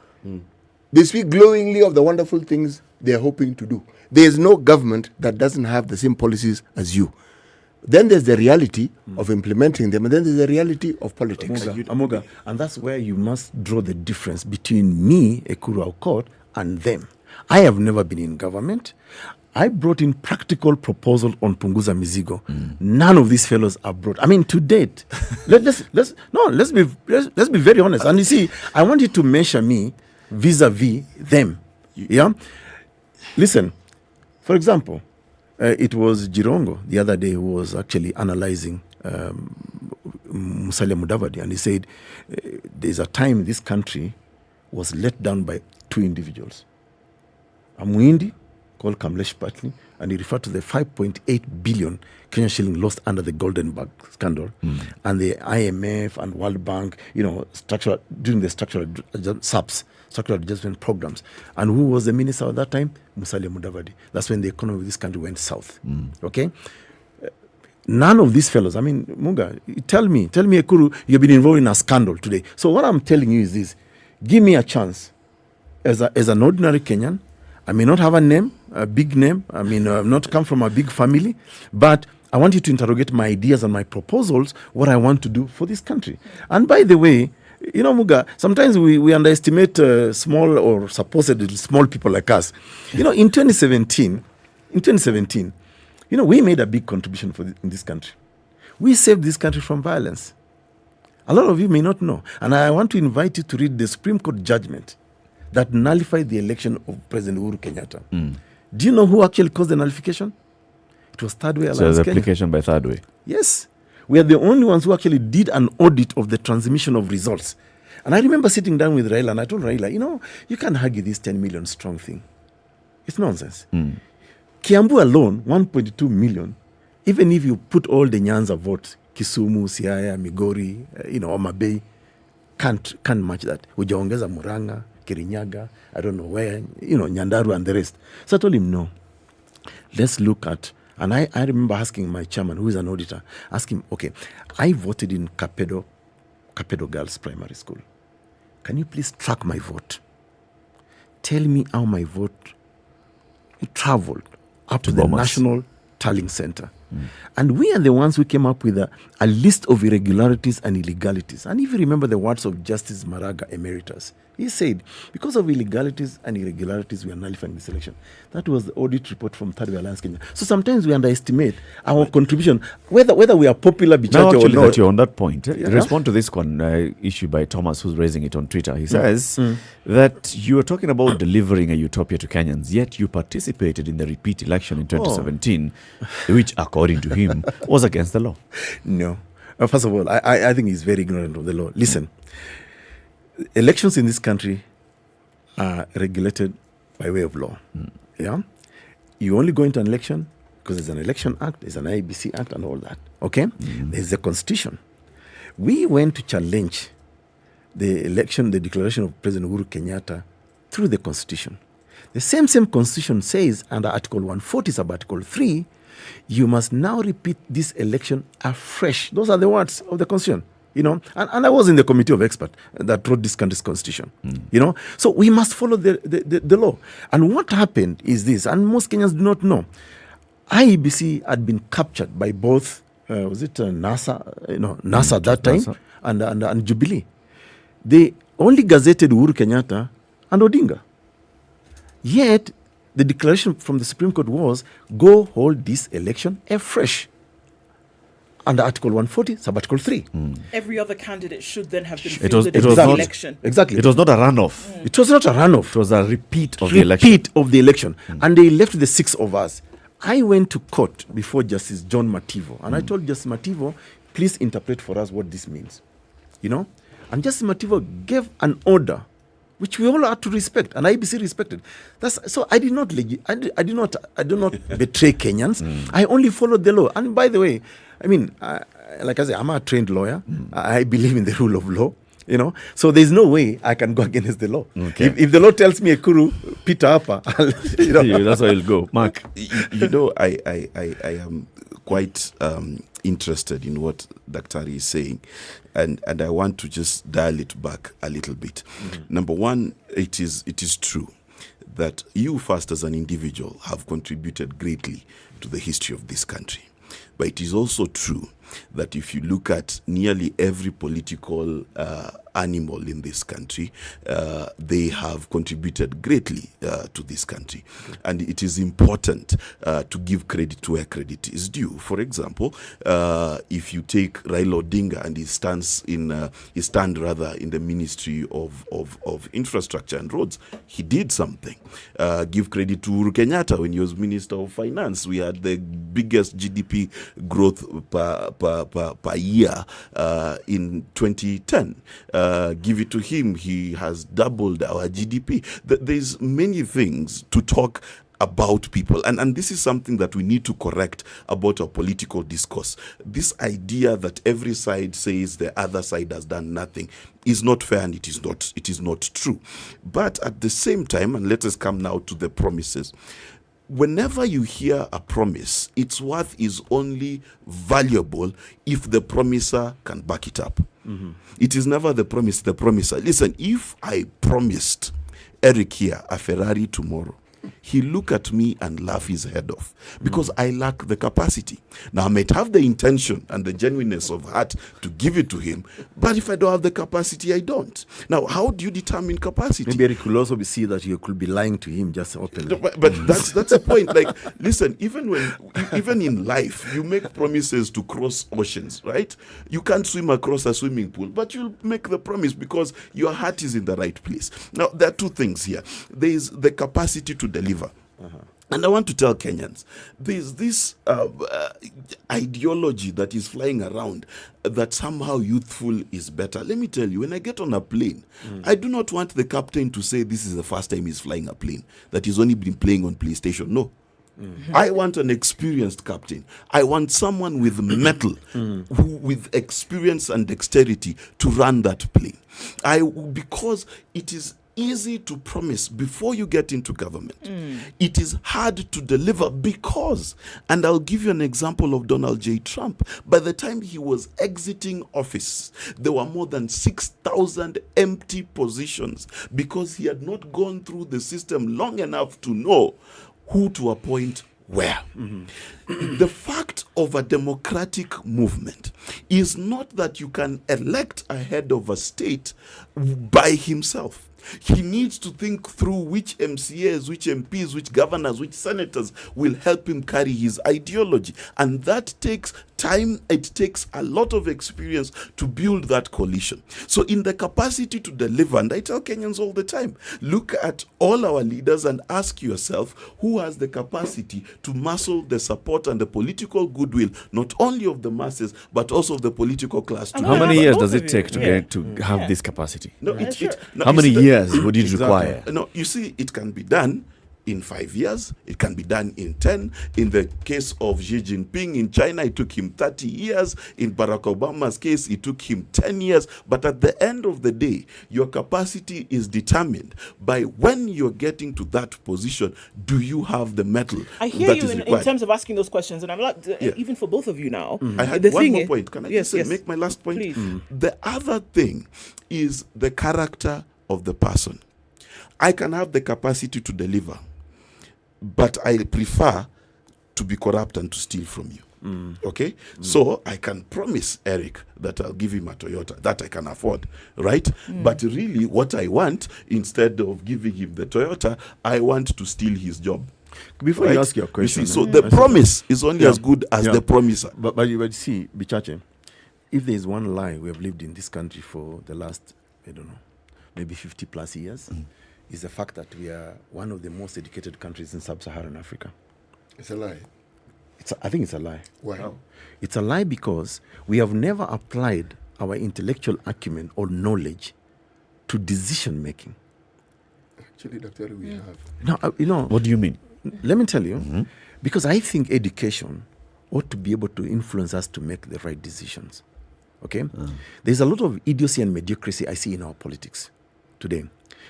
glowingly of the wonderful things they're hoping to do. There is no government that doesn't have the same policies as you. Then there's the reality of implementing them, and then there's the reality of politics. Amoga, and that's where you must draw the difference between me, Ekuru Aukot, and them. I have never been in government. I brought in practical proposal on Punguza Mizigo. None of these fellows are brought. I mean, to date, let's be very honest. And you see, I want you to measure me vis-a-vis them. Yeah. Listen, for example, it was Jirongo the other day who was actually analyzing Musalia Mudavadi, and he said there's a time this country was let down by two individuals. A Muindi called Kamlesh Patli, and he referred to the 5.8 billion Kenyan shilling lost under the Golden Bag scandal, and the IMF and World Bank, during the structural adjustment programs. And who was the minister at that time? Musalia Mudavadi. That's when the economy of this country went south. Okay? None of these fellows, I mean, Muga, tell me, Ekuru, you've been involved in a scandal today. So what I'm telling you is this: give me a chance. As an ordinary Kenyan, I may not have a name, a big name. I mean, I've not come from a big family, but I want you to interrogate my ideas and my proposals, what I want to do for this country. And by the way, Muga, sometimes we underestimate small or supposedly small people like us. In 2017, we made a big contribution in this country. We saved this country from violence. A lot of you may not know. And I want to invite you to read the Supreme Court judgment that nullified the election of President Uhuru Kenyatta. Do you know who actually caused the nullification? It was Third Way Alliance So the Kenya. application by Third Way. Yes. We are the only ones who actually did an audit of the transmission of results. And I remember sitting down with Raila, and I told Raila, you can't argue this 10 million strong thing. It's nonsense. Kiambu alone, 1.2 million, even if you put all the Nyanza votes, Kisumu, Siaya, Migori, Homa Bay, can't match that. Ujaongeza Muranga, Kirinyaga, I don't know where, Nyandaru and the rest. So I told him, no. Let's look at, and I remember asking my chairman, who is an auditor, asking him, okay, I voted in Kapedo Girls Primary School. Can you please track my vote? Tell me how my vote traveled up to the National Tallying Center. And we are the ones who came up with a list of irregularities and illegalities. And if you remember the words of Justice Maraga Emeritus, he said, because of illegalities and irregularities, we are nullifying this election. That was the audit report from Third Way Alliance Kenya. So sometimes we underestimate our contribution, whether we are popular, now, actually, or not. that you're on that point. Respond to this one issue by Thomas, who's raising it on Twitter. He says that you are talking about delivering a utopia to Kenyans, yet you participated in the repeat election in 2017, which, according to him, was against the law. No. First of all, I think he's very ignorant of the law. Listen, elections in this country are regulated by way of law. Yeah, you only go into an election because there's an election act, there's an IBC act, and all that. Okay, there's a constitution. We went to challenge the election, the declaration of President Uhuru Kenyatta through the constitution. The same constitution says under Article 140, sub-Article 3, you must now repeat this election afresh. Those are the words of the constitution. And I was in the committee of experts that wrote this country's constitution. So we must follow the law. And what happened is this, and most Kenyans do not know. IEBC had been captured by both, NASA at that time, and Jubilee. They only gazetted Uhuru Kenyatta and Odinga. Yet, the declaration from the Supreme Court was, go hold this election afresh. Under Article 140, sub-Article 3. Every other candidate should then have been It was fielded in not the election. Exactly. It was not a runoff. It was not a runoff. It was a repeat of the election. Repeat of the election. And they left the 6 of us. I went to court before Justice John Mativo. And I told Justice Mativo, please interpret for us what this means. And Justice Mativo gave an order which we all had to respect, and IBC respected. So I did not betray Kenyans. I only followed the law. And by the way, I mean, like I say, I'm a trained lawyer. I believe in the rule of law. So there's no way I can go against the law. Okay. If the law tells me Ekuru, Peter Upper, that's how it'll go. Mark, I am quite interested in what Daktari is saying, and I want to just dial it back a little bit. Number one, it is true that you first as an individual have contributed greatly to the history of this country. But it is also true that if you look at nearly every political animal in this country, they have contributed greatly to this country. And it is important to give credit to where credit is due. For example, if you take Raila Odinga and his stand in the Ministry of Infrastructure and Roads, he did something. Give credit to Uhuru Kenyatta when he was Minister of Finance. We had the biggest GDP growth per year in 2010. Give it to him. He has doubled our GDP. There's many things to talk about people, and this is something that we need to correct about our political discourse. This idea that every side says the other side has done nothing is not fair, and it is not true. But at the same time, and let us come now to the promises. Whenever you hear a promise, its worth is only valuable if the promiser can back it up. It is never the promiser. Listen, if I promised Eric here a Ferrari tomorrow, he look at me and laugh his head off because I lack the capacity. Now, I might have the intention and the genuineness of heart to give it to him, but if I don't have the capacity, I don't. Now, how do you determine capacity? Maybe Eric could also see that you could be lying to him just openly. No, but that's the point. Like, listen, even in life, you make promises to cross oceans, right? You can't swim across a swimming pool, but you'll make the promise because your heart is in the right place. Now, there are two things here. There is the capacity to deliver. And I want to tell Kenyans, there's this ideology that is flying around that somehow youthful is better. Let me tell you, when I get on a plane, I do not want the captain to say this is the first time he's flying a plane, that he's only been playing on PlayStation. No. I want an experienced captain. I want someone with mettle, with experience and dexterity to run that plane. Because it is easy to promise before you get into government. It is hard to deliver because, and I'll give you an example of Donald J. Trump. By the time he was exiting office, there were more than 6,000 empty positions because he had not gone through the system long enough to know who to appoint where. The fact of a democratic movement is not that you can elect a head of a state by himself. He needs to think through which MCAs, which MPs, which governors, which senators will help him carry his ideology. And that takes time. It takes a lot of experience to build that coalition. So in the capacity to deliver, and I tell Kenyans all the time, look at all our leaders and ask yourself who has the capacity to muscle the support and the political goodwill, not only of the masses, but also of the political class. How many years does it take to have this capacity? No, how many years would it require? No, you see, it can be done in 5 years. It can be done in 10. In the case of Xi Jinping in China, it took him 30 years. In Barack Obama's case, it took him 10 years. But at the end of the day, your capacity is determined by when you're getting to that position, do you have the mettle? I hear you in terms of asking those questions, and I'm like, even for both of you now. I had one more point. Can I make my last point? Please. The other thing is the character of the person. I can have the capacity to deliver, but I prefer to be corrupt and to steal from you. Okay? So I can promise Eric that I'll give him a Toyota that I can afford, right? But really what I want, instead of giving him the Toyota, I want to steal his job. Before you ask your question, you see, so the promise is only as good as the promiser. But you see, Bichache, if there is one lie we have lived in this country for the last, I don't know, maybe 50 plus years, is the fact that we are one of the most educated countries in sub-Saharan Africa. It's a lie. I think it's a lie. Why? It's a lie because we have never applied our intellectual acumen or knowledge to decision making. Actually, Dr. we have. Now, what do you mean? Let me tell you, because I think education ought to be able to influence us to make the right decisions. Okay? There's a lot of idiocy and mediocrity I see in our politics today.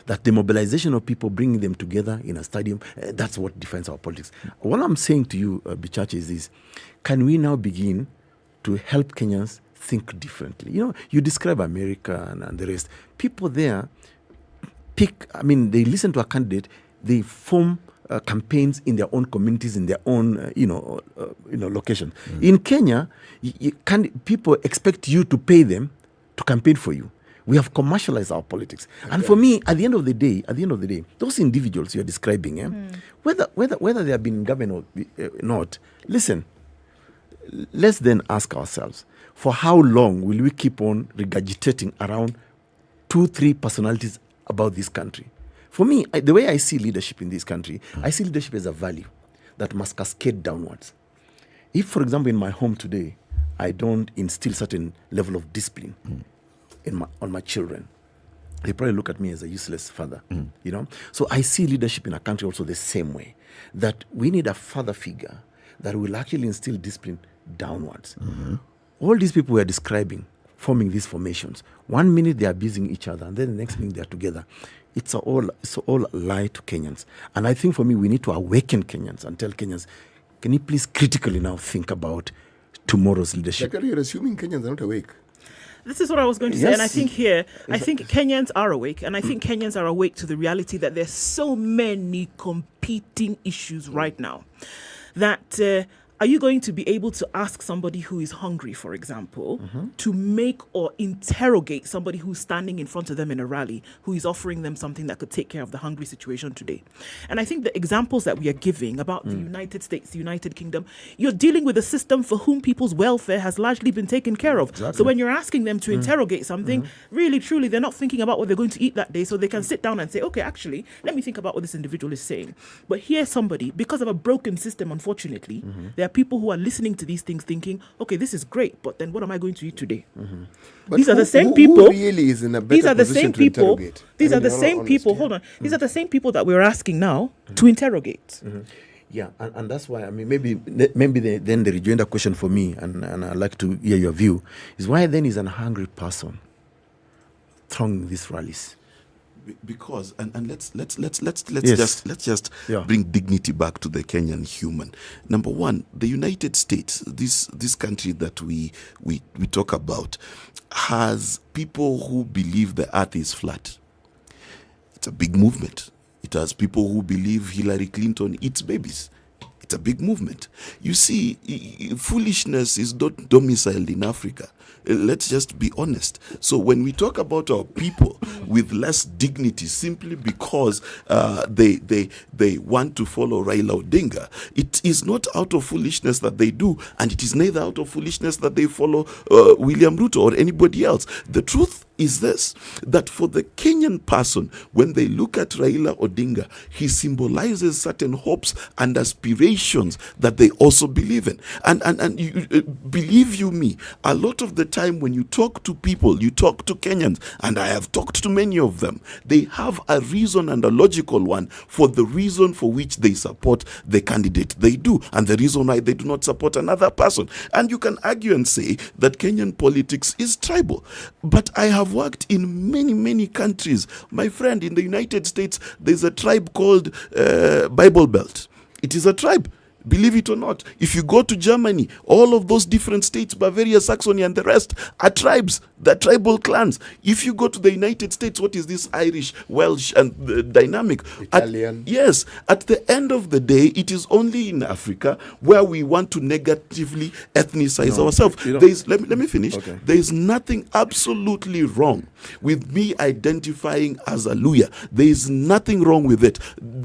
That the mobilization of people, bringing them together in a stadium, that's what defines our politics. What I'm saying to you, Bichache, is this. Can we now begin to help Kenyans think differently? You know, you describe America and the rest. People there they listen to a candidate, they form campaigns in their own communities, in their own, location. In Kenya, people expect you to pay them to campaign for you. We have commercialized our politics. Okay. And for me, at the end of the day, those individuals you're describing, whether they have been in government or not, listen, let's then ask ourselves, for how long will we keep on regurgitating around 2-3 personalities about this country? For me, the way I see leadership in this country, I see leadership as a value that must cascade downwards. If, for example, in my home today, I don't instill certain level of discipline on my children, they probably look at me as a useless father. So I see leadership in a country also the same way, that we need a father figure that will actually instill discipline downwards. All these people we are describing, forming these formations, 1 minute they are abusing each other, and then the next minute they are together. It's all a lie to Kenyans. And I think for me, we need to awaken Kenyans and tell Kenyans, can you please critically now think about tomorrow's leadership? Like, you're assuming Kenyans are not awake. This is what I was going to say. And I think Kenyans are awake. And I think Kenyans are awake to the reality that there's so many competing issues right now that are you going to be able to ask somebody who is hungry, for example, to make or interrogate somebody who's standing in front of them in a rally, who is offering them something that could take care of the hungry situation today? And I think the examples that we are giving about the United States, the United Kingdom, you're dealing with a system for whom people's welfare has largely been taken care of. Exactly. So when you're asking them to interrogate something, really, truly, they're not thinking about what they're going to eat that day, so they can sit down and say, okay, actually, let me think about what this individual is saying. But here's somebody, because of a broken system, unfortunately, there are people who are listening to these things thinking, okay, this is great, but then what am I going to eat today? These are the same people. Who really is in a better position to interrogate? These are the same people. Hold on. These are the same people that we're asking now to interrogate. Yeah, and that's why, I mean, maybe then the rejoinder question for me, and I'd like to hear your view, is why then is an hungry person thronging these rallies? Because let's just bring dignity back to the Kenyan human. Number one, the United States, this country that we talk about, has people who believe the earth is flat. It's a big movement. It has people who believe Hillary Clinton eats babies. It's a big movement. You see, foolishness is not domiciled in Africa. Let's just be honest. So when we talk about our people with less dignity simply because they want to follow Raila Odinga, it is not out of foolishness that they do, and it is neither out of foolishness that they follow William Ruto or anybody else. The truth is this, that for the Kenyan person, when they look at Raila Odinga, he symbolizes certain hopes and aspirations that they also believe in. And you, believe you me, a lot of the time when you talk to people, you talk to Kenyans, and I have talked to many of them, they have a reason and a logical one for the reason for which they support the candidate they do, and the reason why they do not support another person. And you can argue and say that Kenyan politics is tribal, but I have worked in many countries. My friend, in the United States, there's a tribe called Bible Belt. It is a tribe. Believe it or not, if you go to Germany, all of those different states, Bavaria, Saxony, and the rest are tribes. They're tribal clans. If you go to the United States, what is this Irish, Welsh, and dynamic? Italian. Yes. At the end of the day, it is only in Africa where we want to negatively ethnicize ourselves. Let me finish. Okay. There is nothing absolutely wrong with me identifying as a Luya. There is nothing wrong with it,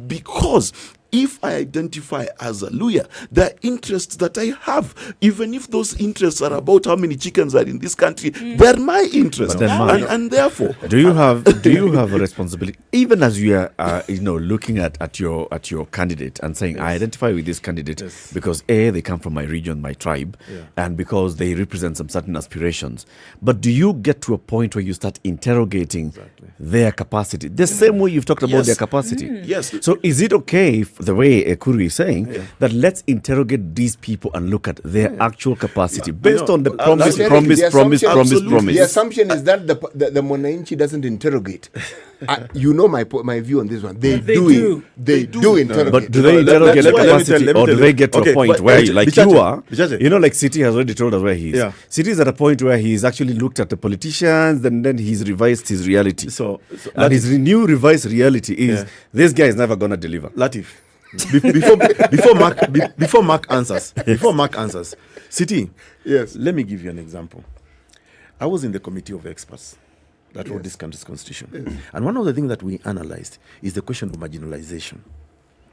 because if I identify as a Luya, there are interests that I have. Even if those interests are about how many chickens are in this country, they're my interests. And therefore, do you have a responsibility, even as you are looking at your candidate and saying, I identify with this candidate because A, they come from my region, my tribe, and because they represent some certain aspirations. But do you get to a point where you start interrogating their capacity, the same way you've talked about their capacity? Yes. So is it okay, the way Ekuru is saying, that let's interrogate these people and look at their actual capacity based on the promise. The assumption is that the Mwananchi doesn't interrogate. You know my view on this one. They do interrogate. But do they interrogate the capacity, or do they get to a point where, like you are, like City has already told us where he is. City is at a point where he's actually looked at the politicians, and then he's revised his reality. And his new revised reality is, this guy is never going to deliver. Latiff, Before Mark answers, City. Yes. Let me give you an example. I was in the committee of experts that wrote this country's constitution, and one of the things that we analyzed is the question of marginalization.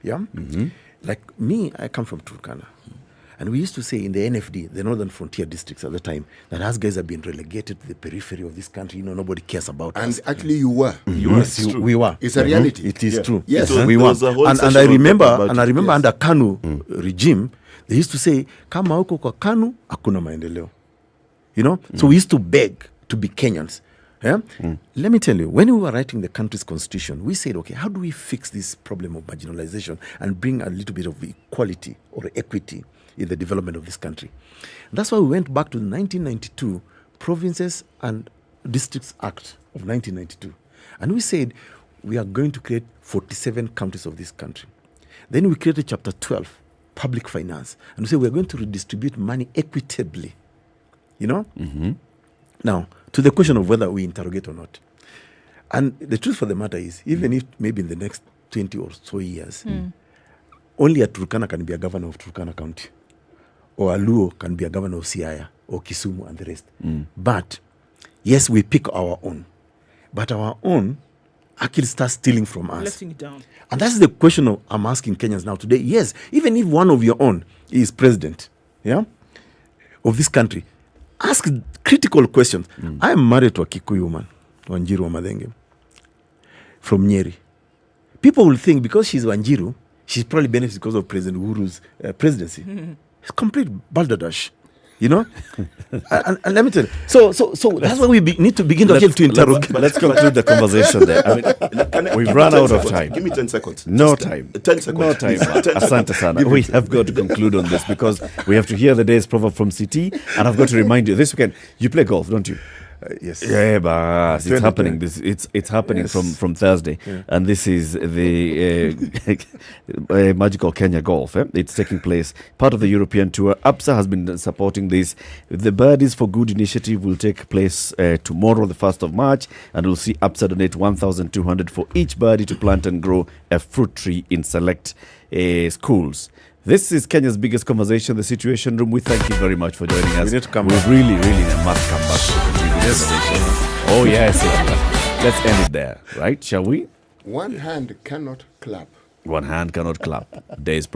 Yeah. Like me, I come from Turkana. And we used to say in the NFD, the Northern Frontier Districts at the time, that us guys have been relegated to the periphery of this country. Nobody cares about us. And actually you were. Yes, we were. It's a reality. It is true. Yes. We were. And I remember under KANU regime, they used to say, kama huko kwa KANU, hakuna maendeleo. So we used to beg to be Kenyans. Yeah? Let me tell you, when we were writing the country's constitution, we said, okay, how do we fix this problem of marginalization and bring a little bit of equality or equity in the development of this country? That's why we went back to the 1992 Provinces and Districts Act of 1992. And we said, we are going to create 47 counties of this country. Then we created Chapter 12, Public Finance. And we said, we are going to redistribute money equitably. Now, to the question of whether we interrogate or not. And the truth for the matter is, even if maybe in the next 20 or so years, only a Turkana can be a governor of Turkana County, or a Luo can be a governor of Siaya, or Kisumu and the rest. But, yes, we pick our own. But our own actually starts stealing from us. Letting it down. And that's the question I'm asking Kenyans now today. Yes, even if one of your own is president, of this country, ask critical questions. I am married to a Kikuyu woman, Wanjiru Wamadhenge, from Nyeri. People will think because she's Wanjiru, she probably benefits because of President Uhuru's presidency. It's complete balderdash. And let me tell you. So that's why we need to begin to interrogate. Let's conclude the conversation there. We've run out of time. Give me 10 seconds. No time. 10 seconds. No time. Asante sana. We have got to conclude on this because we have to hear the day's proverb from CT, and I've got to remind you, this weekend, you play golf, don't you? Yes. Yeah, but it's happening. It's happening from Thursday, and this is the Magical Kenya Golf. It's taking place, part of the European tour. APSA has been supporting this. The Birdies for Good initiative will take place tomorrow, the 1st of March, and we'll see APSA donate 1,200 for each birdie to plant and grow a fruit tree in select schools. This is Kenya's biggest conversation, The Situation Room. We thank you very much for joining us. We need to come back. We really must come back to continue this conversation. Oh, yes. Let's end it there, right? Shall we? One hand cannot clap. One hand cannot clap. Days